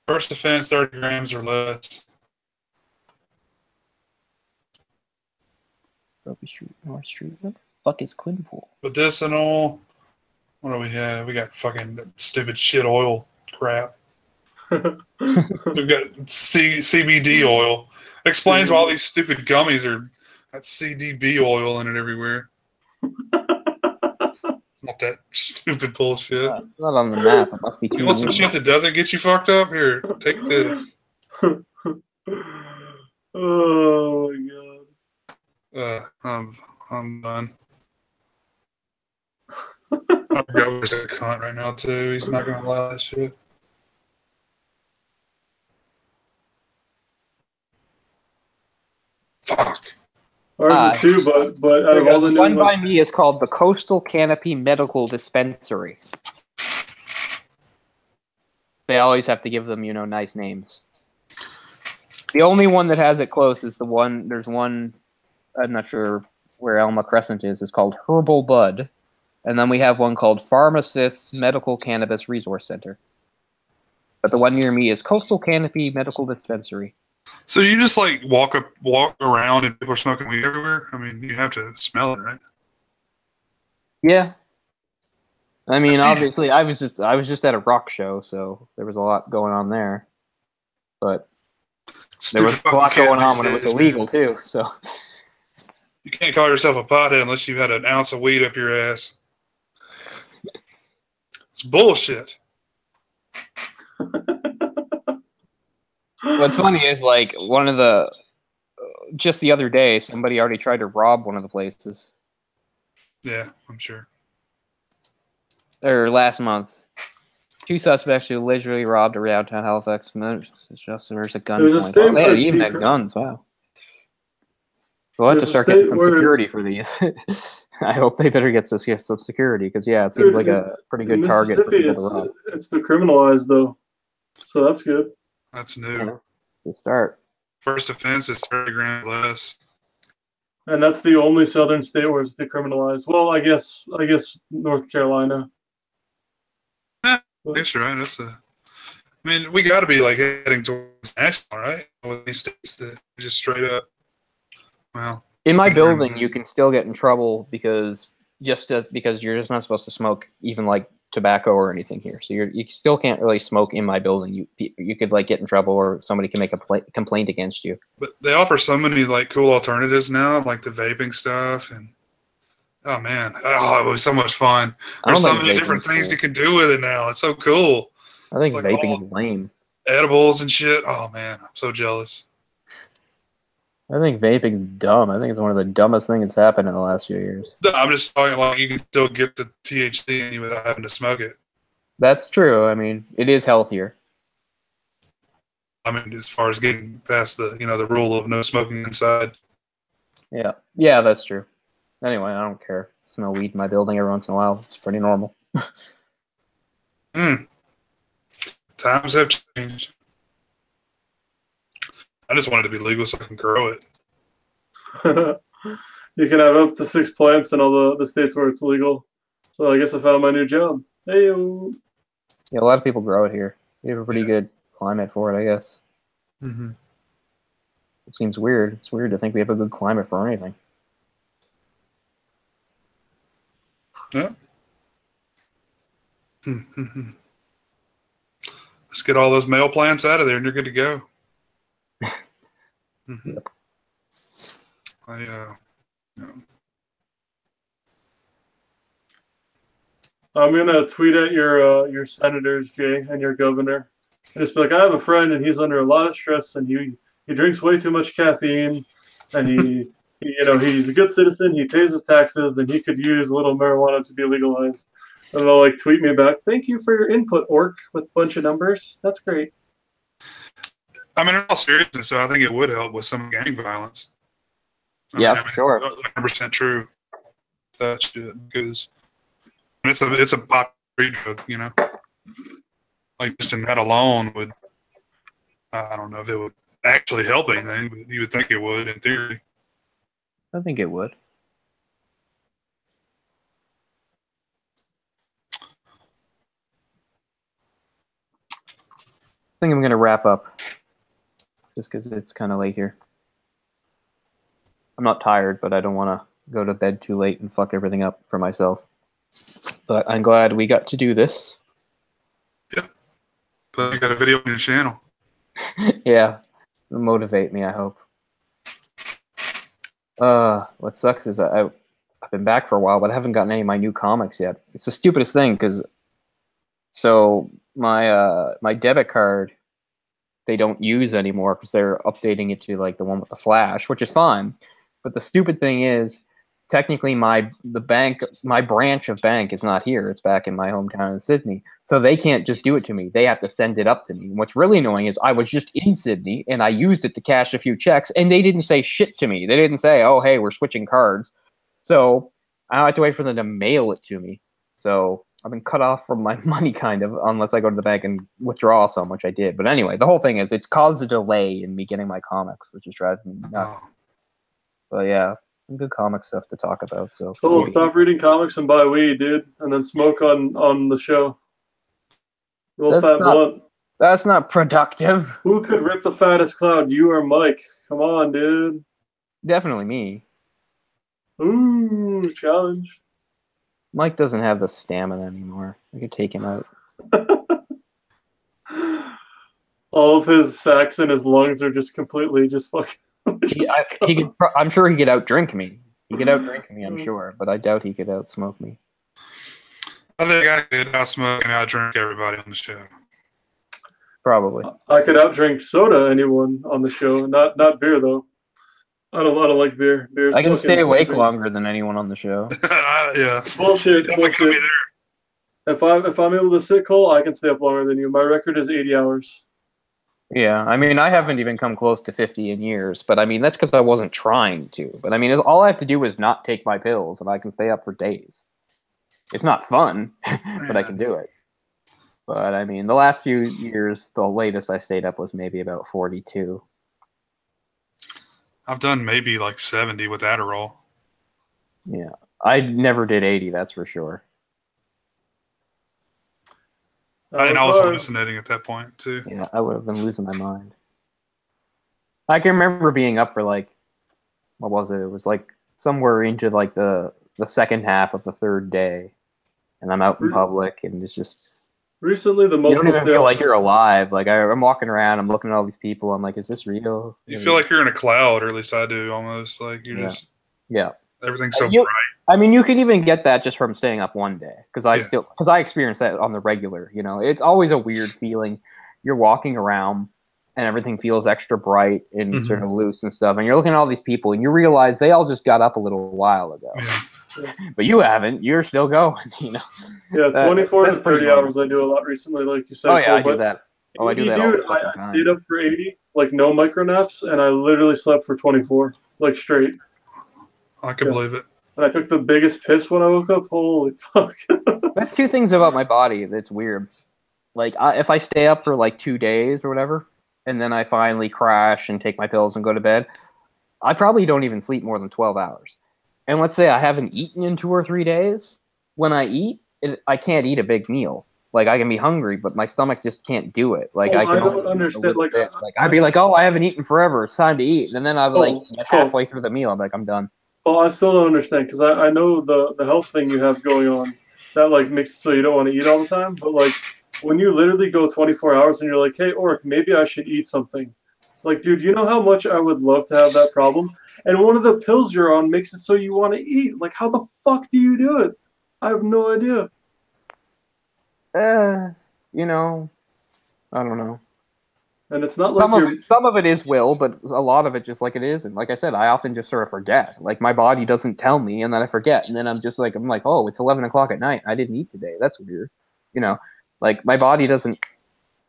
First offense, 30 grams or less. Ruby Street, North Street. What the fuck is Quinpool? Medicinal. What do we have? We got fucking stupid shit oil crap. We've got CBD oil. It explains why all these stupid gummies are got CDB oil in it everywhere. Not that stupid bullshit. It's not on the map. It must be too. You want some shit that doesn't get you fucked up? Here, take this. Oh my god. I'm done. I forgot where's that cunt right now too. He's not gonna allow that shit. Fuck. Ours is too, but out of all the new one by me is called the Coastal Canopy Medical Dispensary. They always have to give them, nice names. The only one that has it close is the one. There's one. I'm not sure where Elma Crescent is. It's called Herbal Bud, and then we have one called Pharmacists Medical Cannabis Resource Center. But the one near me is Coastal Canopy Medical Dispensary. So you just like walk around and people are smoking weed everywhere? I mean, you have to smell it, right? Yeah. I mean, obviously, I was just at a rock show, so there was a lot going on there. But there was a lot going on when it was illegal too. So you can't call yourself a pothead unless you've had an ounce of weed up your ass. It's bullshit. What's funny is, like, just the other day, somebody already tried to rob one of the places. Yeah, I'm sure. Or last month. 2 suspects who allegedly robbed a downtown Halifax customers at gunpoint. Oh, they even had guns, wow. We'll have to start getting some security for these. I hope they better get some security, because, yeah, it seems like a pretty good target for people to rob. It's decriminalized, though. So that's good. That's new. To start. First offense is 30 grand less. And that's the only southern state where it's decriminalized. Well, I guess North Carolina. Yeah, I guess you're right. I mean, we got to be like heading towards national, right? With these states that just straight up. Well, in my building, you can still get in trouble because you're just not supposed to smoke even like tobacco or anything here. So you still can't really smoke in my building. You could like get in trouble, or somebody can make a complaint against you. But they offer so many like cool alternatives now, like the vaping stuff, and oh man, it was so much fun. There's so many different things you can do with it now. It's so cool. I think vaping is lame. Edibles and shit. Oh man, I'm so jealous. I think vaping's dumb. I think it's one of the dumbest things that's happened in the last few years. I'm just talking like you can still get the THC in you without having to smoke it. That's true. I mean, it is healthier. I mean, as far as getting past the the rule of no smoking inside. Yeah, that's true. Anyway, I don't care. I smell weed in my building every once in a while. It's pretty normal. Times have changed. I just wanted to be legal so I can grow it. You can have up to 6 plants in all the states where it's legal. So I guess I found my new job. Hey. Yeah, a lot of people grow it here. We have a pretty good climate for it, I guess. Mm-hmm. It seems weird. It's weird to think we have a good climate for anything. Yeah. Let's get all those male plants out of there and you're good to go. Mm-hmm. Yep. I'm gonna tweet at your senators, Jay, and your governor, and just be like, I have a friend and he's under a lot of stress and he drinks way too much caffeine, and he's a good citizen, he pays his taxes, and he could use a little marijuana to be legalized. And they'll like tweet me back, thank you for your input, Orc, with a bunch of numbers. That's great. I mean, in all seriousness, so I think it would help with some gang violence. For sure. 100% true. That shit, because it's a pop drug, Like just in that alone would, I don't know if it would actually help anything, but you would think it would in theory. I think it would. think I'm gonna wrap up, just because it's kind of late here. I'm not tired, but I don't want to go to bed too late and fuck everything up for myself. But I'm glad we got to do this. Yeah. But you got a video on your channel. Yeah. It'll motivate me, I hope. What sucks is I've been back for a while, but I haven't gotten any of my new comics yet. It's the stupidest thing, because so my debit card, they don't use anymore because they're updating it to like the one with the flash, which is fine. But the stupid thing is, technically my branch of bank is not here. It's back in my hometown in Sydney. So they can't just do it to me. They have to send it up to me. And what's really annoying is I was just in Sydney and I used it to cash a few checks and they didn't say shit to me. They didn't say, oh, hey, we're switching cards. So I have to wait for them to mail it to me. So I've been cut off from my money kind of, unless I go to the bank and withdraw some, which I did. But anyway, the whole thing is it's caused a delay in me getting my comics, which is driving me nuts. But yeah, some good comic stuff to talk about. So stop reading comics and buy weed, dude, and then smoke on the show. Real fat blunt. That's not productive. Who could rip the fattest cloud? You or Mike? Come on, dude. Definitely me. Ooh, challenge. Mike doesn't have the stamina anymore. I could take him out. All of his sacs in his lungs are just completely just fucking. I'm sure he could outdrink me. He could outdrink me, I'm sure, but I doubt he could outsmoke me. I think I could outsmoke and outdrink everybody on the show. Probably. I could outdrink soda anyone on the show, not beer though. I don't like beer. Beer's I can stay awake longer than anyone on the show. Yeah. Bullshit. If I'm able to sit, Cole, I can stay up longer than you. My record is 80 hours. Yeah, I mean, I haven't even come close to 50 in years, but I mean, that's because I wasn't trying to. But I mean, all I have to do is not take my pills, and I can stay up for days. It's not fun, but I can do it. But I mean, the last few years, the latest I stayed up was maybe about 42. I've done maybe like 70 with Adderall. Yeah, I never did 80, that's for sure. And I was hallucinating at that point, too. Yeah, I would have been losing my mind. I can remember being up for like, what was it? It was like somewhere into like the second half of the third day. And I'm out in public and it's just... Recently, the most... You don't even feel like you're alive. Like, I'm walking around, I'm looking at all these people, I'm like, is this real? You feel like you're in a cloud, or at least I do, almost. Like, you're just... Yeah. Everything's so bright. I mean, you could even get that just from staying up one day, because I experience that on the regular. You know, it's always a weird feeling. You're walking around and everything feels extra bright and sort of loose and stuff, and you're looking at all these people and you realize they all just got up a little while ago, but you haven't. You're still going. You know. Yeah, 24 to 30 hours. I do a lot recently, like you said. Oh yeah, I do that. Oh, I do that all the fucking time. I stayed up for 80, like no micro naps, and I literally slept for 24, like straight. I can believe it. And I took the biggest piss when I woke up. Holy fuck. That's two things about my body that's weird. Like, if I stay up for like 2 days or whatever, and then I finally crash and take my pills and go to bed, I probably don't even sleep more than 12 hours. And let's say I haven't eaten in 2 or 3 days. When I eat, I can't eat a big meal. Like, I can be hungry, but my stomach just can't do it. Like, I don't understand. Like, I'd be like, oh, I haven't eaten forever. It's time to eat. And then I'd get halfway through the meal. I'm like, I'm done. Well, I still don't understand, because I know the health thing you have going on, that like makes it so you don't want to eat all the time. But like when you literally go 24 hours and you're like, hey, Oric, maybe I should eat something. Like, dude, you know how much I would love to have that problem? And one of the pills you're on makes it so you want to eat. Like, how the fuck do you do it? I have no idea. You know, I don't know. And it's not like some of it is will, but a lot of it just like it is. And like I said, I often just sort of forget. Like, my body doesn't tell me, and then I forget. And then I'm like, oh, it's 11 o'clock at night. I didn't eat today. That's weird. You know, like, my body doesn't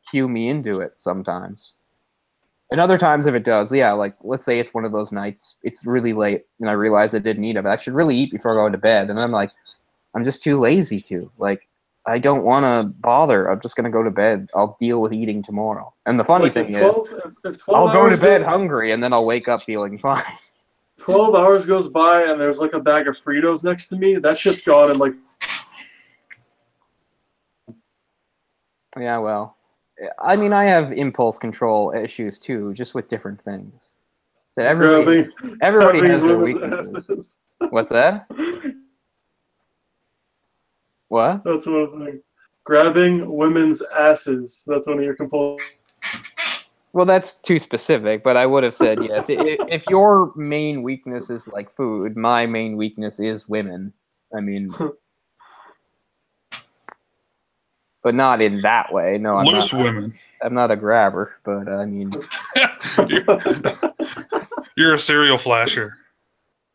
cue me into it sometimes. And other times if it does, yeah, like, let's say it's one of those nights, it's really late, and I realize I didn't eat it, but I should really eat before going to bed. And I'm like, I'm just too lazy to. Like, I don't want to bother. I'm just going to go to bed. I'll deal with eating tomorrow. And the funny thing is, I'll go to bed hungry, and then I'll wake up feeling fine. 12 hours goes by, and there's like a bag of Fritos next to me. That shit's gone in like... Yeah, well, I mean, I have impulse control issues too, just with different things. So everybody has their weaknesses. What's that? What? That's one of the grabbing women's asses. That's one of your compulsions. Well, that's too specific, but I would have said yes. If your main weakness is like food, my main weakness is women. I mean, but not in that way. No, I'm loose not, women. I'm not a grabber, but I mean, you're a serial flasher.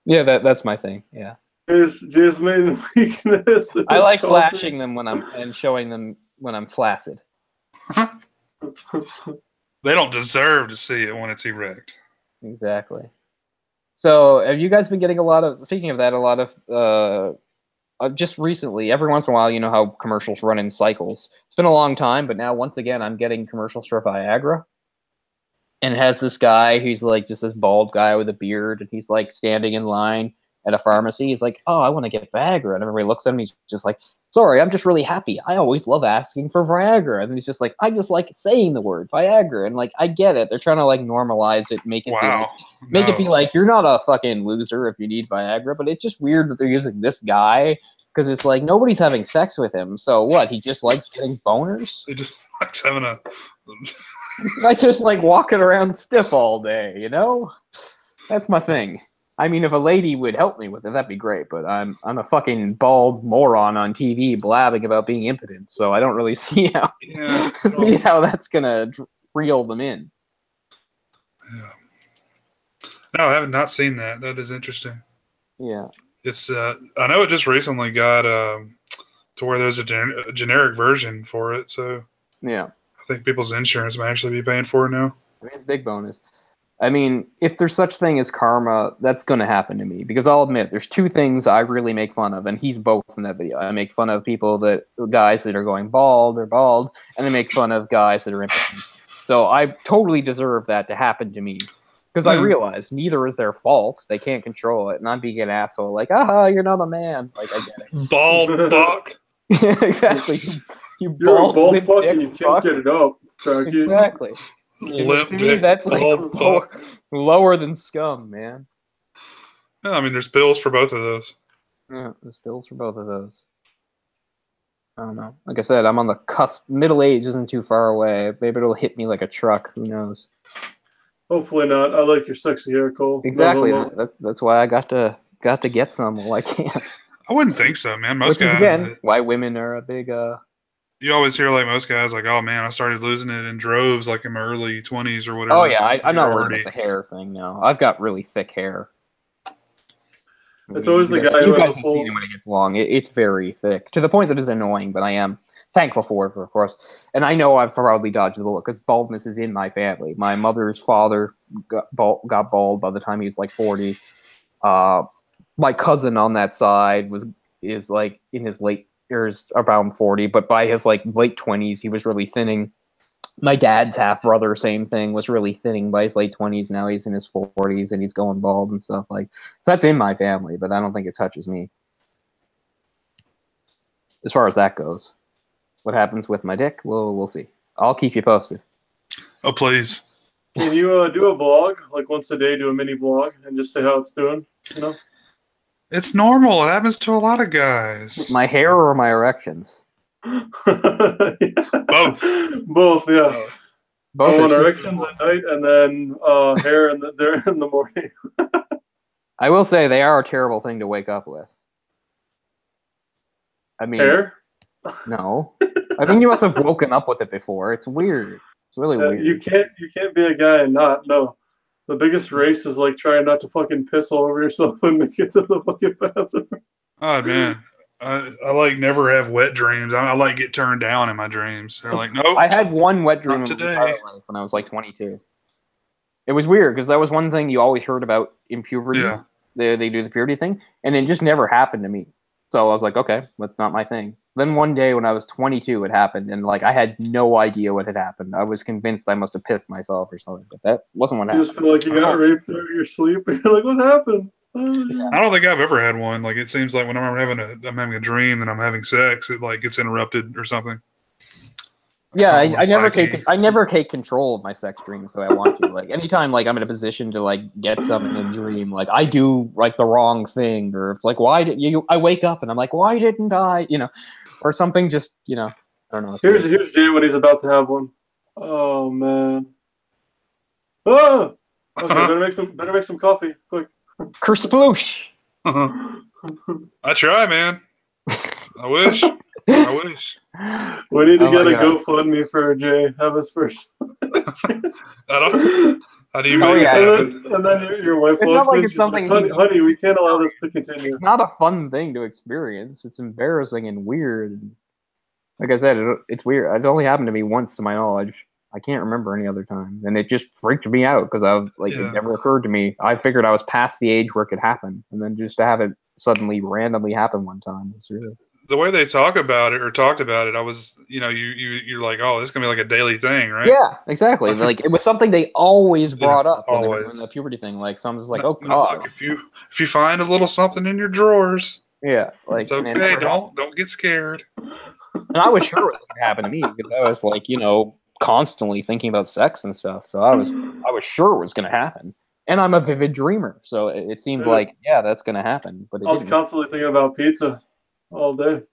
Yeah, that's my thing. Yeah. His main weakness. I like flashing them and showing them when I'm flaccid. They don't deserve to see it when it's erect. Exactly. So, have you guys been getting speaking of that, a lot of, just recently, every once in a while, you know how commercials run in cycles. It's been a long time, but now, once again, I'm getting commercials for Viagra. And it has this guy who's like just this bald guy with a beard, and he's like standing in line at a pharmacy. He's like, oh, I want to get Viagra. And everybody looks at him, he's just like, sorry, I'm just really happy. I always love asking for Viagra. And he's just like, I just like saying the word Viagra. And like, I get it. They're trying to like normalize it, make it it be like, you're not a fucking loser if you need Viagra. But it's just weird that they're using this guy because it's like nobody's having sex with him. So what? He just likes getting boners? He just likes having a... I just like walking around stiff all day, you know? That's my thing. I mean, if a lady would help me with it, that'd be great. But I'm a fucking bald moron on TV blabbing about being impotent, so I don't really see how that's gonna reel them in. Yeah. No, I have not seen that. That is interesting. Yeah. It's. I know it just recently got to where there's a generic version for it. So yeah, I think people's insurance may actually be paying for it now. I mean, it's a big bonus. I mean, if there's such thing as karma, that's going to happen to me. Because I'll admit, there's two things I really make fun of, and he's both in that video. I make fun of guys that are going bald, they're bald, and I make fun of guys that are impotent. So I totally deserve that to happen to me. Because I realize neither is their fault. They can't control it. And I'm being an asshole, like, you're not a man. Like, I get it. Bald fuck. Yeah, exactly. You're a bald fuck and you can't get it up. Exactly. Limp to me, that's like lower than scum, man. Yeah, I mean, there's pills for both of those. Yeah, there's pills for both of those. I don't know. Like I said, I'm on the cusp. Middle age isn't too far away. Maybe it'll hit me like a truck. Who knows? Hopefully not. I like your sexy hair, Cole. Exactly. That's why I got to get some while I can. I wouldn't think so, man. Most guys. Again, why women are a big. You always hear like most guys like, oh man, I started losing it in droves like in my early 20s or whatever. Oh yeah, I'm not worried about the hair thing now. I've got really thick hair. It's always the guy who has a full... when it gets long. It's very thick to the point that it's annoying, but I am thankful for it, of course. And I know I've probably dodged the bullet because baldness is in my family. My mother's father got bald by the time he was like 40. My cousin on that side is like in his late years, around 40, but by his like late 20s, he was really thinning. My dad's half brother, same thing, was really thinning by his late 20s. Now he's in his 40s and he's going bald and stuff like. So that's in my family, but I don't think it touches me. As far as that goes, what happens with my dick? We'll see. I'll keep you posted. Oh please. Can you do a vlog like once a day? Do a mini vlog and just say how it's doing. You know. It's normal. It happens to a lot of guys. My hair or my erections? Both. Both, yeah. Both erections at night and then hair in the morning. I will say they are a terrible thing to wake up with. I mean, hair? No. I think you must have woken up with it before. It's weird. It's really weird. You can't be a guy and not know. The biggest race is like trying not to fucking piss all over yourself when you get to the fucking bathroom. Oh man, I like never have wet dreams. I like get turned down in my dreams. They're like, nope. I had one wet dream today when I was like 22. It was weird because that was one thing you always heard about in puberty. Yeah. They do the puberty thing, and it just never happened to me. So I was like, okay, that's not my thing. Then one day when I was 22, it happened, and like I had no idea what had happened. I was convinced I must have pissed myself or something, but that wasn't what happened. You just feel like you got raped during your sleep, and you're like, what happened? Yeah. I don't think I've ever had one. Like it seems like whenever I'm having a dream and I'm having sex, it like gets interrupted or something. Yeah, I never take control of my sex dreams the way I want to. Like anytime like I'm in a position to like get something in a dream, like I do like the wrong thing, or it's like why did you? I wake up and I'm like, why didn't I? You know, or something. Just I don't know. Here's Jay when he's about to have one. Oh man. Oh. Okay, better make some coffee quick. Kersploosh. I try, man. I wish. We need to get a GoFundMe for Jay. Have his first. How do you make it? And then your wife walks in. She's like, honey, we can't allow this to continue. It's not a fun thing to experience. It's embarrassing and weird. Like I said, it's weird. It only happened to me once, to my knowledge. I can't remember any other time, and it just freaked me out because I was like, it never occurred to me. I figured I was past the age where it could happen, and then just to have it suddenly randomly happen one time, it's really. The way they talked about it, I was, you're like, oh, this is gonna be like a daily thing, right? Yeah, exactly. Like it was something they always brought up when they were doing the puberty thing. Like someone's like, oh God, look, if you find a little something in your drawers, yeah, like it's okay. Don't get scared. And I was sure it was gonna happen to me because I was like, constantly thinking about sex and stuff. So I was sure it was gonna happen. And I'm a vivid dreamer, so it seemed like that's gonna happen. But I was constantly thinking about pizza. All day.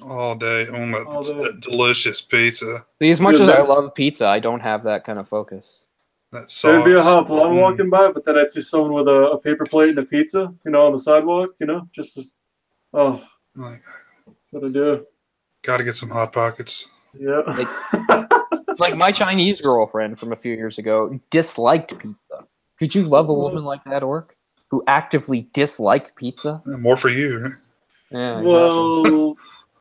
Oh, that delicious pizza. See, as much as I love pizza, I don't have that kind of focus. That sauce. There'd be a hot blonde walking by, but then I'd see someone with a paper plate and a pizza, on the sidewalk, that's what I do. Gotta get some Hot Pockets. Yeah. Like my Chinese girlfriend from a few years ago disliked pizza. Could you love a woman like that, Orc? Who actively disliked pizza? More for you, right? Yeah, well,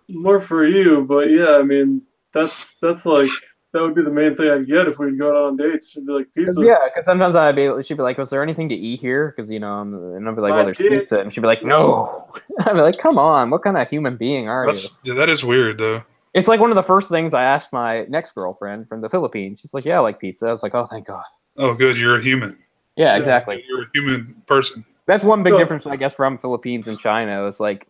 more for you, but yeah, I mean, that's like that would be the main thing I'd get if we'd go out on dates. She'd be like pizza. Yeah, because sometimes she'd be like, "Was there anything to eat here?" Because and I'd be like, "Well, there's pizza," and she'd be like, "No." I'd be like, "Come on, what kind of human being are you?" Yeah, that is weird though. It's like one of the first things I asked my next girlfriend from the Philippines. She's like, "Yeah, I like pizza." I was like, "Oh, thank God." Oh, good, you're a human. Yeah, exactly. You're a human person. That's one big difference, I guess, from Philippines and China. It's like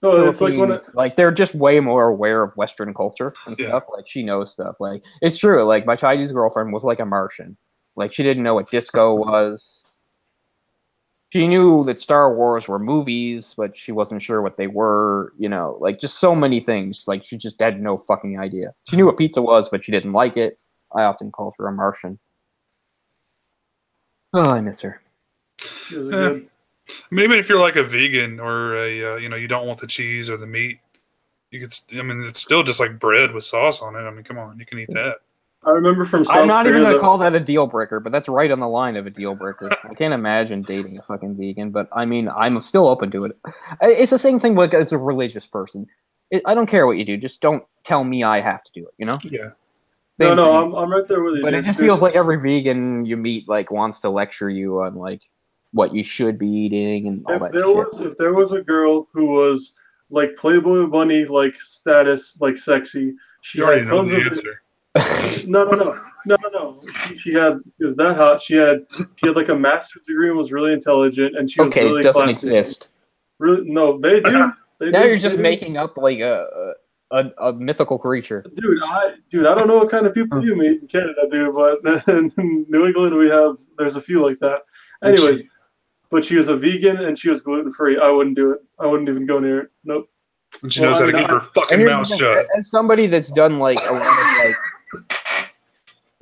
it's like they're just way more aware of Western culture and stuff. Like she knows stuff. Like it's true. Like my Chinese girlfriend was like a Martian. Like she didn't know what disco was. She knew that Star Wars were movies, but she wasn't sure what they were. Like just so many things. Like she just had no fucking idea. She knew what pizza was, but she didn't like it. I often called her a Martian. Oh, I miss her. I mean, even if you're like a vegan or you don't want the cheese or the meat, it's still just like bread with sauce on it. I mean, come on, you can eat that. I remember from South I'm not Korea even going to call that a deal breaker, but that's right on the line of a deal breaker. I can't imagine dating a fucking vegan, but I mean, I'm still open to it. It's the same thing like as a religious person. I don't care what you do. Just don't tell me I have to do it, Yeah. No, I'm right there with you. But it just feels like every vegan you meet wants to lecture you on what you should be eating and all that shit. If there was a girl who was like Playboy Bunny status sexy, you already know the answer. No. She was that hot. She had like a master's degree and was really intelligent, and she was really it doesn't classy. exist. Really, no, they do. You're just making up like a mythical creature. Dude, I don't know what kind of people you meet in Canada, dude, but in New England there's a few like that. Anyways, but she was a vegan and she was gluten-free. I wouldn't do it. I wouldn't even go near it. Nope. And she knows how to keep her fucking mouth shut. As somebody that's done a lot of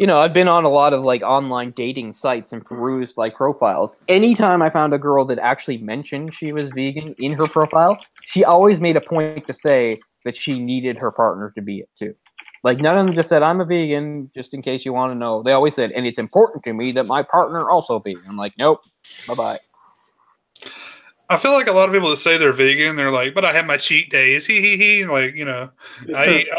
I've been on a lot of online dating sites and perused profiles. Anytime I found a girl that actually mentioned she was vegan in her profile, she always made a point to say that she needed her partner to be it too. None of them just said, I'm a vegan, just in case you want to know. They always said, and it's important to me that my partner also be. I'm like, nope, bye-bye. I feel like a lot of people that say they're vegan, they're like, but I have my cheat days. I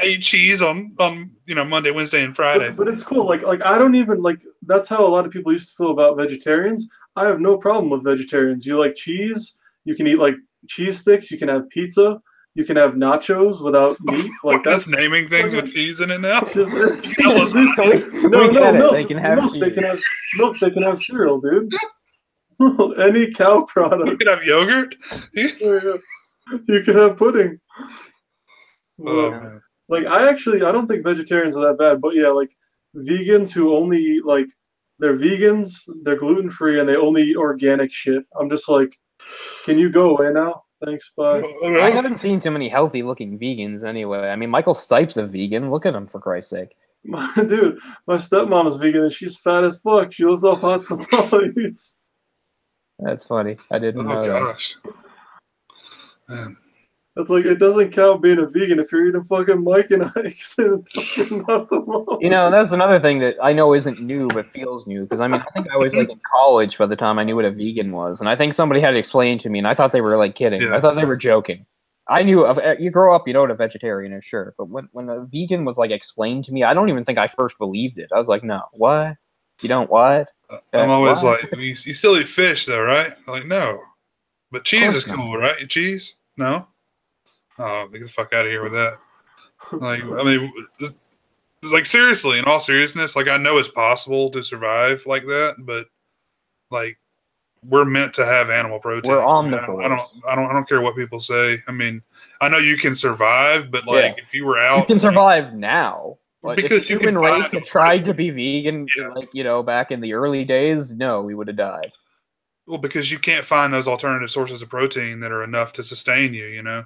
eat cheese on Monday, Wednesday, and Friday. But it's cool. I don't even that's how a lot of people used to feel about vegetarians. I have no problem with vegetarians. You like cheese, you can eat cheese sticks, you can have pizza. You can have nachos without meat. That's naming things with cheese in it now. No. They can have milk. Cheese. They can have milk. They can have cereal, dude. Any cow product. You can have yogurt. You can have pudding. Oh, man. Like I don't think vegetarians are that bad, but yeah, like vegans who only eat like they're vegans, they're gluten free, and they only eat organic shit. I'm just like, can you go away now? Thanks, bye. I haven't seen too many healthy looking vegans anyway. I mean, Michael Stipe's a vegan. Look at him, for Christ's sake. Dude, my stepmom is vegan and she's fat as fuck. She lives off hot tamales. That's funny. I didn't know gosh. Man. It's like it doesn't count being a vegan if you're eating fucking Mike and Ike's and fucking hot tamales. You know, that's another thing that I know isn't new but feels new. Because I mean, I think I was like in college by the time I knew what a vegan was, and I think somebody had to explain to me, and I thought they were like kidding. Yeah. I thought they were joking. I knew you grow up, you know what a vegetarian is, sure, but when a vegan was like explained to me, I don't even think I first believed it. I was like, no, what? You don't what? I'm always what? Like, you still eat fish though, right? I'm like, no, but cheese is cool, right? Cheese? No. Oh, get the fuck out of here with that. Like, I mean, like seriously, in all seriousness, like I know it's possible to survive like that, but like we're meant to have animal protein. We're omnivores. I don't care what people say. I mean, I know you can survive, but like if you were out, you can survive now. But because if the human race had tried to be vegan, like back in the early days, no, we would have died. Well, because you can't find those alternative sources of protein that are enough to sustain you. You know.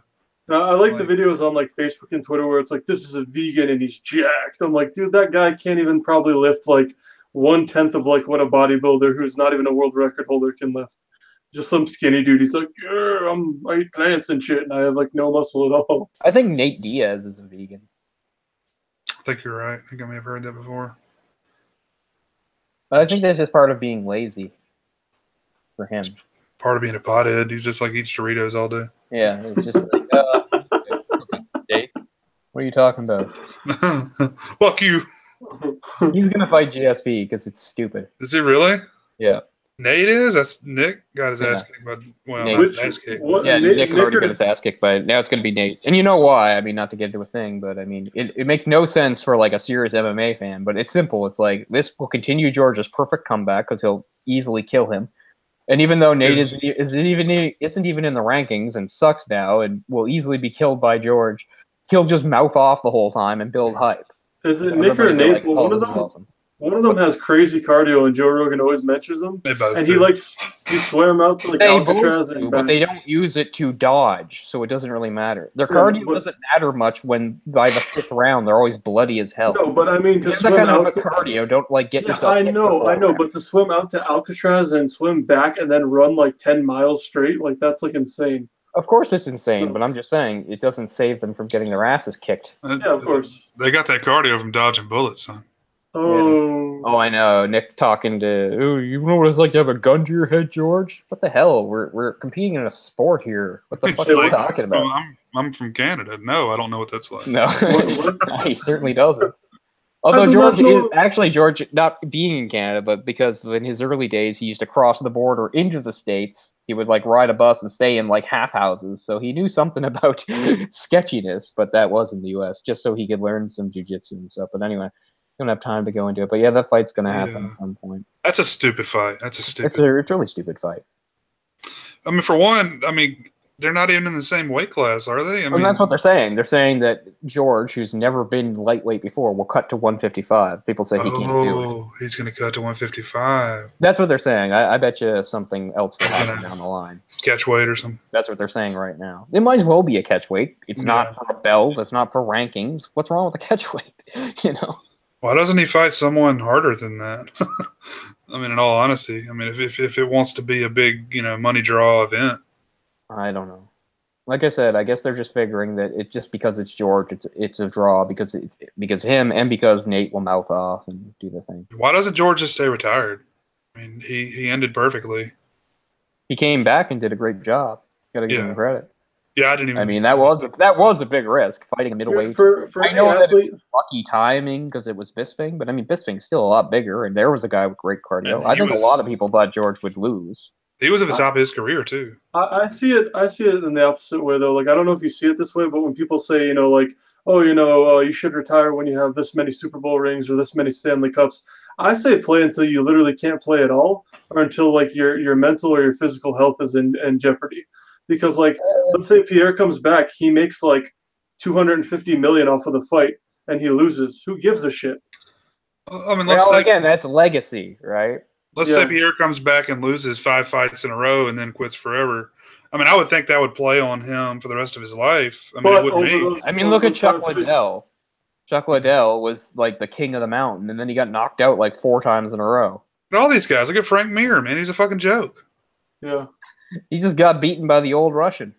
I like the videos on like Facebook and Twitter where it's like, this is a vegan and he's jacked. I'm like, dude, that guy can't even probably lift like 1/10 of like what a bodybuilder who's not even a world record holder can lift. Just some skinny dude. He's like, yeah, I eat plants and shit, and I have like no muscle at all. I think Nate Diaz is a vegan. I think you're right. I think I may have heard that before. But I think that's just part of being lazy for him. Part of being a pothead. He's just like eats Doritos all day. Yeah, it's just like, Dave, what are you talking about? Fuck you. He's gonna fight GSP because it's stupid. Is he really? Yeah. Nate is? That's Nick got his ass kicked by his ass kicked. Nick already got his ass kicked, but now it's gonna be Nate. And you know why? I mean, not to get into a thing, but I mean, it makes no sense for like a serious MMA fan. But it's simple. It's like this will continue George's perfect comeback because he'll easily kill him. And even though Nate isn't even in the rankings and sucks now and will easily be killed by George, he'll just mouth off the whole time and build hype. Is it Nick or Nate? Well, one of them has crazy cardio, and Joe Rogan always mentions them. They both and do. he swear them out to like Alcatraz and but they don't use it to dodge, so it doesn't really matter. Their cardio doesn't matter much when by the 5th round they're always bloody as hell. No, but I mean to swim that kind out of cardio, don't like get yourself. I know, but to swim out to Alcatraz and swim back and then run like 10 miles straight, like that's like insane. Of course it's insane, but I'm just saying it doesn't save them from getting their asses kicked. Yeah, of course. They got that cardio from dodging bullets, son. Oh. Oh, I know. Nick talking to, you know what it's like to have a gun to your head, George? What the hell? We're competing in a sport here. What the fuck are you talking about? I'm from Canada. No, I don't know what that's like. No, he certainly doesn't. Although George, not being in Canada, but because in his early days he used to cross the border into the States, he would like ride a bus and stay in like half houses. So he knew something about sketchiness, but that was in the U.S. just so he could learn some jiu-jitsu and stuff. But anyway, don't have time to go into it. But yeah, that fight's going to happen at some point. That's a stupid fight. It's a really stupid fight. I mean, for one, they're not even in the same weight class, are they? I mean, that's what they're saying. They're saying that George, who's never been lightweight before, will cut to 155. People say he can't do it. Oh, he's going to cut to 155. That's what they're saying. I bet you something else will happen down the line. Catch weight or something. That's what they're saying right now. It might as well be a catch weight. It's not for a belt. It's not for rankings. What's wrong with a catch weight? Why doesn't he fight someone harder than that? I mean, in all honesty, if it wants to be a big, money draw event. I don't know. Like I said, I guess they're just figuring that it just because it's George, it's a draw because him and because Nate will mouth off and do the thing. Why doesn't George just stay retired? I mean, he ended perfectly. He came back and did a great job. Got to give him credit. Yeah, I didn't even. I mean, that was a big risk fighting a middleweight. For I know that it was lucky timing because it was Bisping, but I mean, Bisping's still a lot bigger, and there was a guy with great cardio. I think a lot of people thought George would lose. He was at the top of his career too. I see it in the opposite way though. Like I don't know if you see it this way, but when people say, you should retire when you have this many Super Bowl rings or this many Stanley Cups, I say play until you literally can't play at all, or until like your mental or your physical health is in jeopardy. Because like let's say Pierre comes back, he makes like $250 million off of the fight and he loses. Who gives a shit? I mean, let's say again, that's legacy, right? Let's say Pierre comes back and loses 5 fights in a row and then quits forever. I mean, I would think that would play on him for the rest of his life. I mean, it wouldn't me. I mean, look at Chuck Liddell. Chuck Liddell was like the king of the mountain, and then he got knocked out like 4 times in a row. But all these guys, look at Frank Mir, man. He's a fucking joke. Yeah. He just got beaten by the old Russian.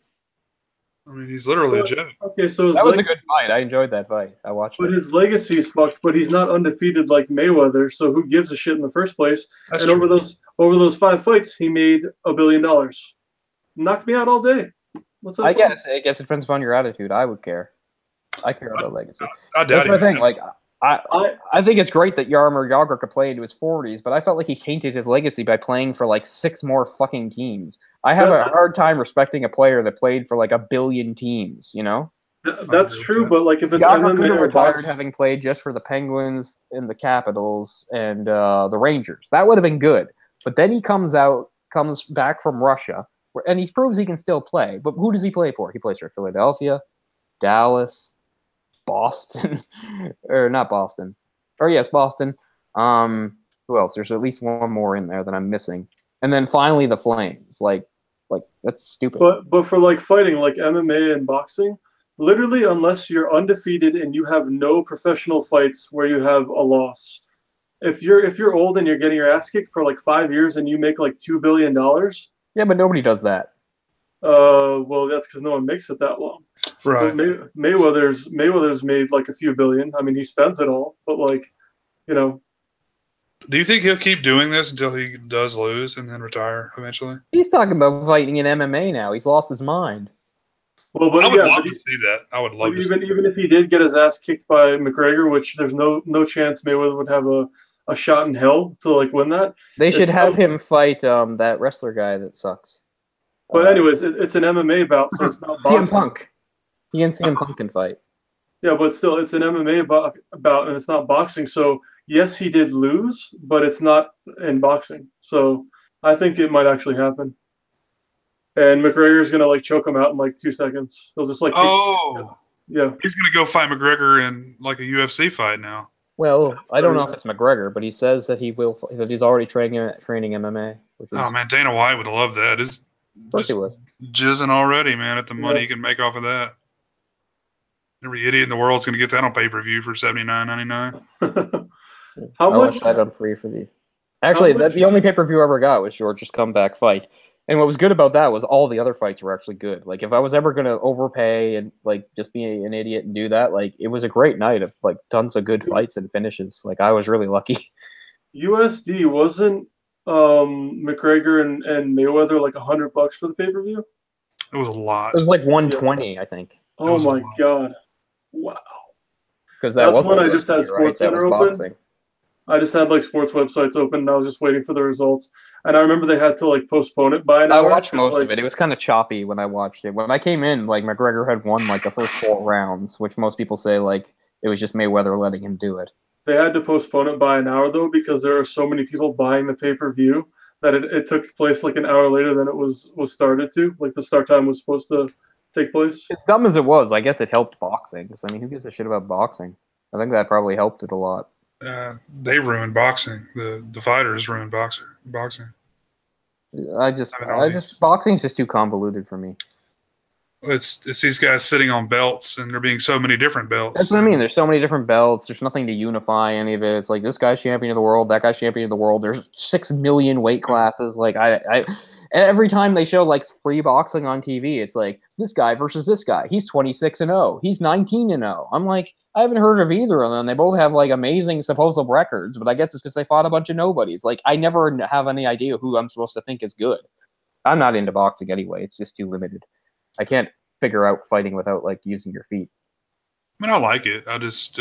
I mean, he's literally a joke. Okay, so that was a good fight. I enjoyed that fight. I watched it. But his legacy is fucked, but he's not undefeated like Mayweather, so who gives a shit in the first place? That's and true. over those 5 fights, he made $1 billion. Knocked me out all day. What's up? I guess it depends upon your attitude. I would care. I care about legacy. I doubt That's my thing. Like, I think it's great that Jaromir Jagr could play into his 40s, but I felt like he tainted his legacy by playing for like 6 more fucking teams. I have a hard time respecting a player that played for like 1 billion teams, you know? That's true, but like if it's Jagr could have retired having played just for the Penguins and the Capitals and the Rangers. That would have been good. But then he comes back from Russia, and he proves he can still play. But who does he play for? He plays for Philadelphia, Dallas, Boston, or not Boston. Or yes, Boston. Who else? There's at least one more in there that I'm missing. And then finally the Flames. Like that's stupid. But for like fighting, like MMA and boxing, literally unless you're undefeated and you have no professional fights where you have a loss. If you're old and you're getting your ass kicked for like 5 years and you make like $2 billion. Yeah, but nobody does that. Well, that's because no one makes it that long. Right. Mayweather's made like a few billion. I mean, he spends it all, but like, you know. Do you think he'll keep doing this until he does lose and then retire eventually? He's talking about fighting in MMA now. He's lost his mind. Well, but I would love to see that. I would love to see even if he did get his ass kicked by McGregor, which there's no chance Mayweather would have a shot in hell to like win that. They should have him fight that wrestler guy that sucks. But anyways, it's an MMA bout, so it's not boxing. CM Punk. He and CM Punk can fight. Yeah, but still, it's an MMA bout, and it's not boxing. So yes, he did lose, but it's not in boxing. So I think it might actually happen. And McGregor's gonna like choke him out in like 2 seconds. He'll just like yeah. He's gonna go fight McGregor in like a UFC fight now. Well, I don't know if it's McGregor, but he says that that he's already training MMA. Oh man, Dana White would love that. Of course he would. Jizzing already, man, at the money he can make off of that. Every idiot in the world's gonna get that on pay-per-view for $79.99. How much? Watched that on free for the. Actually, the only pay-per-view I ever got was George's comeback fight. And what was good about that was all the other fights were actually good. Like, if I was ever going to overpay and, like, just be an idiot and do that, like, it was a great night of, like, tons of good fights and finishes. Like, I was really lucky. USD, wasn't McGregor and Mayweather like $100 for the pay-per-view? It was a lot. It was like 120, I think. Oh, my God. Wow. Because that's when I just had Sports Center open. Boxing. I just had like sports websites open and I was just waiting for the results. And I remember they had to like postpone it by an hour. I watched most of it. It was kind of choppy when I watched it. When I came in, like McGregor had won like the first 4 rounds, which most people say like it was just Mayweather letting him do it. They had to postpone it by an hour though because there are so many people buying the pay-per-view that it took place like an hour later than it was started to. Like the start time was supposed to take place. As dumb as it was, I guess it helped boxing. I mean, who gives a shit about boxing? I think that probably helped it a lot. They ruined boxing. The fighters ruined boxing. Boxing's just too convoluted for me. It's these guys sitting on belts, and there being so many different belts. That's what I mean. There's so many different belts. There's nothing to unify any of it. It's like this guy's champion of the world, that guy's champion of the world. There's 6 million weight classes. Like every time they show like free boxing on TV, it's like this guy versus this guy. He's 26-0. He's 19-0. I'm like, I haven't heard of either of them. They both have like amazing supposed records, but I guess it's because they fought a bunch of nobodies. Like I never have any idea who I'm supposed to think is good. I'm not into boxing anyway. It's just too limited. I can't figure out fighting without like using your feet. I mean, I like it. I just,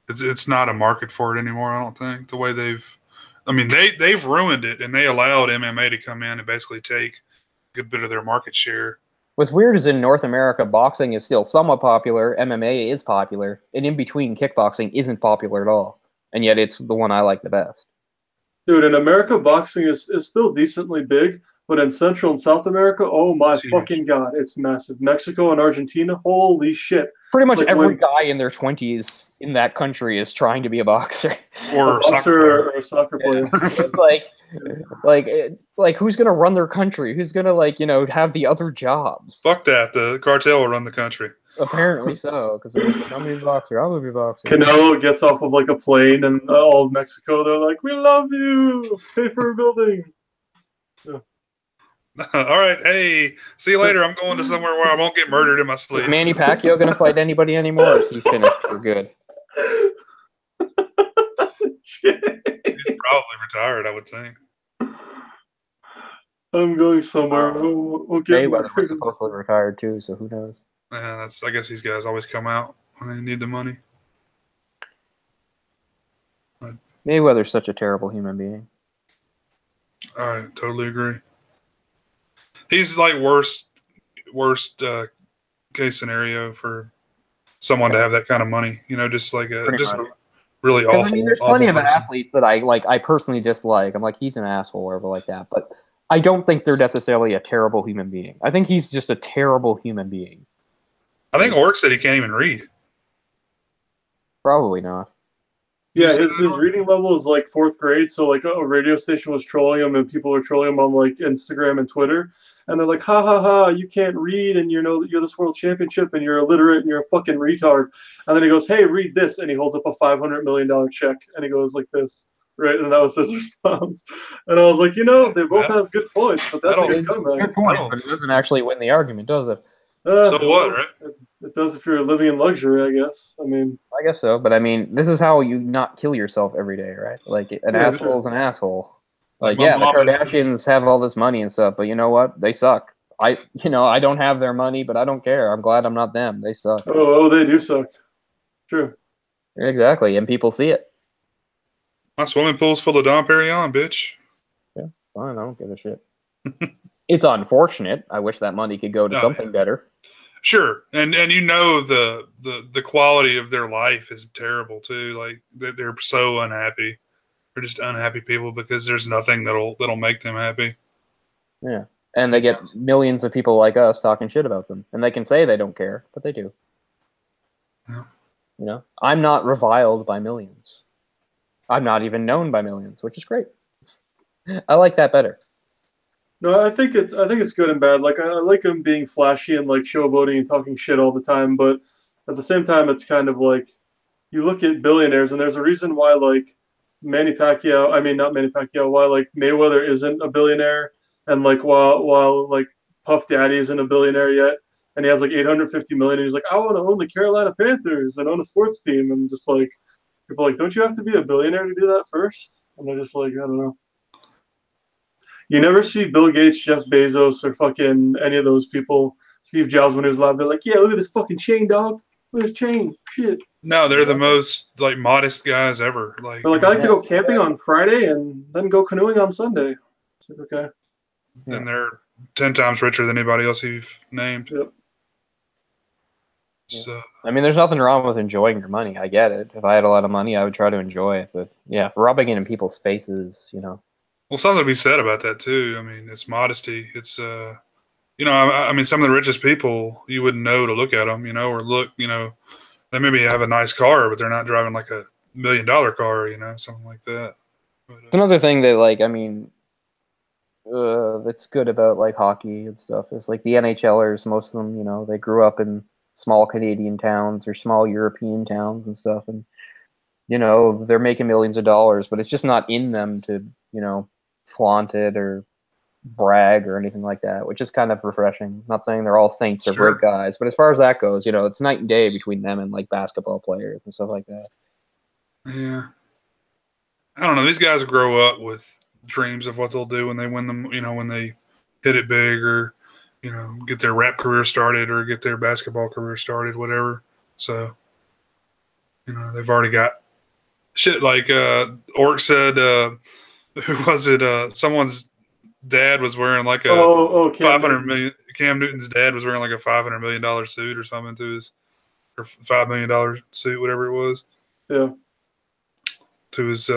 it's not a market for it anymore. I don't think the way they've ruined it, and they allowed MMA to come in and basically take a good bit of their market share. What's weird is in North America, boxing is still somewhat popular. MMA is popular, and in between, kickboxing isn't popular at all. And yet, it's the one I like the best. Dude, in America, boxing is still decently big, But in Central and South America, oh my fucking God, it's massive. Mexico and Argentina, holy shit. Pretty much every guy in their 20s in that country is trying to be a boxer. Or a soccer player. It's like who's going to run their country? Who's going to, have the other jobs? Fuck that. The cartel will run the country. Apparently so, because they're just, I'm going to be a boxer. I'm going to be a boxer. Canelo gets off of a plane and all of Mexico, they're like, we love you. Pay for a building. Yeah. All right, hey, see you later. I'm going to somewhere where I won't get murdered in my sleep. Is Manny Pacquiao going to fight anybody anymore? Or is he finished for good? He's probably retired, I would think. I'm going somewhere. We'll get Mayweather supposedly retired too, so who knows? Yeah, I guess these guys always come out when they need the money. Mayweather's such a terrible human being. I totally agree. He's like worst case scenario for someone to have that kind of money. Just like really awful. I mean, there's plenty of athletes that I personally dislike. I'm like, he's an asshole or whatever like that. But I don't think they're necessarily a terrible human being. I think he's just a terrible human being. I think Ork said he can't even read. Probably not. Yeah, his reading level is like 4th grade. So like a radio station was trolling him, and people were trolling him on like Instagram and Twitter. And they're like, ha ha ha, you can't read, and you're this world championship, and you're illiterate, and you're a fucking retard. And then he goes, hey, read this, and he holds up a $500 million check, and he goes like this, right? And that was his response. And I was like, they both have good points, but that's a good comeback. Good point, but it doesn't actually win the argument, does it? So what, right? It does if you're living in luxury, I guess. I guess so, but this is how you not kill yourself every day, right? Like, an asshole is an asshole. Like, the Kardashians have all this money and stuff, but you know what? They suck. I don't have their money, but I don't care. I'm glad I'm not them. They suck. Oh, they do suck. True. Exactly, and people see it. My swimming pool's full of Dom Perignon, bitch. Yeah, fine. I don't give a shit. It's unfortunate. I wish that money could go to something better. Sure, and the quality of their life is terrible too. Like they're so unhappy. They're just unhappy people because there's nothing that'll make them happy. Yeah, and they get millions of people like us talking shit about them, and they can say they don't care, but they do. Yeah. I'm not reviled by millions. I'm not even known by millions, which is great. I like that better. No, I think it's good and bad. Like I like him being flashy and like showboating and talking shit all the time, but at the same time, it's kind of like you look at billionaires, and there's a reason why like not Manny Pacquiao, why like Mayweather isn't a billionaire, and like while like Puff Daddy isn't a billionaire yet, and he has like 850 million, and he's like, I want to own the Carolina Panthers and own a sports team, and just like people are like, don't you have to be a billionaire to do that first? And they're just like, I don't know. You never see Bill Gates, Jeff Bezos, or fucking any of those people. Steve Jobs, when he was alive, they're like, yeah, look at this fucking chain, dog. Look at this chain. Shit. No, they're the most like modest guys ever. Like, I like to go camping on Friday and then go canoeing on Sunday. It's like, okay. And they're 10 times richer than anybody else you've named. Yep. So, there's nothing wrong with enjoying your money. I get it. If I had a lot of money, I would try to enjoy it. But yeah, rubbing it in people's faces, Well, something to be said about that too. It's modesty. It's some of the richest people you wouldn't know to look at them, or look, they maybe have a nice car, but they're not driving like $1 million car, something like that. But, it's another thing that that's good about like hockey and stuff is like the NHLers. Most of them, they grew up in small Canadian towns or small European towns and stuff, and they're making millions of dollars, but it's just not in them to flaunt it or brag or anything like that, which is kind of refreshing. I'm not saying they're all saints or great guys, but as far as that goes, it's night and day between them and like basketball players and stuff like that. Yeah. I don't know. These guys grow up with dreams of what they'll do when they win them, when they hit it big or, get their rap career started or get their basketball career started, whatever. So, they've already got shit like Ork said, who was it? Someone's dad was wearing like a $500 million. Cam Newton's dad was wearing like a $500 million suit or something to his, or $5 million suit, whatever it was. Yeah. To his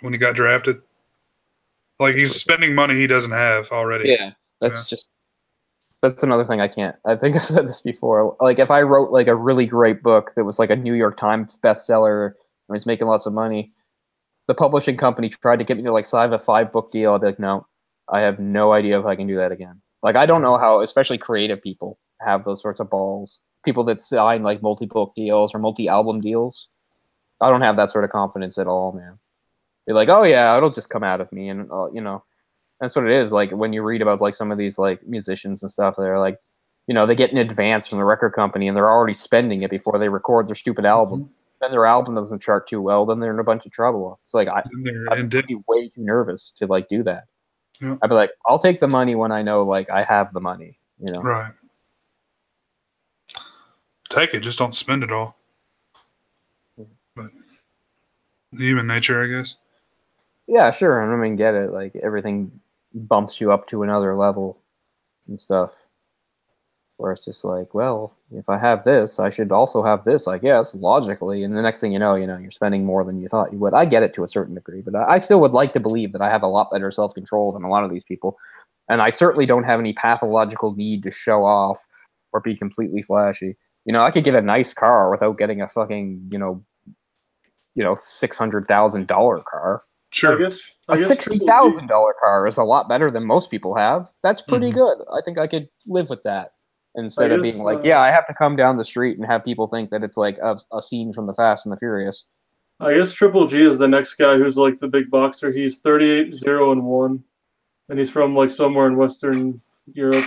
when he got drafted. Like he's spending money he doesn't have already. Yeah, that's another thing I can't. I think I've said this before. Like if I wrote like a really great book that was like a New York Times bestseller and was making lots of money, the publishing company tried to get me to like sign a 5-book deal. I'd be like, no, I have no idea if I can do that again. Like I don't know how, especially creative people have those sorts of balls. People that sign like multi-book deals or multi-album deals. I don't have that sort of confidence at all, man. They're like, oh yeah, it'll just come out of me, and you know, that's what it is. Like when you read about like some of these like musicians and stuff, they're like, you know, they get an advance from the record company and they're already spending it before they record their stupid album. Mm-hmm. Then their album doesn't chart too well, then they're in a bunch of trouble. It's like I'd be way too nervous to like do that. Yeah. I'd be like, I'll take the money when I know like I have the money, you know. Right. Take it, just don't spend it all. But human nature, I guess. Yeah, sure. I mean, get it. Like everything bumps you up to another level and stuff. Where it's just like, well, if I have this, I should also have this, I guess, logically. And the next thing you know, you're spending more than you thought you would. I get it to a certain degree, but I still would like to believe that I have a lot better self-control than a lot of these people. And I certainly don't have any pathological need to show off or be completely flashy. You know, I could get a nice car without getting a fucking, $600,000 car. Sure. I guess a $60,000 car is a lot better than most people have. That's pretty good. I think I could live with that. Instead of being like, yeah, I have to come down the street and have people think that it's like a scene from the Fast and the Furious. I guess Triple G is the next guy who's like the big boxer. He's 38-0-1, and he's from like somewhere in Western Europe.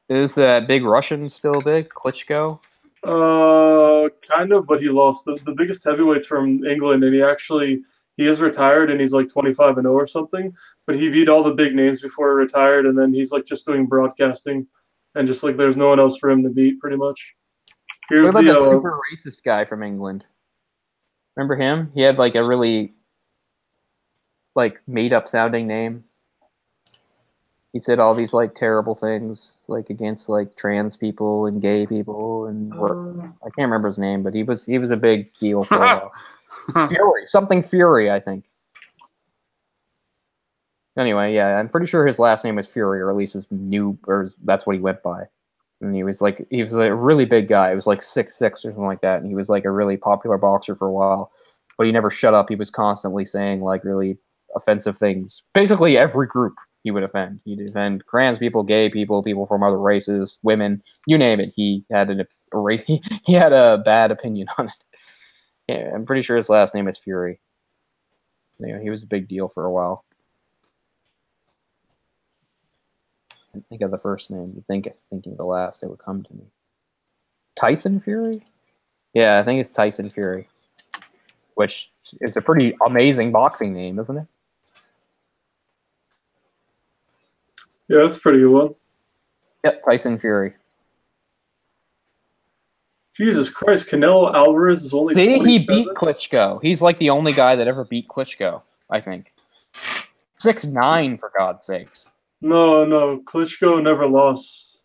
Is that big Russian still big? Klitschko? Kind of, but he lost. The biggest heavyweight from England, and he is retired, and he's like 25-0 or something. But he beat all the big names before he retired, and then he's like just doing broadcasting. And just like there's no one else for him to beat, pretty much. What about the super racist guy from England? Remember him? He had like a really like made up sounding name. He said all these like terrible things like against like trans people and gay people and I can't remember his name, but he was a big deal for a while. Fury, I think. Anyway, yeah, I'm pretty sure his last name was Fury, or at least that's what he went by. And he was a really big guy. He was like 6'6" or something like that, and he was like a really popular boxer for a while. But he never shut up. He was constantly saying like really offensive things. Basically, every group he would offend. He'd offend trans people, gay people, people from other races, women, you name it. He had he had a bad opinion on it. Yeah, I'm pretty sure his last name is Fury. Anyway, he was a big deal for a while. Think of the first name. You thinking of the last, it would come to me. Tyson Fury? Yeah, I think it's Tyson Fury. Which is a pretty amazing boxing name, isn't it? Yeah, that's a pretty good one. Yep, Tyson Fury. Jesus Christ, Canelo Alvarez is only 27? He beat Klitschko. He's like the only guy that ever beat Klitschko, I think. 6'9", for God's sakes. No, Klitschko never lost.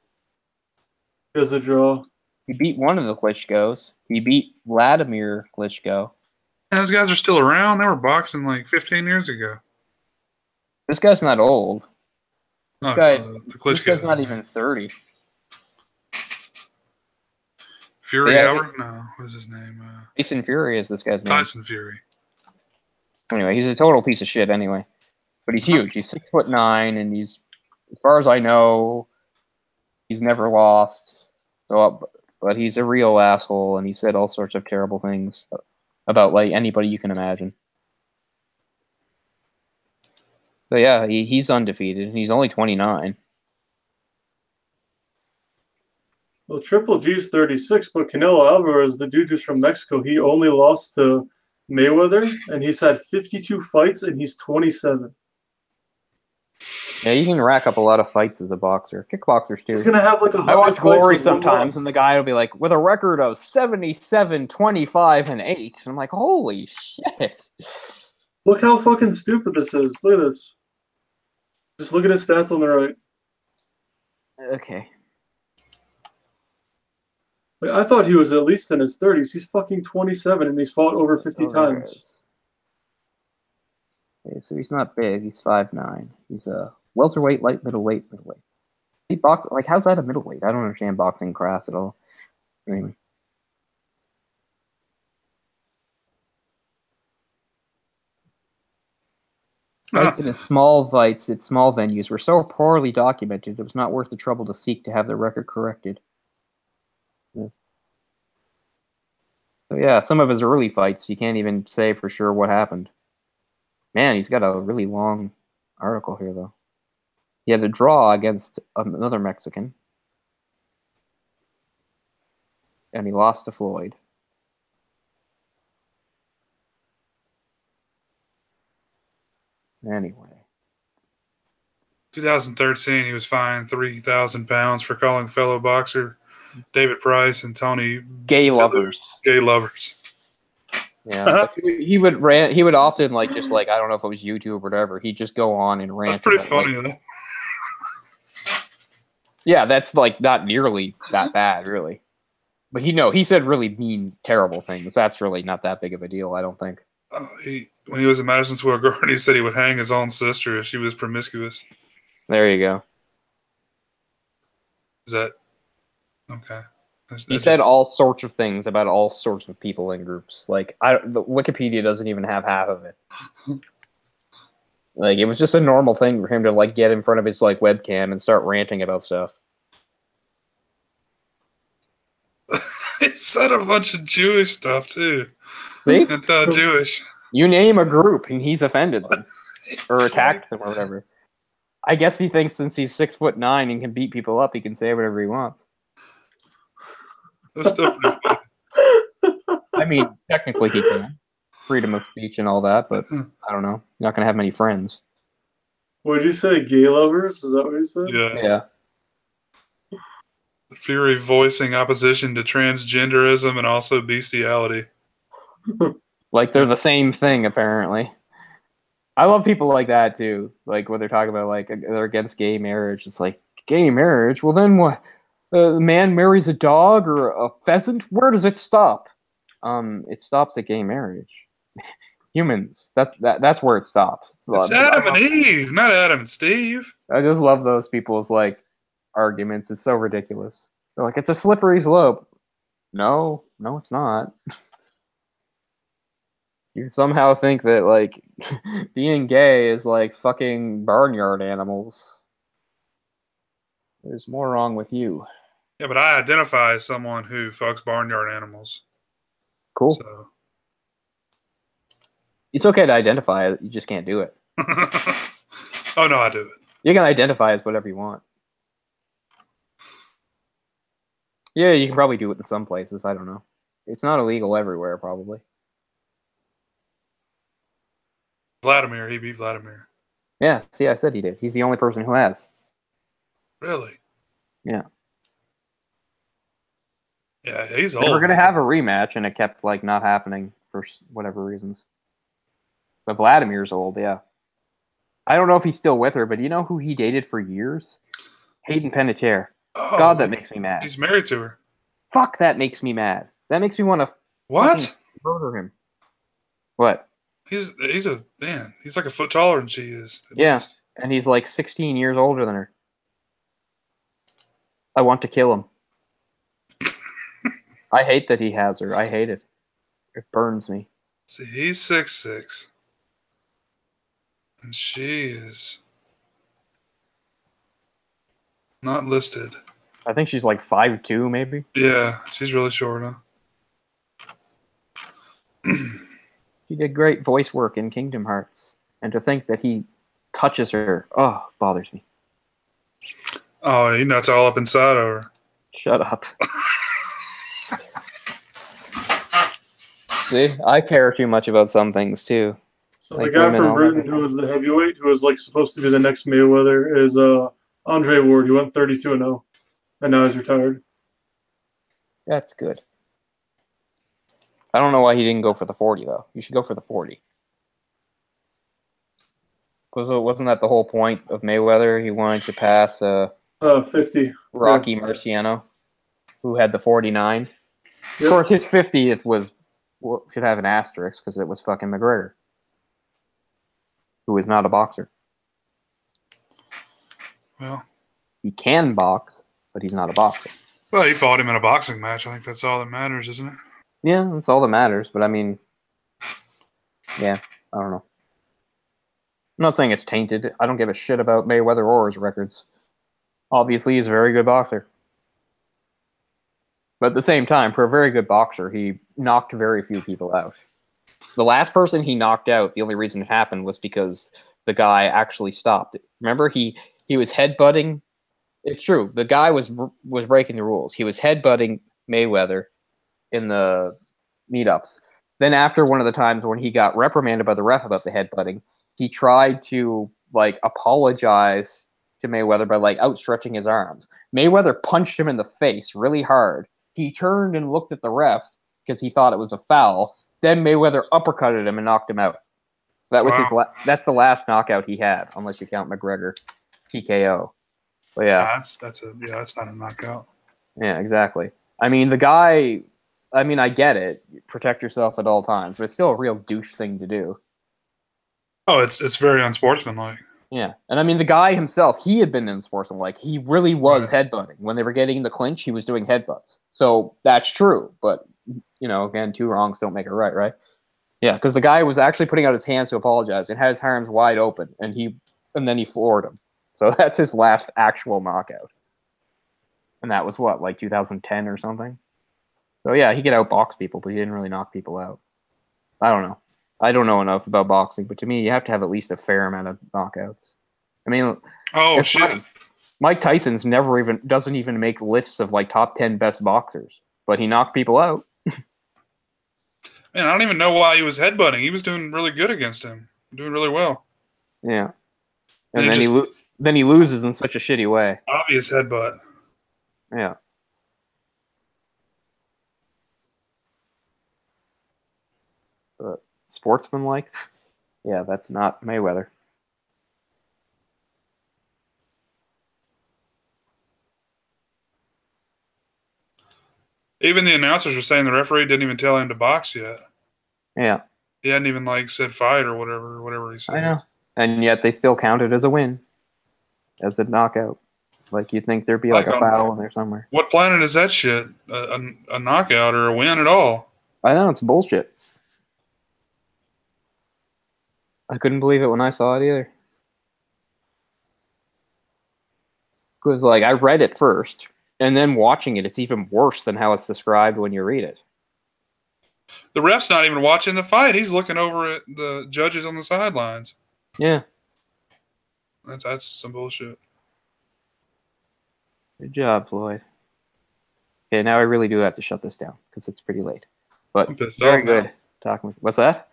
It was a draw. He beat one of the Klitschkos. He beat Vladimir Klitschko. And those guys are still around. They were boxing like 15 years ago. This guy's not old. This guy's not even 30. Fury Albert? No, what is his name? Tyson Fury is this guy's name. Tyson Fury. Anyway, he's a total piece of shit anyway. But he's huge. He's 6'9", and he's, as far as I know, he's never lost. So, but he's a real asshole, and he said all sorts of terrible things about like anybody you can imagine. So yeah, he's undefeated. He's only 29. Well, Triple G's 36, but Canelo Alvarez, the dude who's from Mexico, he only lost to Mayweather, and he's had 52 fights, and he's 27. Yeah, you can rack up a lot of fights as a boxer. Kickboxers too. He's gonna have like I watch Glory sometimes, and the guy will be like, with a record of 77, 25, and 8. And I'm like, holy shit! Look how fucking stupid this is. Look at this. Just look at his stats on the right. Okay. Like, I thought he was at least in his 30s. He's fucking 27, and he's fought over 50 times. Okay, so he's not big. He's 5'9". He's a welterweight, light middleweight. He box like how's that a middleweight? I don't understand boxing crafts at all. Anyway. Fights in small fights at small venues were so poorly documented it was not worth the trouble to seek to have the record corrected. Yeah. So yeah, some of his early fights you can't even say for sure what happened. Man, he's got a really long article here though. He had a draw against another Mexican. And he lost to Floyd. Anyway. 2013, he was fined 3,000 pounds for calling fellow boxer David Price and Tony gay lovers. Gay lovers. Yeah, he would often I don't know if it was YouTube or whatever. He'd just go on and rant. That's pretty funny though. Yeah, that's not nearly that bad, really. But he said really mean, terrible things. That's really not that big of a deal, I don't think. When he was in Madison Square Garden, he said he would hang his own sister if she was promiscuous. There you go. Is that okay? He said all sorts of things about all sorts of people in groups. The Wikipedia doesn't even have half of it. It was just a normal thing for him to get in front of his webcam and start ranting about stuff. He said a bunch of Jewish stuff too. See? Anti-Jewish. You name a group and he's offended them or attacked them or whatever. I guess he thinks since he's 6'9" and can beat people up, he can say whatever he wants. That's still pretty funny. I mean, technically he can. Freedom of speech and all that, but I don't know. You're not going to have many friends. What did you say? Gay lovers? Is that what you said? Yeah. Fury voicing opposition to transgenderism and also bestiality. They're the same thing, apparently. I love people like that, too. When they're talking about, they're against gay marriage. It's gay marriage? Well, then what? A man marries a dog or a pheasant? Where does it stop? It stops at gay marriage. Humans. That's where it stops. It's Adam and Eve, not Adam and Steve. I just love those people's arguments. It's so ridiculous. They're it's a slippery slope. No, it's not. You somehow think that being gay is fucking barnyard animals. There's more wrong with you. Yeah, but I identify as someone who fucks barnyard animals. Cool. So. It's okay to identify it. You just can't do it. Oh, no, I do it. You can identify as whatever you want. Yeah, you can probably do it in some places. I don't know. It's not illegal everywhere, probably. Vladimir, he beat Vladimir. Yeah, see, I said he did. He's the only person who has. Really? Yeah. Yeah, he's old. They were going to have a rematch, and it kept, not happening for whatever reasons. But Vladimir's old, yeah. I don't know if he's still with her, but do you know who he dated for years? Hayden Panettiere. Oh, God, that makes me mad. He's married to her. Fuck, that makes me mad. That makes me want to murder him. What? He's a man. He's a foot taller than she is. Yeah, least. And he's 16 years older than her. I want to kill him. I hate that he has her. I hate it. It burns me. See, he's 6'6". And she is not listed. I think she's 5'2", maybe. Yeah, she's really short, huh? She did great voice work in Kingdom Hearts. And to think that he touches her, bothers me. Oh, he nuts all up inside of her. Shut up. See, I care too much about some things, too. So the guy from Britain who was the heavyweight, who was supposed to be the next Mayweather, is Andre Ward. He went 32-0, and now he's retired. That's good. I don't know why he didn't go for the 40, though. You should go for the 40. Wasn't that the whole point of Mayweather? He wanted to pass 50. Rocky Marciano, who had the 49. Yep. Of course, his 50th should have an asterisk because it was fucking McGregor. who is not a boxer. Well, he can box, but he's not a boxer. Well, he fought him in a boxing match. I think that's all that matters, isn't it? Yeah, that's all that matters. But I mean, yeah, I don't know. I'm not saying it's tainted. I don't give a shit about Mayweather or his records. Obviously, he's a very good boxer. But at the same time, for a very good boxer, he knocked very few people out. The last person he knocked out, the only reason it happened was because the guy actually stopped it. Remember, he was headbutting. It's true. The guy was breaking the rules. He was headbutting Mayweather in the meetups. Then after one of the times when he got reprimanded by the ref about the headbutting, he tried to like apologize to Mayweather by like outstretching his arms. Mayweather punched him in the face really hard. He turned and looked at the ref because he thought it was a foul. Then Mayweather uppercutted him and knocked him out. That was his. That's the last knockout he had, unless you count McGregor TKO. But yeah, that's not a knockout. Yeah, exactly. I mean, the guy. I mean, I get it. Protect yourself at all times, but it's still a real douche thing to do. Oh, it's very unsportsmanlike. Yeah, and I mean, the guy himself, he had been unsportsmanlike. He really was headbutting. When they were getting in the clinch, he was doing headbutts. So that's true. But, you know, again, two wrongs don't make it right, right? Yeah, because the guy was actually putting out his hands to apologize and had his arms wide open, and then he floored him. So that's his last actual knockout. And that was what, like 2010 or something? So yeah, he could outbox people, but he didn't really knock people out. I don't know. I don't know enough about boxing, but to me, you have to have at least a fair amount of knockouts. I mean, shit. Funny. Mike Tyson's doesn't even make lists of like top 10 best boxers, but he knocked people out. Man, I don't even know why he was headbutting. He was doing really good against him, doing really well. Yeah, and then he loses in such a shitty way. Obvious headbutt. Yeah. But sportsmanlike? Yeah, that's not Mayweather. Even the announcers were saying the referee didn't even tell him to box yet. Yeah. He hadn't even like said fight or whatever he said. I know. And yet they still count it as a win. As a knockout. Like you'd think there'd be like a foul in there somewhere. What planet is that shit? A knockout or a win at all? I know, it's bullshit. I couldn't believe it when I saw it either. Because like I read it first, and then watching it, it's even worse than how it's described when you read it. The ref's not even watching the fight. He's looking over at the judges on the sidelines. Yeah. That's some bullshit. Good job, Floyd. Okay, now I really do have to shut this down because it's pretty late. But I'm pissed very off good now. talking with. What's that?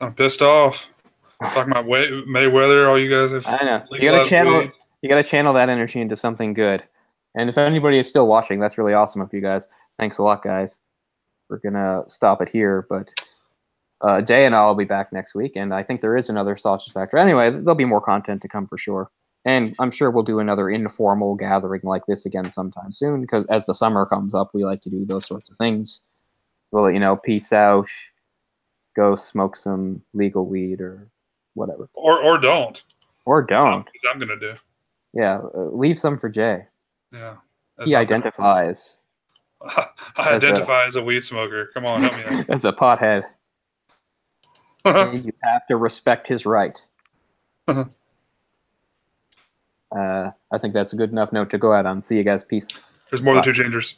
I'm pissed off. Talking about Mayweather, all you guys have. I know. You gotta channel that energy into something good. And if anybody is still watching, that's really awesome of you guys. Thanks a lot, guys. We're gonna stop it here, but Jay and I will be back next week, and I think there is another Sausage Factory. Anyway, there'll be more content to come for sure. And I'm sure we'll do another informal gathering like this again sometime soon, because as the summer comes up, we like to do those sorts of things. We'll let you know, peace out, go smoke some legal weed or whatever. Or don't. Or don't. That's what I'm going to do. Yeah, leave some for Jay. Yeah. He identifies. I identify as a weed smoker. Come on, help me out. As a pothead. You have to respect his right. I think that's a good enough note to go out on. See you guys. Peace. There's more than two genders.